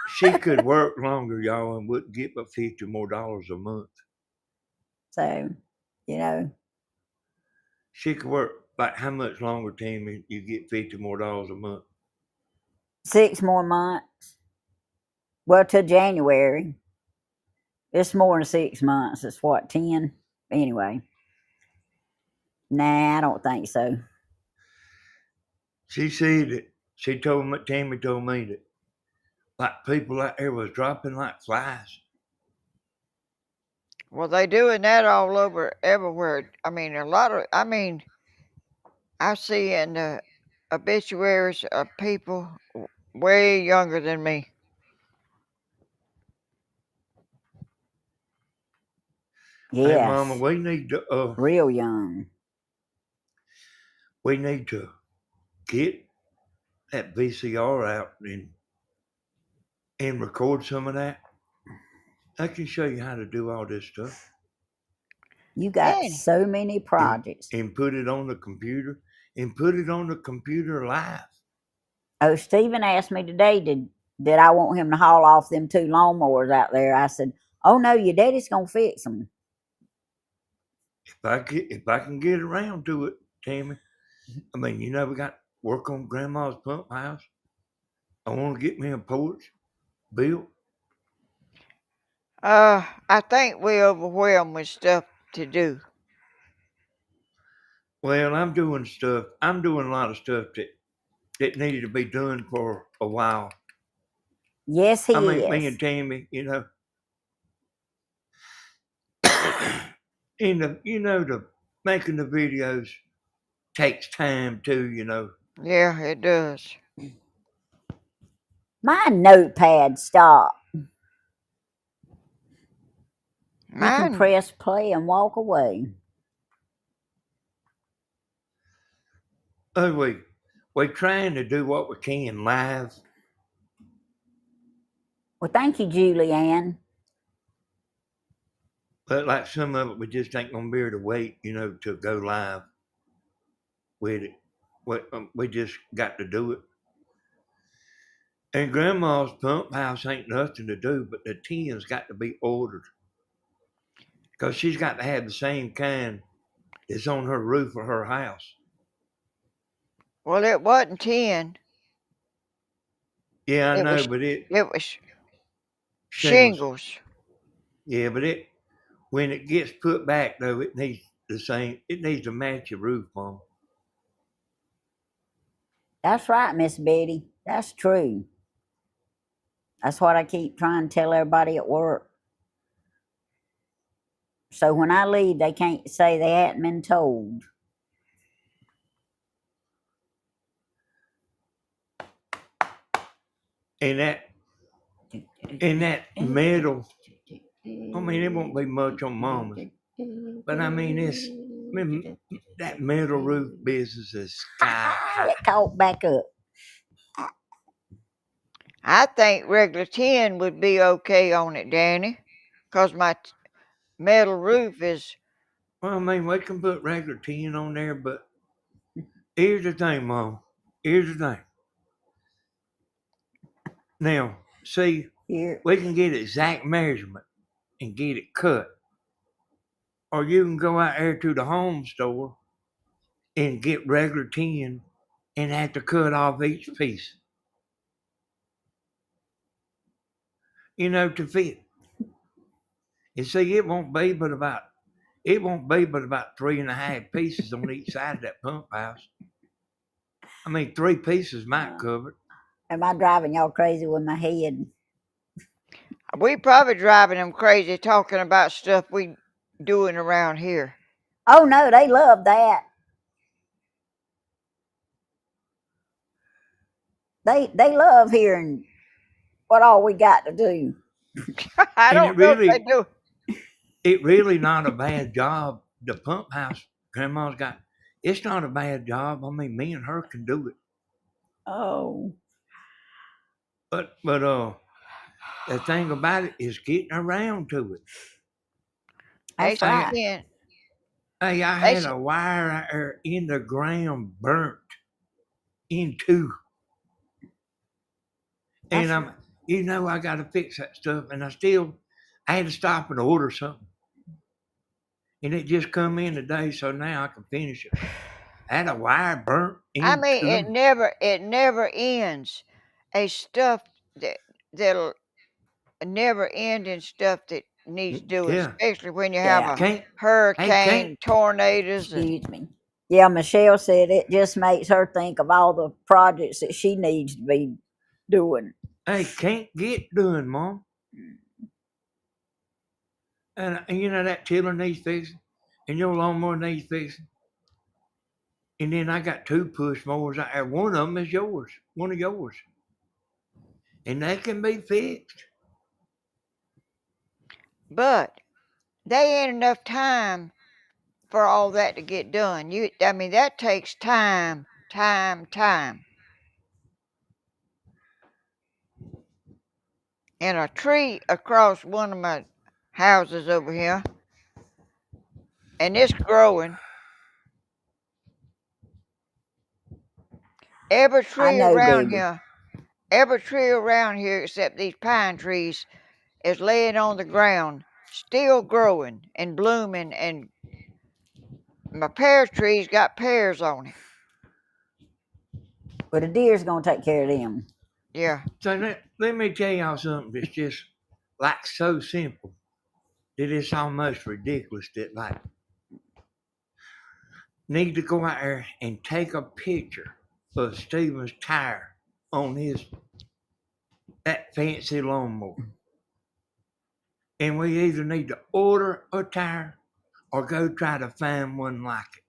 S3: She could work longer, y'all, and wouldn't get but $50 more a month.
S1: So, you know,
S3: She could work like how much longer, Tammy? You get $50 more a month.
S1: 6 more months. Well, till January. It's more than 6 months. It's what, 10? Anyway. Nah, I don't think so.
S3: She said that she told me, Tammy told me that like people out there was dropping like flies.
S2: Well, they doing that all over everywhere. I mean, I see in the obituaries of people way younger than me.
S3: Hey, Mama,
S1: Yes. Real young.
S3: we need to get that VCR out and record some of that. I can show you how to do all this stuff
S1: You got
S2: Danny,
S1: so many projects.
S3: and put it on the computer and put it on the computer live.
S1: Oh, Stephen asked me today, did I want him to haul off them 2 lawnmowers out there? I said, oh no, your daddy's gonna fix them.
S3: If I can get around to it, Tammy. I mean, you know, we got work on Grandma's pump house. I want to get me a porch built.
S2: I think we're overwhelmed with stuff to do.
S3: Well, I'm doing stuff. I'm doing a lot of stuff that needed to be done for a while.
S1: Yes,
S3: I mean,
S1: he
S3: me
S1: is.
S3: and Tammy, you know, in the making the videos takes time too, you know.
S2: Yeah, it does.
S1: My notepad stopped. You can
S2: Mine,
S1: press play and walk away.
S3: Oh, we're trying to do what we can live,
S1: Well, thank you, Julianne.
S3: but like some of it, we just ain't gonna be able to wait, you know, to go live with it. We just got to do it. And Grandma's pump house ain't nothing to do, but the tin's got to be ordered because she's got to have the same kind that's on her roof of her house.
S2: well, it wasn't tin.
S3: Yeah, I
S2: It
S3: know,
S2: was
S3: but it
S2: it was
S3: shingles.
S2: shingles.
S3: Yeah, but it when it gets put back though, it needs the same. It needs to match your roof, Mom.
S1: That's right, Miss Betty. That's true. That's what I keep trying to tell everybody at work. So when I leave, they can't say they hadn't been told.
S3: And that metal. I mean, it won't be much on Mama's, but I mean, that metal roof business is sky high.
S1: It caught back up.
S2: I think regular tin would be okay on it, Danny, 'cause my metal roof is.
S3: Well, I mean, we can put regular tin on there, but here's the thing, Mom. Here's the thing. Now, see,
S1: Here.
S3: we can get exact measurement and get it cut. Or you can go out there to the home store and get regular tin and have to cut off each piece, you know, to fit. And see, it won't be but about 3.5 pieces on each side of that pump house. I mean, 3 pieces might cover it.
S1: Am I driving y'all crazy with my head?
S2: We probably driving them crazy talking about stuff we doing around here.
S1: Oh no, they love that. They love hearing what all we got to do.
S2: I
S3: And
S2: don't know if they do.
S3: it really not a bad job. The pump house Grandma's got, it's not a bad job. I mean, me and her can do it.
S1: Oh,
S3: But the thing about it is getting around to it.
S2: They
S1: that's right.
S2: saying
S3: Hey, I
S2: they
S3: had a wire out there in the ground burnt in two. And I got to fix that stuff, and I had to stop and order something, and it just come in today, so now I can finish it. I had a wire burnt
S2: I
S3: into
S2: mean, it never ends. A stuff that'll never end in stuff that needs doing,
S3: yeah.
S2: especially when you have
S1: Yeah.
S2: a
S3: Can't
S2: hurricane, tornadoes, and
S1: Excuse me. Yeah, Michelle said it just makes her think of all the projects that she needs to be doing.
S3: can't get done, Mom. And that tiller needs fixing, and your lawnmower needs fixing. And then I got 2 push mowers out there. One of them is yours, one of yours. And they can be fixed.
S2: but they ain't enough time for all that to get done. I mean, that takes time. And a tree across one of my houses over here, and it's growing. Every
S1: I
S2: tree
S1: know,
S2: around
S1: baby.
S2: here, every tree around here except these pine trees is laying on the ground, still growing and blooming, and my pear tree's got pears on it.
S1: But the deer's gonna take care of them.
S2: Yeah.
S3: So let me tell y'all something that's just like so simple that it's almost ridiculous that like need to go out there and take a picture of Steven's tire on that fancy lawnmower. And we either need to order a tire or go try to find one like it.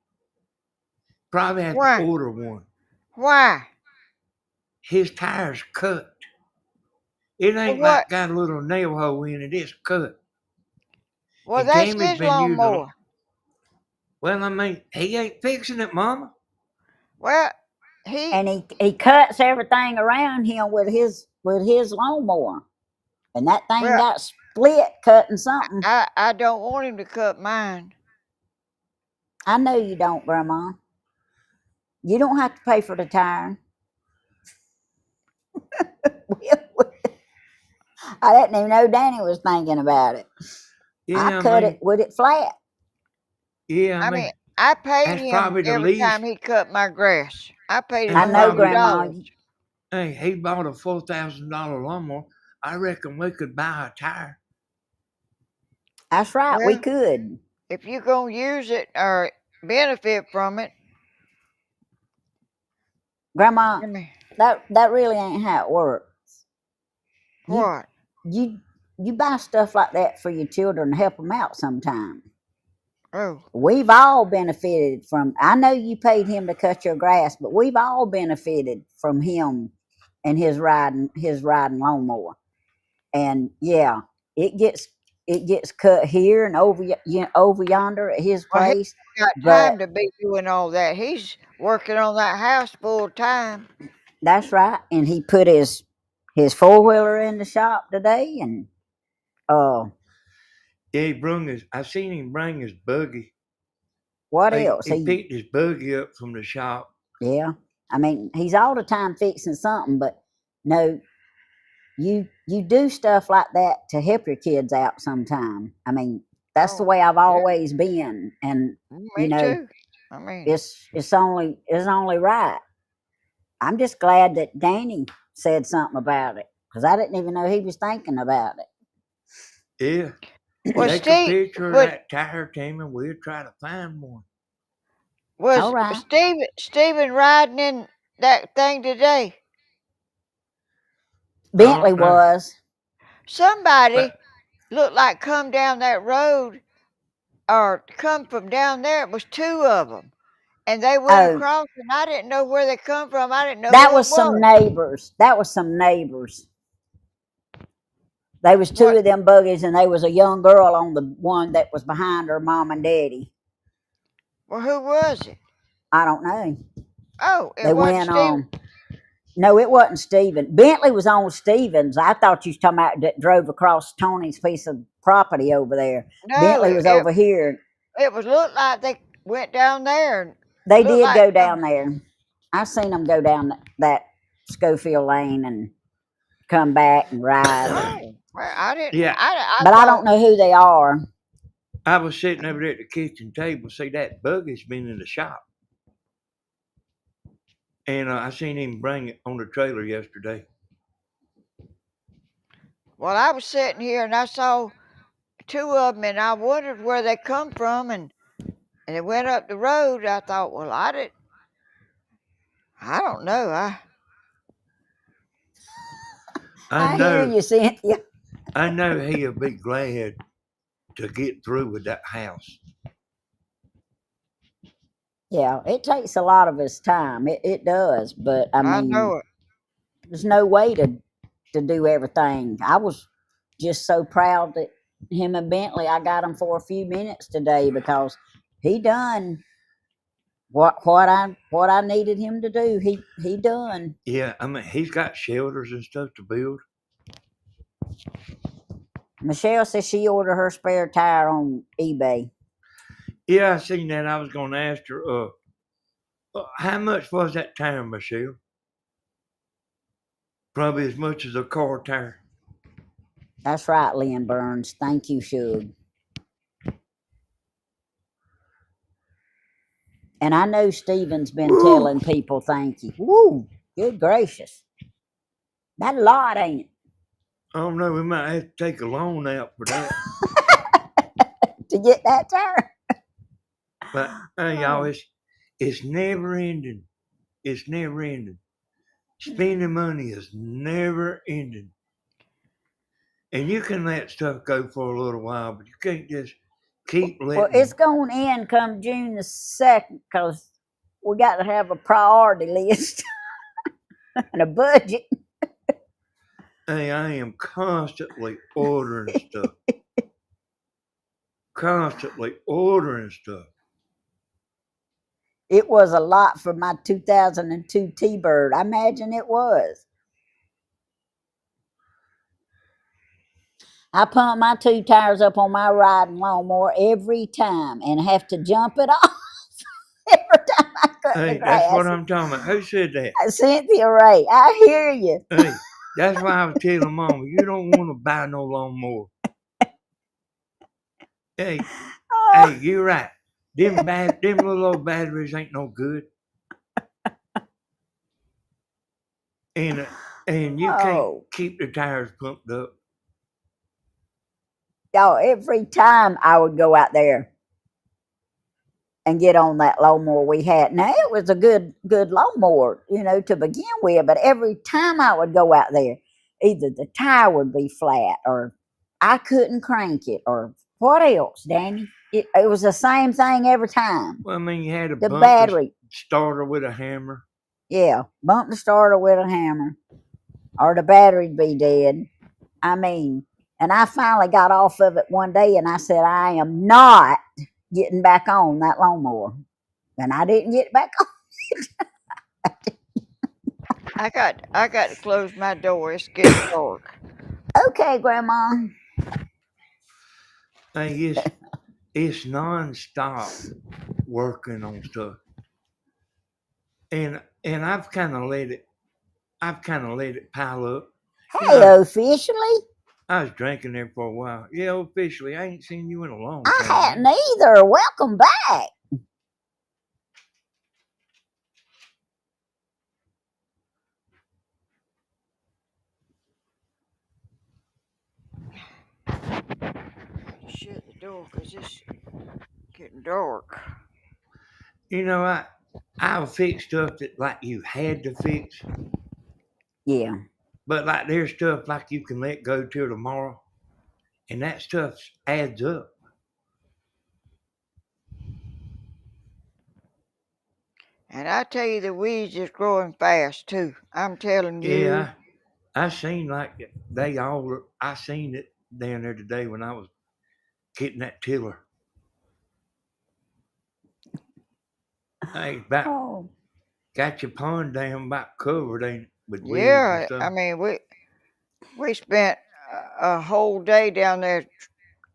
S3: Probably have
S2: Why?
S3: to order one.
S2: Why?
S3: His tire's cut. It ain't
S2: What?
S3: like got a little nail hole in it, it's cut.
S2: Well,
S3: And
S2: that's
S3: Tammy's
S2: his
S3: been using
S2: lawnmower.
S3: Well, I mean, he ain't fixing it, Mama.
S2: Well, he.
S1: And he cuts everything around him with his lawnmower. And that thing
S2: Well,
S1: got split cutting something.
S2: I don't want him to cut mine.
S1: I know you don't, Grandma. You don't have to pay for the tire. I didn't even know Danny was thinking about it.
S3: Yeah,
S1: I cut it with it flat.
S3: Yeah,
S2: I mean, I paid
S3: that's
S2: him
S3: probably the
S2: every
S3: least.
S2: time he cut my grass. I paid him
S3: And
S1: I know,
S3: probably-
S1: Grandma.
S2: $100.
S3: Hey, he bought a $4,000 lawnmower. I reckon we could buy a tire.
S1: That's right. We
S2: Well,
S1: could.
S2: if you're gonna use it or benefit from it,
S1: Grandma,
S2: I mean,
S1: that really ain't how it works.
S2: what?
S1: You buy stuff like that for your children to help them out sometime.
S2: Oh,
S1: We've all benefited from. I know you paid him to cut your grass, but we've all benefited from him and his riding lawnmower. And yeah, it gets cut here and over yonder at his
S2: well, he
S1: place.
S2: ain't got
S1: But
S2: time to be doing all that. He's working on that house full time.
S1: that's right. And he put his 4-wheeler in the shop today, and
S3: Yeah, I seen him bring his buggy.
S1: what else?
S3: He picked his buggy up from the shop.
S1: Yeah. I mean, he's all the time fixing something, but no, you do stuff like that to help your kids out sometime. I mean, that's the
S2: Oh,
S1: way I've
S2: yeah,
S1: always been, and
S2: me too. I mean,
S1: it's only right. I'm just glad that Danny said something about it because I didn't even know he was thinking about it.
S3: Yeah.
S2: was
S3: Take a
S2: Steve?
S3: picture of
S2: But
S3: that tire, Tim, and we'll try to find one.
S1: All
S2: was
S1: right.
S2: Steven riding in that thing today?
S1: Bentley
S3: No.
S1: was.
S2: Somebody
S3: But
S2: looked like come down that road or come from down there. It was 2 of them. And they went
S1: Oh,
S2: across, and I didn't know where they come from. I didn't know
S1: that
S2: who it
S1: was some
S2: was.
S1: neighbors. That was some neighbors. There was 2
S2: What?
S1: of them buggies, and there was a young girl on the one that was behind her mom and daddy.
S2: Well, who was it?
S1: I don't know.
S2: Oh, it
S1: They
S2: wasn't
S1: went
S2: Steve.
S1: on. No, it wasn't Stephen. Bentley was on Stevens. I thought you was talking about that drove across Tony's piece of property over there.
S2: No,
S1: Bentley was over here.
S2: it was looked like they went down there. And
S1: They
S2: looked
S1: did
S2: like
S1: go down there. I seen them go down that Schofield Lane, and come back and ride.
S2: Oh, well, I didn't.
S3: Yeah,
S2: I
S1: But I
S2: thought.
S1: don't know who they are.
S3: I was sitting over there at the kitchen table. See, that buggy's been in the shop. And I seen him bring it on the trailer yesterday.
S2: Well, I was sitting here and I saw two of them, and I wondered where they come from, and they went up the road. I thought, well, I don't know.
S1: I hear you, Cynthia.
S3: I know he'll be glad to get through with that house.
S1: Yeah, it takes a lot of his time. It does. But I
S2: I
S1: mean,
S2: know it.
S1: there's no way to do everything. I was just so proud that him and Bentley, I got him for a few minutes today because he done what I needed him to do. He done.
S3: Yeah, I mean, he's got shelters and stuff to build.
S1: Michelle says she ordered her spare tire on eBay.
S3: Yeah, I seen that. I was going to ask her, how much was that tire, Michelle? Probably as much as a car tire.
S1: That's right, Lynn Burns. Thank you, Shug. And I know Stephen's been telling people thank you. Woo! Good gracious. That a lot, ain't it?
S3: I don't know. We might have to take a loan out for that.
S1: To get that tire.
S3: But y'all, it's never ending. It's never ending. Spending money is never ending. And you can let stuff go for a little while, but you can't just keep letting.
S1: Well, it's going to end come June the 2nd because we got to have a priority list and a budget.
S3: Hey, I am constantly ordering stuff. Constantly ordering stuff.
S1: It was a lot for my 2002 T-Bird. I imagine it was. I pump my 2 tires up on my riding lawnmower every time and have to jump it off every time I cut the
S3: Hey,
S1: grass.
S3: that's what I'm talking about. Who said that?
S1: Cynthia Ray, I hear you.
S3: Hey, that's why I was telling Mama, you don't want to buy no lawnmower. Hey, hey, you're right. Them little old batteries ain't no good. And you can't keep the tires pumped up.
S1: Y'all, every time I would go out there and get on that lawnmower we had. Now it was a good lawnmower, to begin with, but every time I would go out there, either the tire would be flat or I couldn't crank it or what else, Danny? It was the same thing every time.
S3: Well, I mean, you had to
S1: The
S3: bump
S1: battery.
S3: the starter with a hammer.
S1: Yeah, bump the starter with a hammer or the battery'd be dead. I mean, and I finally got off of it one day and I said, I am not getting back on that lawnmower. And I didn't get back on.
S2: I got to close my door. It's getting dark.
S1: Okay, Grandma.
S3: Hey, it's nonstop working on stuff. And I've kind of let it pile up.
S1: Hey, officially.
S3: I was drinking there for a while. Yeah, officially. I ain't seen you in a long
S1: I
S3: time.
S1: hadn't either. Welcome back.
S2: Shut the door because it's getting dark.
S3: I'll fix stuff that like you had to fix.
S1: Yeah.
S3: But like there's stuff like you can let go till tomorrow. And that stuff adds up.
S2: And I tell you, the weeds is growing fast too. I'm telling you.
S3: Yeah, I seen like I seen it down there today when I was getting that tiller. Hey, got your pond down about covered, ain't it, with weeds and stuff?
S2: I mean, we spent a whole day down there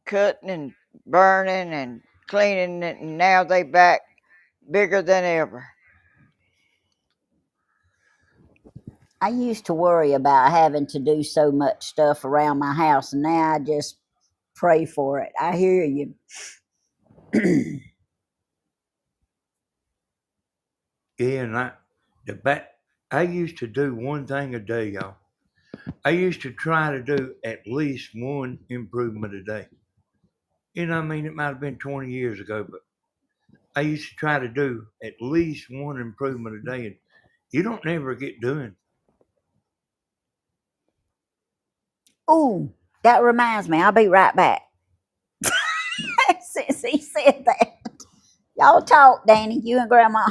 S2: cutting and burning and cleaning it, and now they back bigger than ever.
S1: I used to worry about having to do so much stuff around my house, and now I just pray for it. I hear you.
S3: Yeah, and I used to do one thing a day, y'all. I used to try to do at least one improvement a day. You know, I mean, it might have been 20 years ago, but I used to try to do at least one improvement a day, and you don't never get done.
S1: Ooh, that reminds me. I'll be right back. Since he said that, y'all talk, Danny. You and Grandma.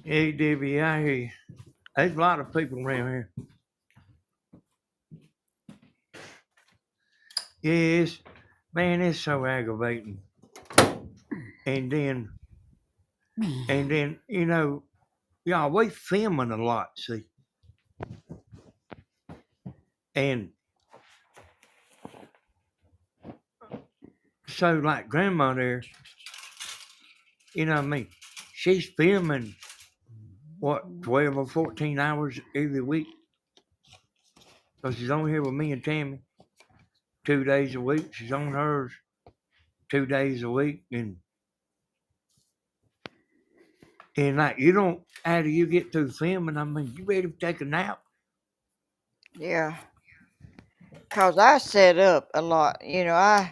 S3: Hey, Debbie, I hear you. There's a lot of people around here. Yes, man, it's so aggravating. And then, you know, y'all, we filming a lot, see. And so, like, Grandma there, you know what I mean? She's filming, what, 12 or 14 hours every week? Because she's on here with me and Tammy 2 days a week. She's on hers 2 days a week. And like, you don't, after you get through filming, I mean, you ready to take a nap?
S2: Yeah. 'Cause I set up a lot. You know,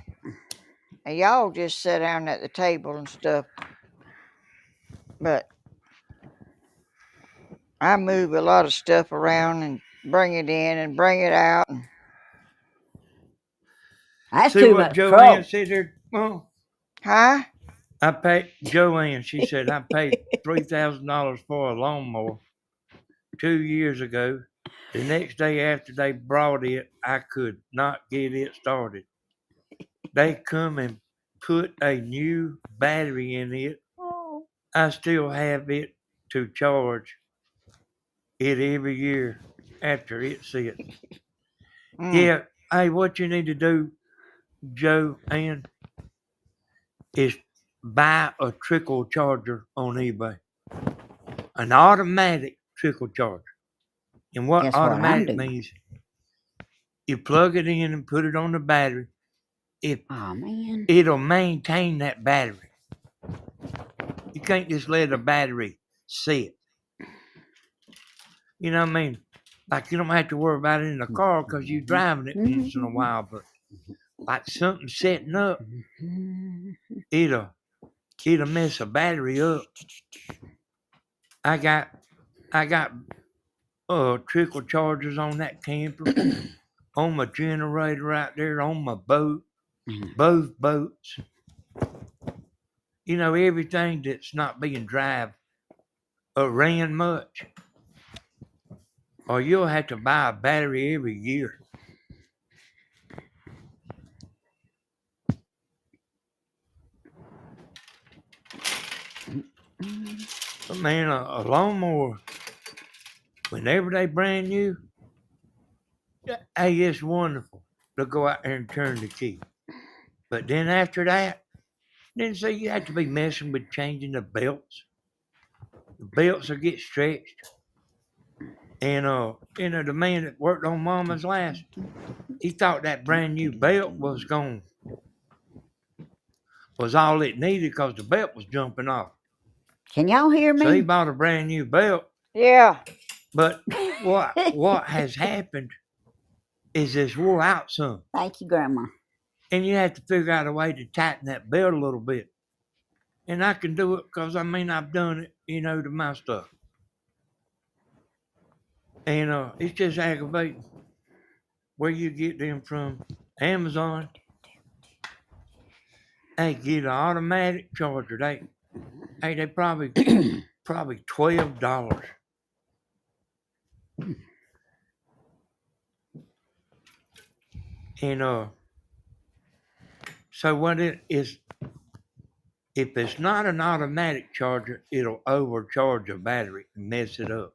S2: and y'all just sit down at the table and stuff. But I move a lot of stuff around and bring it in and bring it out.
S1: That's
S3: See
S1: too
S3: what
S1: much
S3: Joanne
S1: trouble.
S3: said there? Well,
S2: Huh?
S3: I paid Joanne. She said I paid $3,000 for a lawnmower 2 years ago. The next day after they brought it, I could not get it started. They come and put a new battery in it.
S1: Oh.
S3: I still have it to charge it every year after it sits.
S2: Mm.
S3: Yeah, hey, what you need to do, Joe, is buy a trickle charger on eBay. An automatic trickle charger. And what
S1: Guess what I'm
S3: automatic
S1: doing?
S3: means, you plug it in and put it on the battery.
S1: Oh man.
S3: It'll maintain that battery. You can't just let a battery sit. You know what I mean? Like you don't have to worry about it in the car because you're driving it once in a while. But like something setting up, it'll mess a battery up. I got trickle chargers on that camper, on my generator out there, on my boat, both boats. You know, everything that's not being drive or ran much. Or you'll have to buy a battery every year. But man, a lawnmower, whenever they brand new, hey, it's wonderful to go out there and turn the key. But then after that, then see you have to be messing with changing the belts. The belts will get stretched. And you know, the man that worked on Mama's last, he thought that brand new belt was all it needed because the belt was jumping off.
S1: Can y'all hear
S3: So he
S1: me?
S3: bought a brand new belt.
S2: Yeah.
S3: But what has happened is it's wore out some.
S1: Thank you, Grandma.
S3: And you have to figure out a way to tighten that belt a little bit. And I can do it because I mean I've done it, you know, to my stuff. And it's just aggravating. Where you get them from? Amazon. They get an automatic charger. They probably $12. And so what it is, if it's not an automatic charger, it'll overcharge a battery and mess it up.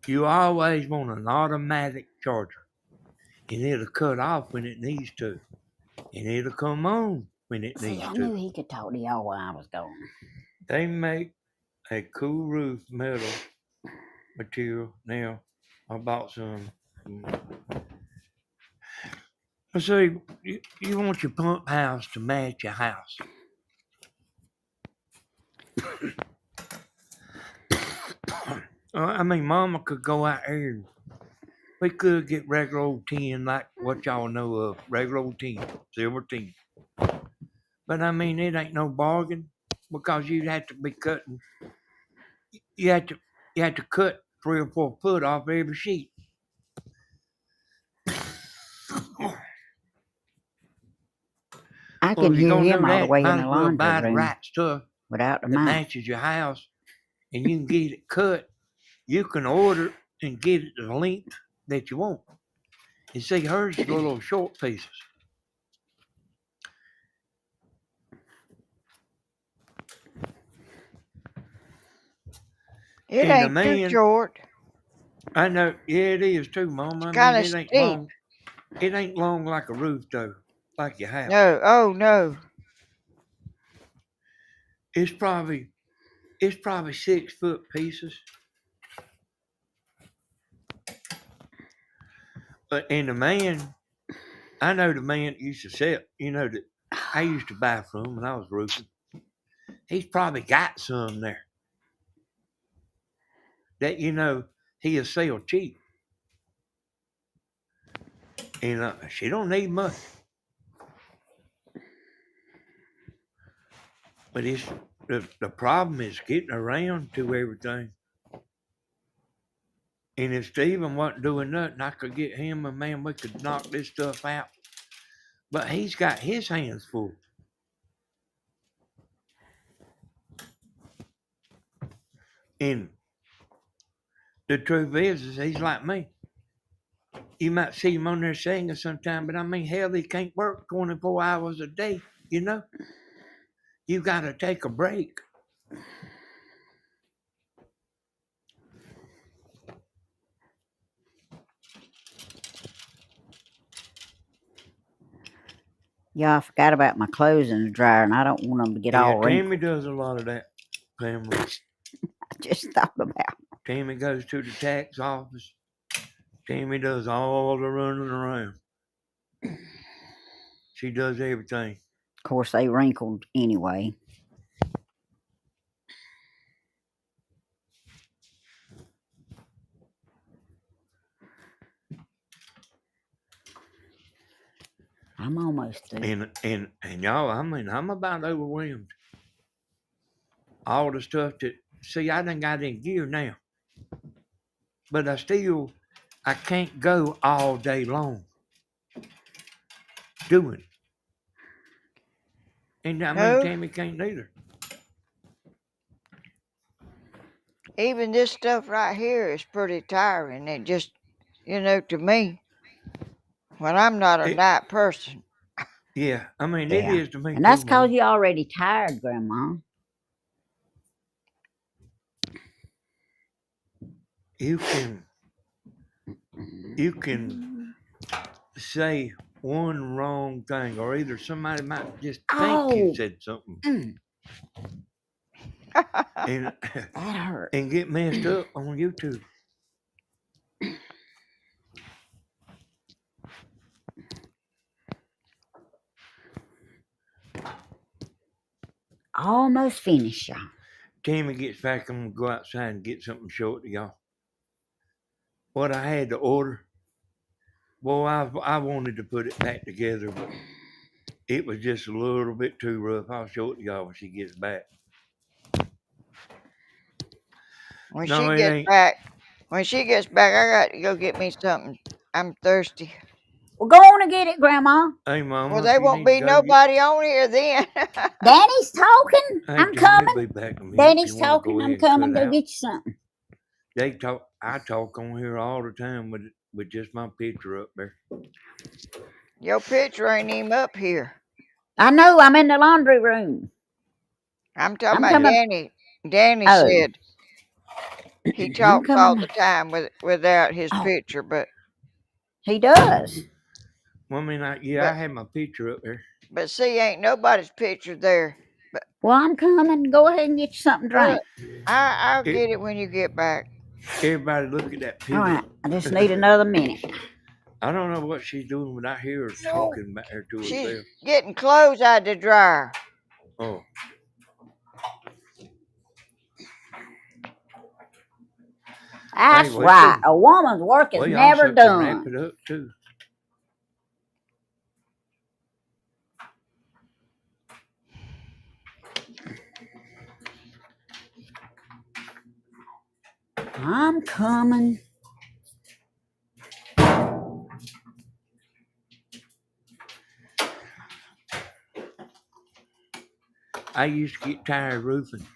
S3: You always want an automatic charger, and it'll cut off when it needs to, and it'll come on when it
S1: See,
S3: needs
S1: I
S3: to.
S1: knew he could talk to y'all while I was gone.
S3: They make a cool roof metal material. Now, I bought some. Let's say you want your pump house to match your house. I mean, Mama could go out there and we could get regular old tin like what y'all know of, regular old tin, silver tin. But I mean, it ain't no bargain because you'd have to be cutting. You had to cut 3 or 4 foot off every sheet.
S1: I
S3: Well,
S1: can
S3: if you're
S1: hear
S3: gonna
S1: him
S3: do
S1: all the
S3: that,
S1: way in
S3: might
S1: the
S3: as well
S1: laundry
S3: buy the
S1: room
S3: right stuff
S1: without the
S3: that
S1: mic.
S3: matches your house, and you can get it cut. You can order and get it the length that you want. You see, hers is little short pieces.
S2: It
S3: And the
S2: ain't too
S3: man,
S2: short.
S3: I know, yeah, it is too, Mama. I
S2: It's
S3: mean,
S2: kind of
S3: it ain't
S2: steep.
S3: long. It ain't long like a roof though, like your house.
S2: No, oh no.
S3: It's probably 6 foot pieces. But and the man, I know the man that used to sell. You know that I used to buy from when I was roofing. He's probably got some there that he'll sell cheap, and she don't need much. But it's the problem is getting around to everything. And if Stephen wasn't doing nothing, I could get him and man, we could knock this stuff out. But he's got his hands full. And the truth is he's like me. You might see him on there singing sometime, but I mean, hell, he can't work 24 hours a day, you know? You got to take a break.
S1: Yeah, I forgot about my clothes in the dryer, and I don't want them to get
S3: Yeah,
S1: all wrinkled.
S3: Tammy does a lot of that, Pamela.
S1: I just thought about.
S3: Tammy goes to the tax office. Tammy does all the running around. She does everything.
S1: Of course, they wrinkled anyway. I'm almost through.
S3: And y'all, I mean, I'm about overwhelmed. All the stuff that I done got in gear now. But I can't go all day long doing. And I mean,
S2: No,
S3: Tammy can't neither.
S2: even this stuff right here is pretty tiring. It just, to me, when I'm not a night person.
S3: Yeah, I mean, it
S1: Yeah,
S3: is to me
S1: and that's
S3: too,
S1: because
S3: Mom.
S1: you're already tired, Grandma.
S3: You can say one wrong thing, or either somebody might just think you
S1: Oh,
S3: said something
S1: that
S3: and
S1: hurt.
S3: and get messed up on YouTube.
S1: Almost finished, y'all.
S3: Tammy gets back, I'm gonna go outside and get something short to y'all. What I had to order, well, I wanted to put it back together, but it was just a little bit too rough. I'll show it to y'all when she gets back.
S2: When
S3: No,
S2: she
S3: it
S2: gets
S3: ain't.
S2: back, I got to go get me something. I'm thirsty.
S1: Well, go on and get it, Grandma.
S3: Hey, Mama,
S2: Well,
S3: if
S2: they
S3: you
S2: won't
S3: need to
S2: be
S3: go get.
S2: nobody on here then.
S1: Daddy's talking.
S3: Hey,
S1: I'm
S3: Tammy,
S1: coming.
S3: be back in a minute. If
S1: Daddy's
S3: you want to
S1: talking.
S3: go
S1: I'm
S3: ahead and
S1: coming.
S3: cut
S1: Go
S3: out.
S1: get you something.
S3: I talk on here all the time with just my picture up there.
S2: Your picture ain't even up here.
S1: I know. I'm in the laundry room.
S2: I'm talking
S1: I'm
S2: about
S1: coming.
S2: Danny. Danny
S1: Oh,
S2: said he
S1: I'm
S2: talks all
S1: coming.
S2: the time without his
S1: Oh,
S2: picture, but
S1: he does.
S3: Well, I mean, I
S2: but
S3: had my picture up there.
S2: but see, ain't nobody's picture there.
S1: Well, I'm coming. Go ahead and get you something to drink.
S2: Look, I'll
S3: It-
S2: get it when you get back.
S3: Everybody look at that
S1: All
S3: pivot.
S1: right. I just need another minute.
S3: I don't know what she's doing, but I hear her
S2: No,
S3: talking back there to
S2: she's
S3: herself.
S2: getting clothes out of the dryer.
S3: Oh,
S1: That's
S3: hey,
S1: right. A woman's work is
S3: well, y'all
S1: never
S3: should to wrap
S1: done.
S3: it up too.
S1: I'm coming.
S3: I used to get tired of roofing.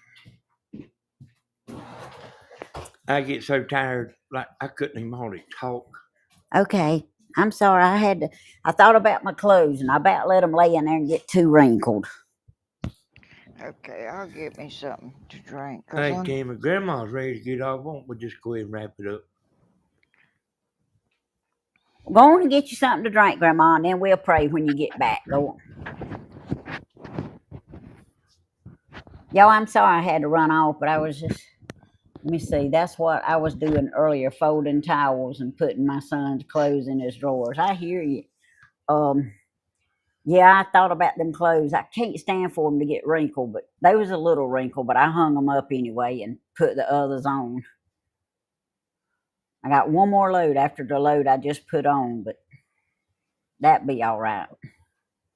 S3: I get so tired, like I couldn't even hardly talk.
S1: Okay. I'm sorry. I thought about my clothes and I about let them lay in there and get too wrinkled.
S2: Okay, I'll get me something to drink.
S3: Hey, Tammy, Grandma's ready to get off. Won't we just go ahead and wrap it up?
S1: Go on and get you something to drink, Grandma, and then we'll pray when you get back. Go on. Yo, I'm sorry I had to run off, but I was just, let me see, that's what I was doing earlier, folding towels and putting my son's clothes in his drawers. I hear you. Yeah, I thought about them clothes. I can't stand for them to get wrinkled, but they was a little wrinkled, but I hung them up anyway and put the others on. I got one more load after the load I just put on, but that'd be all right.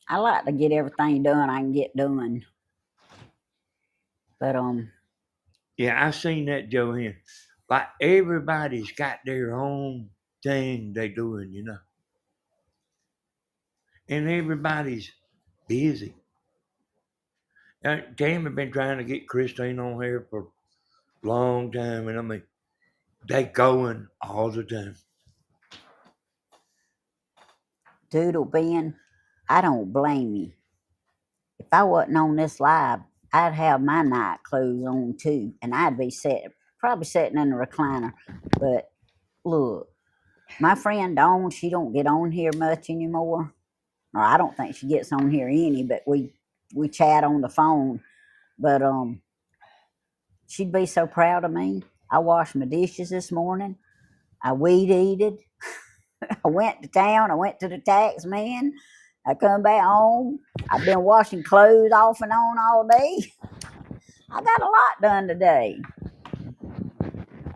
S1: I like to get everything done I can get done. But
S3: Yeah, I seen that, Joanne. Like everybody's got their own thing they doing, and everybody's busy. Tammy been trying to get Christine on here for a long time, and I mean, they going all the time.
S1: Doodle Ben, I don't blame you. If I wasn't on this live, I'd have my night clothes on too, and I'd be probably sitting in the recliner. But look, my friend Dawn, she don't get on here much anymore. Or I don't think she gets on here any, but we chat on the phone. But she'd be so proud of me. I washed my dishes this morning. I weed eated. I went to town. I went to the tax man. I come back home. I've been washing clothes off and on all day. I got a lot done today.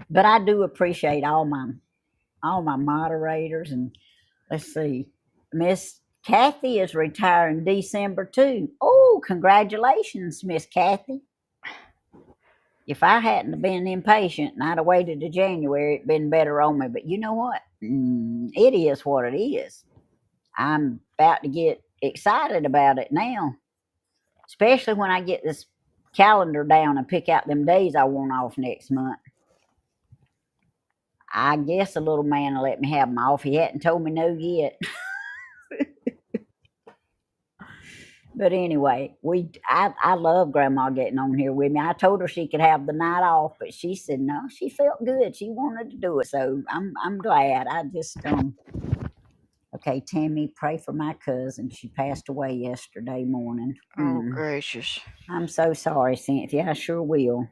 S1: But I do appreciate all my moderators, and let's see. Miss Kathy is retiring December too. Oh, congratulations, Miss Kathy. If I hadn't been impatient and I'd have waited to January, it'd been better on me. But you know what? It is what it is. I'm about to get excited about it now, especially when I get this calendar down and pick out them days I want off next month. I guess the little man will let me have them off. He hadn't told me no yet. But anyway, I love Grandma getting on here with me. I told her she could have the night off, but she said no. She felt good. She wanted to do it, so I'm glad. I just okay. Tammy, pray for my cousin. She passed away yesterday morning.
S2: Oh, gracious.
S1: I'm so sorry, Cynthia. I sure will.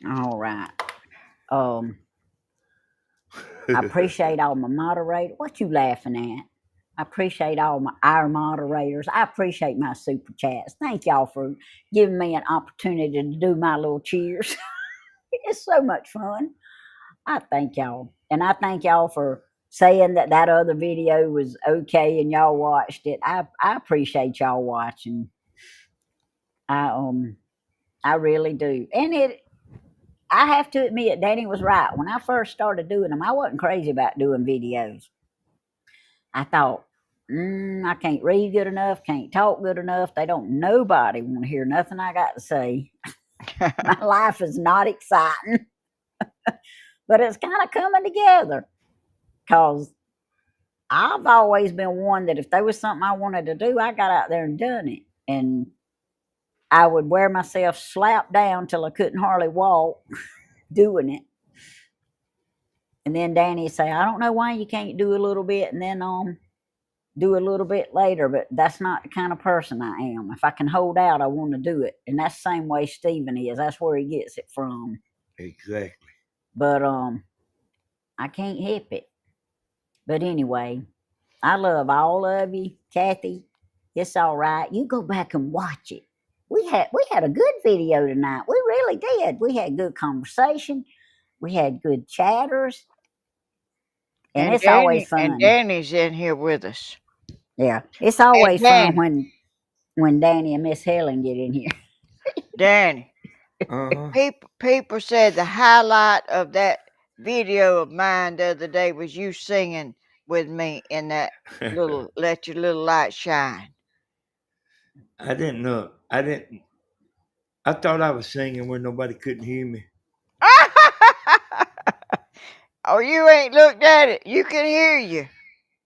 S1: All right. I appreciate all my moderators. What you laughing at? I appreciate our moderators. I appreciate my super chats. Thank y'all for giving me an opportunity to do my little cheers. It's so much fun. I thank y'all, and I thank y'all for saying that other video was okay and y'all watched it. I appreciate y'all watching. I really do, and I have to admit, Danny was right. When I first started doing them, I wasn't crazy about doing videos. I thought, I can't read good enough, can't talk good enough. Nobody want to hear nothing I got to say. My life is not exciting, but it's kind of coming together because I've always been one that if there was something I wanted to do, I got out there and done it. And I would wear myself slapped down till I couldn't hardly walk doing it. And then Danny say, I don't know why you can't do a little bit and then do a little bit later, but that's not the kind of person I am. If I can hold out, I want to do it. And that's the same way Stephen is. That's where he gets it from.
S3: Exactly.
S1: But I can't help it. But anyway, I love all of you, Kathy. It's all right. You go back and watch it. We had a good video tonight. We really did. We had good conversation. We had good chatters, and it's always
S2: And
S1: fun.
S2: Danny's in here with us.
S1: Yeah, it's
S2: And
S1: always fun
S2: Danny,
S1: when Danny and Miss Helen get in here.
S2: Danny.
S3: Uh-huh.
S2: People said the highlight of that video of mine the other day was you singing with me in that little "Let Your Little Light Shine."
S3: I didn't know. I thought I was singing where nobody couldn't hear me.
S2: Oh, you ain't looked at it. You can hear you.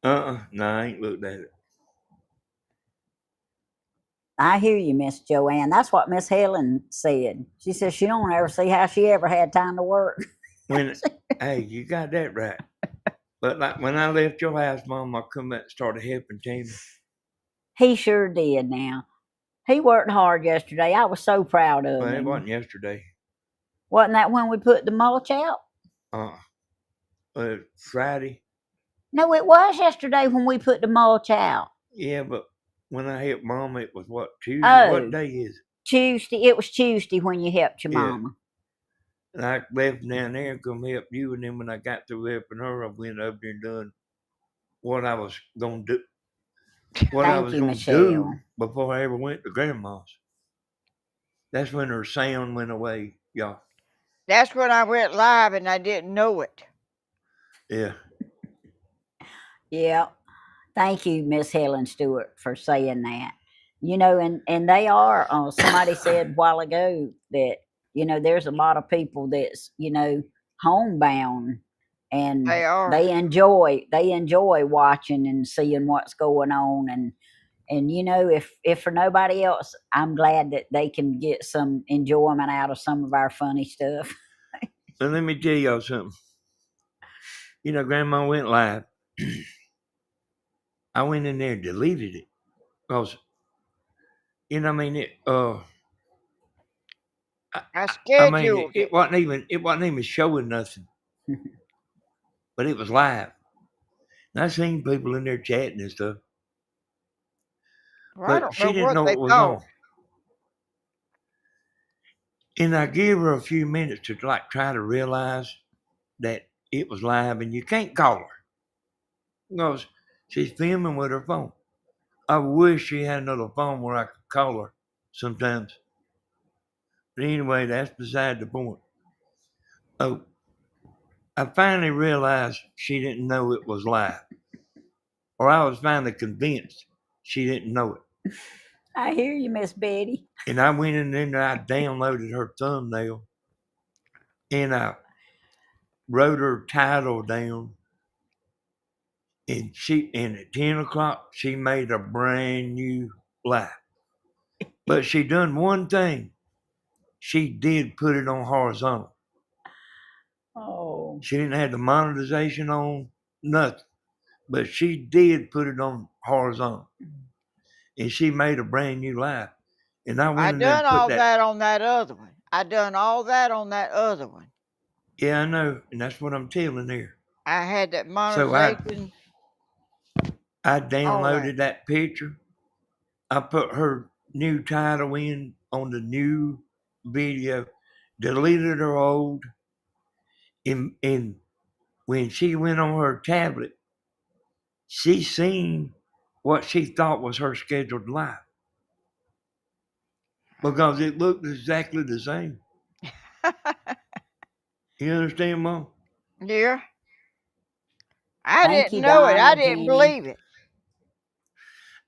S3: No, I ain't looked at it.
S1: I hear you, Miss Joanne. That's what Miss Helen said. She says she don't ever see how she ever had time to work.
S3: Hey, you got that right. But like when I left your house, Mom, I come back and started helping Tammy.
S1: He sure did. Now he worked hard yesterday. I was so proud of
S3: Well, it
S1: him.
S3: wasn't yesterday.
S1: Wasn't that when we put the mulch out?
S3: Friday.
S1: No, it was yesterday when we put the mulch out.
S3: Yeah, but when I helped Mom, it was what, Tuesday?
S1: Oh,
S3: What day is it?
S1: Tuesday. It was Tuesday when you helped your
S3: Yeah.
S1: mama.
S3: And I left down there and come help you, and then when I got through helping her, I went up there and done what I was gonna do. What I
S1: Thank
S3: was
S1: you,
S3: gonna
S1: Michelle.
S3: do before I ever went to Grandma's. That's when her sound went away, y'all.
S2: That's when I went live and I didn't know it.
S3: Yeah.
S1: Yeah. Thank you, Miss Helen Stewart, for saying that. You know, and they are. Somebody said a while ago that there's a lot of people that's homebound, and
S2: They are.
S1: they enjoy watching and seeing what's going on, and if for nobody else, I'm glad that they can get some enjoyment out of some of our funny stuff.
S3: So let me tell y'all something. Grandma went live. I went in there and deleted it because it.
S2: I
S3: I mean,
S2: scheduled
S3: it
S2: it.
S3: wasn't even showing nothing, but it was live. And I seen people in there chatting and stuff,
S2: Well, I
S3: but
S2: don't
S3: she
S2: know
S3: didn't
S2: what
S3: know
S2: they
S3: it was
S2: thought.
S3: on. And I gave her a few minutes to try to realize that it was live, and you can't call her because she's filming with her phone. I wish she had another phone where I could call her sometimes. But anyway, that's beside the point. Oh, I finally realized she didn't know it was live, or I was finally convinced she didn't know it.
S1: I hear you, Miss Betty.
S3: And I went in there, I downloaded her thumbnail, and I wrote her title down. And at 10 o'clock, she made a brand new live. But she done one thing. She did put it on horizontal.
S1: Oh,
S3: She didn't have the monetization on, nothing. But she did put it on horizontal. And she made a brand new live. And I
S2: I
S3: went in there
S2: done
S3: and put
S2: all
S3: that.
S2: that on that other one. I done all that on that other one.
S3: Yeah, I know. And that's what I'm telling her.
S2: I had that
S3: So
S2: monetization.
S3: I
S2: All that.
S3: downloaded that picture. I put her new title in on the new video, deleted her old, and when she went on her tablet, she seen what she thought was her scheduled live because it looked exactly the same. You understand, Mom?
S2: Yeah. I
S1: thank
S2: didn't
S1: you,
S2: know it. I
S1: Donna,
S2: didn't
S1: Jenny.
S2: believe it.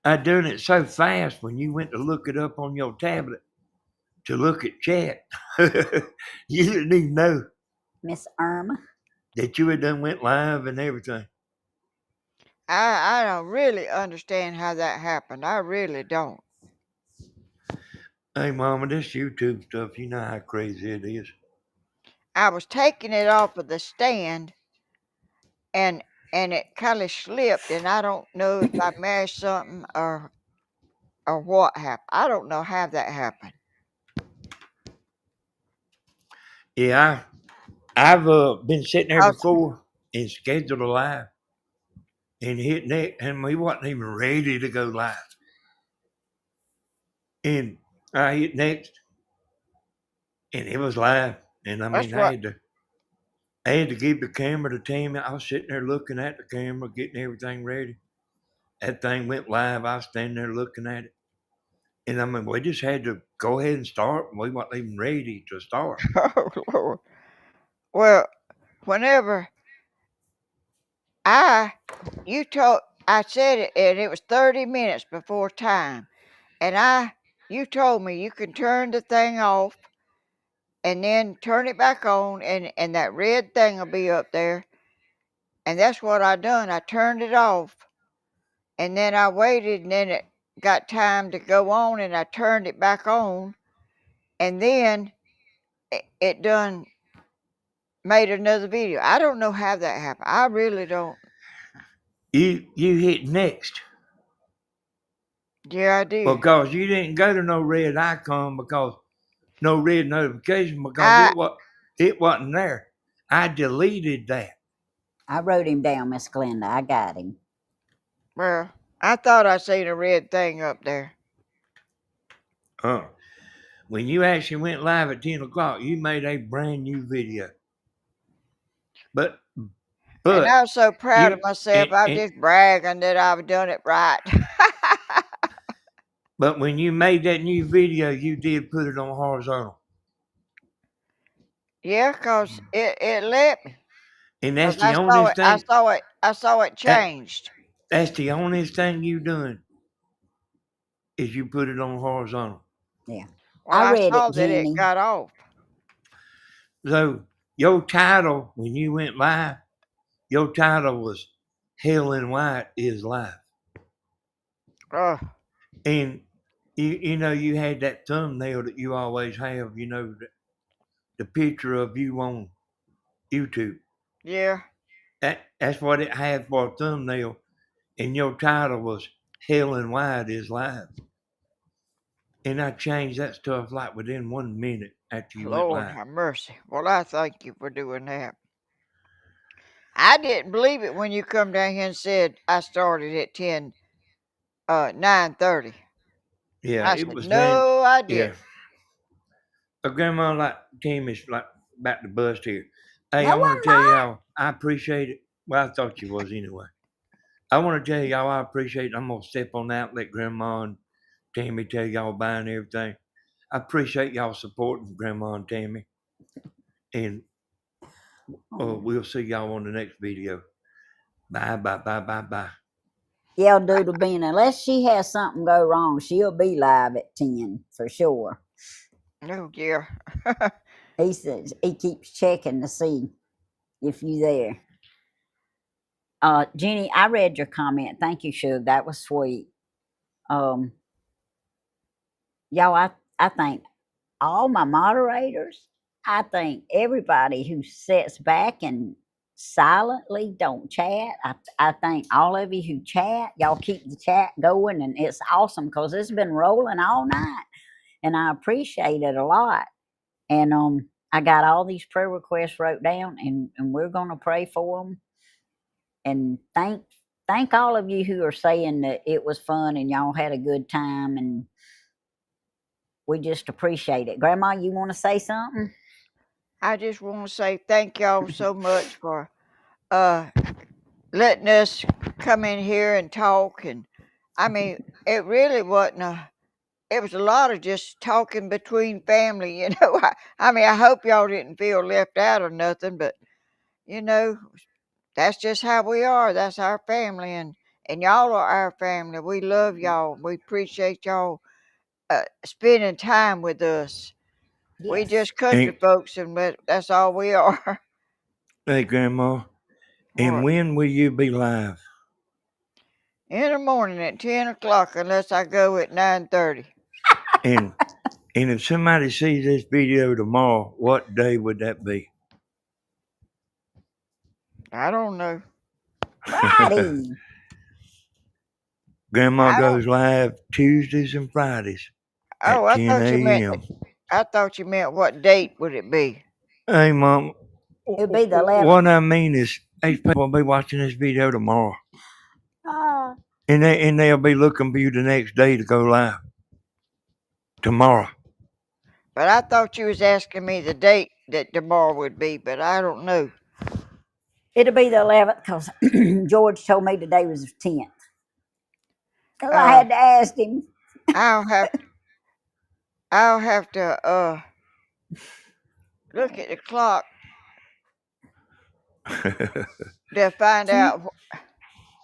S3: I done it so fast when you went to look it up on your tablet to look at chat, you didn't even know
S1: Miss Irma.
S3: that you had done went live and everything.
S2: I don't really understand how that happened. I really don't.
S3: Hey, Mama, this YouTube stuff, you know how crazy it is.
S2: I was taking it off of the stand and it kind of slipped, and I don't know if I mashed something or what happened. I don't know how that happened.
S3: Yeah, I've been sitting there
S2: 'Cause
S3: before and scheduled a live and hit next, and we wasn't even ready to go live. And I hit next, and it was live. And I
S2: that's
S3: mean,
S2: what.
S3: I had to give the camera to Tammy. I was sitting there looking at the camera, getting everything ready. That thing went live. I was standing there looking at it. And I mean, we just had to go ahead and start. We weren't even ready to start.
S2: Oh Lord. Well, whenever I I said it, and it was 30 minutes before time, and you told me you can turn the thing off and then turn it back on, and that red thing will be up there. And that's what I done. I turned it off, and then I waited, and then it got time to go on, and I turned it back on, and then it done made another video. I don't know how that happened. I really don't.
S3: You hit next
S2: Yeah, I did.
S3: because you didn't go to no red icon because no red notification because
S2: I
S3: it wasn't there. I deleted that.
S1: I wrote him down, Miss Glenda. I got him.
S2: Well, I thought I seen a red thing up there.
S3: When you actually went live at 10 o'clock, you made a brand new video. But
S2: And I was so proud
S3: you
S2: of myself. I was just bragging that I've done it right.
S3: but when you made that new video, you did put it on horizontal.
S2: Yeah, 'cause it let me.
S3: And
S2: 'Cause
S3: that's the honest thing.
S2: I saw it changed.
S3: That's the honest thing you done is you put it on horizontal.
S1: Yeah.
S2: Well,
S1: I
S2: I
S1: read it,
S2: saw that it
S1: Jenny.
S2: got off.
S3: So your title when you went live, your title was Helen White is Live.
S2: Ugh.
S3: And you know you had that thumbnail that you always have, you know, the picture of you on YouTube.
S2: Yeah.
S3: That's what it had for a thumbnail. And your title was Helen White is Live. And I changed that stuff like within 1 minute after you went
S2: Lord
S3: live.
S2: have mercy. Well, I thank you for doing that. I didn't believe it when you come down here and said I started at 9:30.
S3: Yeah,
S2: I
S3: it
S2: said,
S3: was then.
S2: no, I
S3: Yeah.
S2: didn't.
S3: A grandma like Tammy's like about to bust here. Hey,
S1: That
S3: I want
S1: wasn't
S3: to tell
S1: mine.
S3: y'all, I appreciate it. Well, I thought you was anyway. I want to tell y'all I appreciate it. I'm going to step on out and let Grandma and Tammy tell y'all bye and everything. I appreciate y'all supporting Grandma and Tammy. And we'll see y'all on the next video. Bye, bye, bye, bye, bye.
S1: Yeah, Doodle Bean. Unless she has something go wrong, she'll be live at 10 for sure.
S2: Oh, dear.
S1: He says he keeps checking to see if you there. Jenny, I read your comment. Thank you, Shug. That was sweet. Y'all, I think all my moderators, I think everybody who sits back and silently don't chat, I think all of you who chat, y'all keep the chat going, and it's awesome because it's been rolling all night, and I appreciate it a lot. And I got all these prayer requests wrote down, and we're gonna pray for them. And thank all of you who are saying that it was fun and y'all had a good time, and we just appreciate it. Grandma, you want to say something?
S2: I just want to say thank y'all so much for letting us come in here and talk. And I mean, it really wasn't it was a lot of just talking between family, you know. I mean, I hope y'all didn't feel left out or nothing, but you know, that's just how we are. That's our family, and y'all are our family. We love y'all. We appreciate y'all spending time with us. We
S1: Yes.
S2: just country folks, and that's all we are.
S3: Hey, Grandma. And
S2: What?
S3: when will you be live?
S2: In the morning at 10 o'clock, unless I go at 9:30.
S3: And if somebody sees this video tomorrow, what day would that be?
S2: I don't know.
S1: Friday.
S3: Grandma
S2: I don't.
S3: goes live Tuesdays and Fridays
S2: Oh,
S3: at 10 a.m.
S2: I thought you meant what date would it be?
S3: Hey, Mom,
S1: It'll be the 11th.
S3: what I mean is, these people will be watching this video tomorrow,
S1: Ah,
S3: and they'll be looking for you the next day to go live tomorrow.
S2: But I thought you was asking me the date that tomorrow would be, but I don't know.
S1: it'll be the 11th because George told me today was the 10th. Because I
S2: Uh,
S1: had to ask him.
S2: I'll have to look at the clock to find out.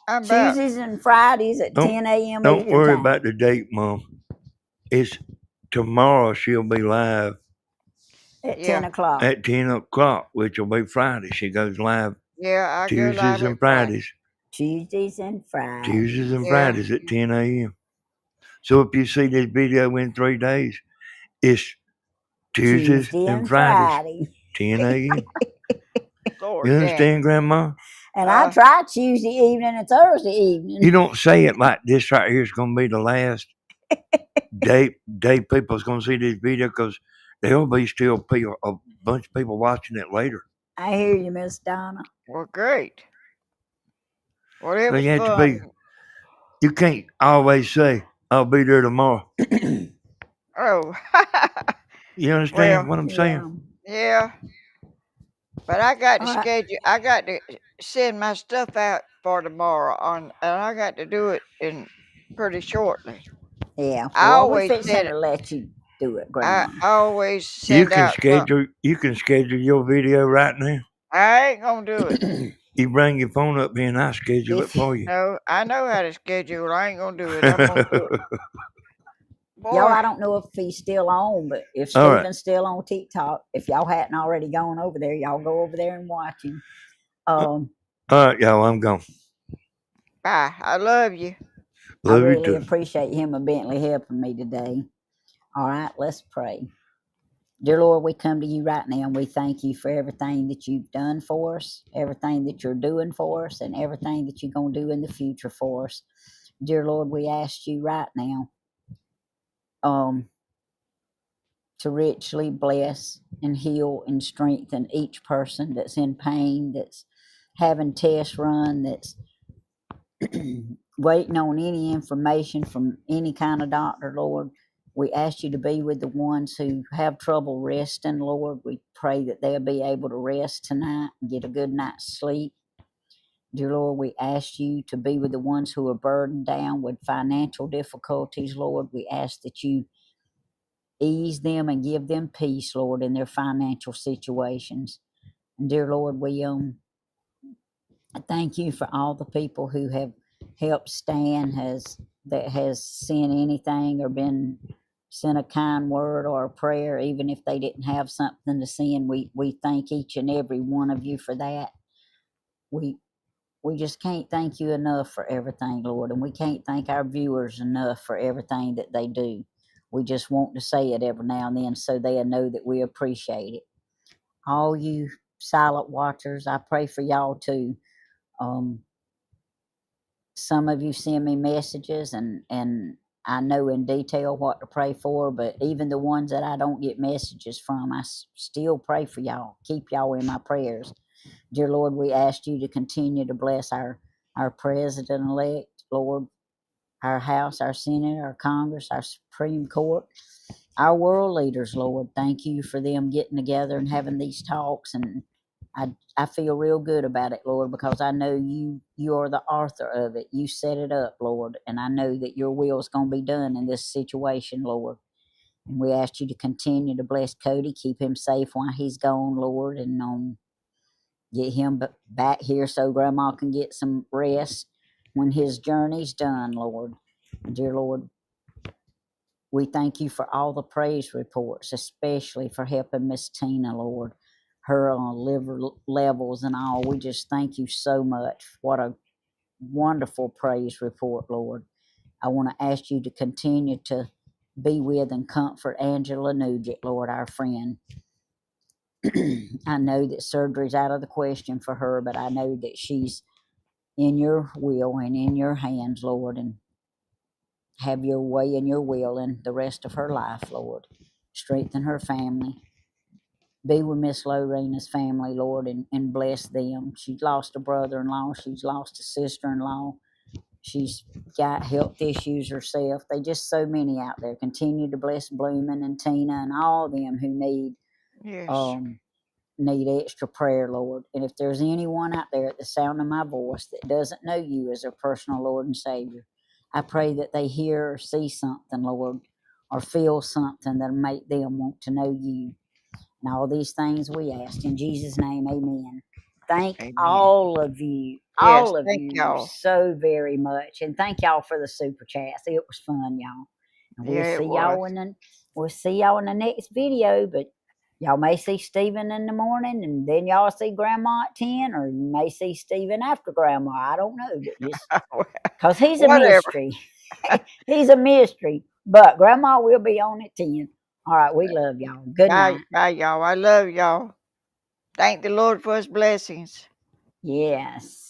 S2: I'm about.
S1: Tuesdays and Fridays at
S3: Don't
S1: 10 a.m.
S3: don't
S1: Eastern
S3: worry
S1: Time.
S3: about the date, Mom. It's tomorrow. She'll be live
S1: At
S2: Yeah.
S1: 10 o'clock.
S3: at 10 o'clock, which will be Friday. She goes live
S2: Yeah, I go
S3: Tuesdays
S2: live
S3: and
S2: at Friday.
S3: Fridays.
S1: Tuesdays and Fridays.
S3: Tuesdays and
S2: Yeah.
S3: Fridays at 10 a.m. So if you see this video in 3 days, it's Tuesdays
S1: Tuesday
S3: and
S1: and
S3: Fridays,
S1: Friday.
S3: 10 a.m.
S2: Lord,
S3: You
S2: Daddy.
S3: understand, Grandma?
S1: And I try Tuesday evening and Thursday evening.
S3: You don't say it like this right here is going to be the last day people's going to see this video, because there'll be still a bunch of people watching it later.
S1: I hear you, Miss Donna.
S2: Well, great.
S3: So
S2: Whatever's
S3: you have to
S2: fun.
S3: you can't always say, I'll be there tomorrow.
S2: Oh.
S3: You understand
S2: Well,
S3: what I'm saying?
S2: yeah. But I got to
S1: All right.
S2: schedule. I got to send my stuff out for tomorrow and I got to do it in pretty shortly.
S1: Yeah.
S2: I
S1: Well, we're
S2: always
S1: fixing
S2: said
S1: to let you do it,
S2: I
S1: Grandma.
S2: always
S3: You
S2: send
S3: can
S2: out something.
S3: schedule your video right now.
S2: I ain't gonna do it.
S3: You bring your phone up here and I schedule it for you.
S2: No, I know how to schedule. I ain't gonna do it. I'm gonna do it.
S1: Y'all,
S2: Boy,
S1: I don't know if he's still on, but if
S3: All right.
S1: Steven's still on TikTok, if y'all hadn't already gone over there, y'all go over there and watch him.
S3: All right, y'all, I'm gone.
S2: bye. I love you.
S1: I
S3: Love you
S1: really
S3: too.
S1: appreciate him and Bentley helping me today. All right, let's pray. Dear Lord, we come to you right now and we thank you for everything that you've done for us, everything that you're doing for us, and everything that you're going to do in the future for us. Dear Lord, we ask you right now to richly bless and heal and strengthen each person that's in pain, that's having tests run, that's waiting on any information from any kind of doctor, Lord. We ask you to be with the ones who have trouble resting, Lord. We pray that they'll be able to rest tonight and get a good night's sleep. Dear Lord, we ask you to be with the ones who are burdened down with financial difficulties, Lord. We ask that you ease them and give them peace, Lord, in their financial situations. And dear Lord, we thank you for all the people who have helped Stan that has sent anything or been sent a kind word or a prayer, even if they didn't have something to send. We thank each and every one of you for that. We just can't thank you enough for everything, Lord, and we can't thank our viewers enough for everything that they do. We just want to say it every now and then so they'll know that we appreciate it. All you silent watchers, I pray for y'all too. Some of you send me messages and I know in detail what to pray for, but even the ones that I don't get messages from, I still pray for y'all. Keep y'all in my prayers. Dear Lord, we ask you to continue to bless our president-elect, Lord, our House, our Senate, our Congress, our Supreme Court, our world leaders, Lord. Thank you for them getting together and having these talks, and I feel real good about it, Lord, because I know you are the author of it. You set it up, Lord, and I know that your will is going to be done in this situation, Lord. And we ask you to continue to bless Cody, keep him safe while he's gone, Lord, and get him back here so Grandma can get some rest when his journey's done, Lord. Dear Lord, we thank you for all the praise reports, especially for helping Miss Tina, Lord. Her liver levels and all. We just thank you so much. What a wonderful praise report, Lord. I want to ask you to continue to be with and comfort Angela Nugent, Lord, our friend. I know that surgery's out of the question for her, but I know that she's in your will and in your hands, Lord, and have your way and your will in the rest of her life, Lord. Strengthen her family. Be with Miss Lorena's family, Lord, and bless them. She's lost a brother-in-law. She's lost a sister-in-law. She's got health issues herself. They just so many out there. Continue to bless Bloomin' and Tina and all them who
S2: Yes.
S1: need extra prayer, Lord. And if there's anyone out there at the sound of my voice that doesn't know you as their personal Lord and Savior, I pray that they hear or see something, Lord, or feel something that'll make them want to know you. And all these things we ask in Jesus' name, amen. Thank
S2: Amen. Yes.
S1: all of
S2: Thank
S1: you
S2: y'all.
S1: so very much. And thank y'all for the super chats. It was fun, y'all. And
S2: Yeah, it was.
S1: we'll see y'all in the next video, but y'all may see Stephen in the morning and then y'all see Grandma at 10, or you may see Stephen after Grandma. I don't know, but just because he's a
S2: Whatever.
S1: mystery. He's a mystery. But Grandma will be on at 10. All right, we love y'all. Good
S2: Bye,
S1: night.
S2: bye, y'all. I love y'all. Thank the Lord for his blessings.
S1: Yes.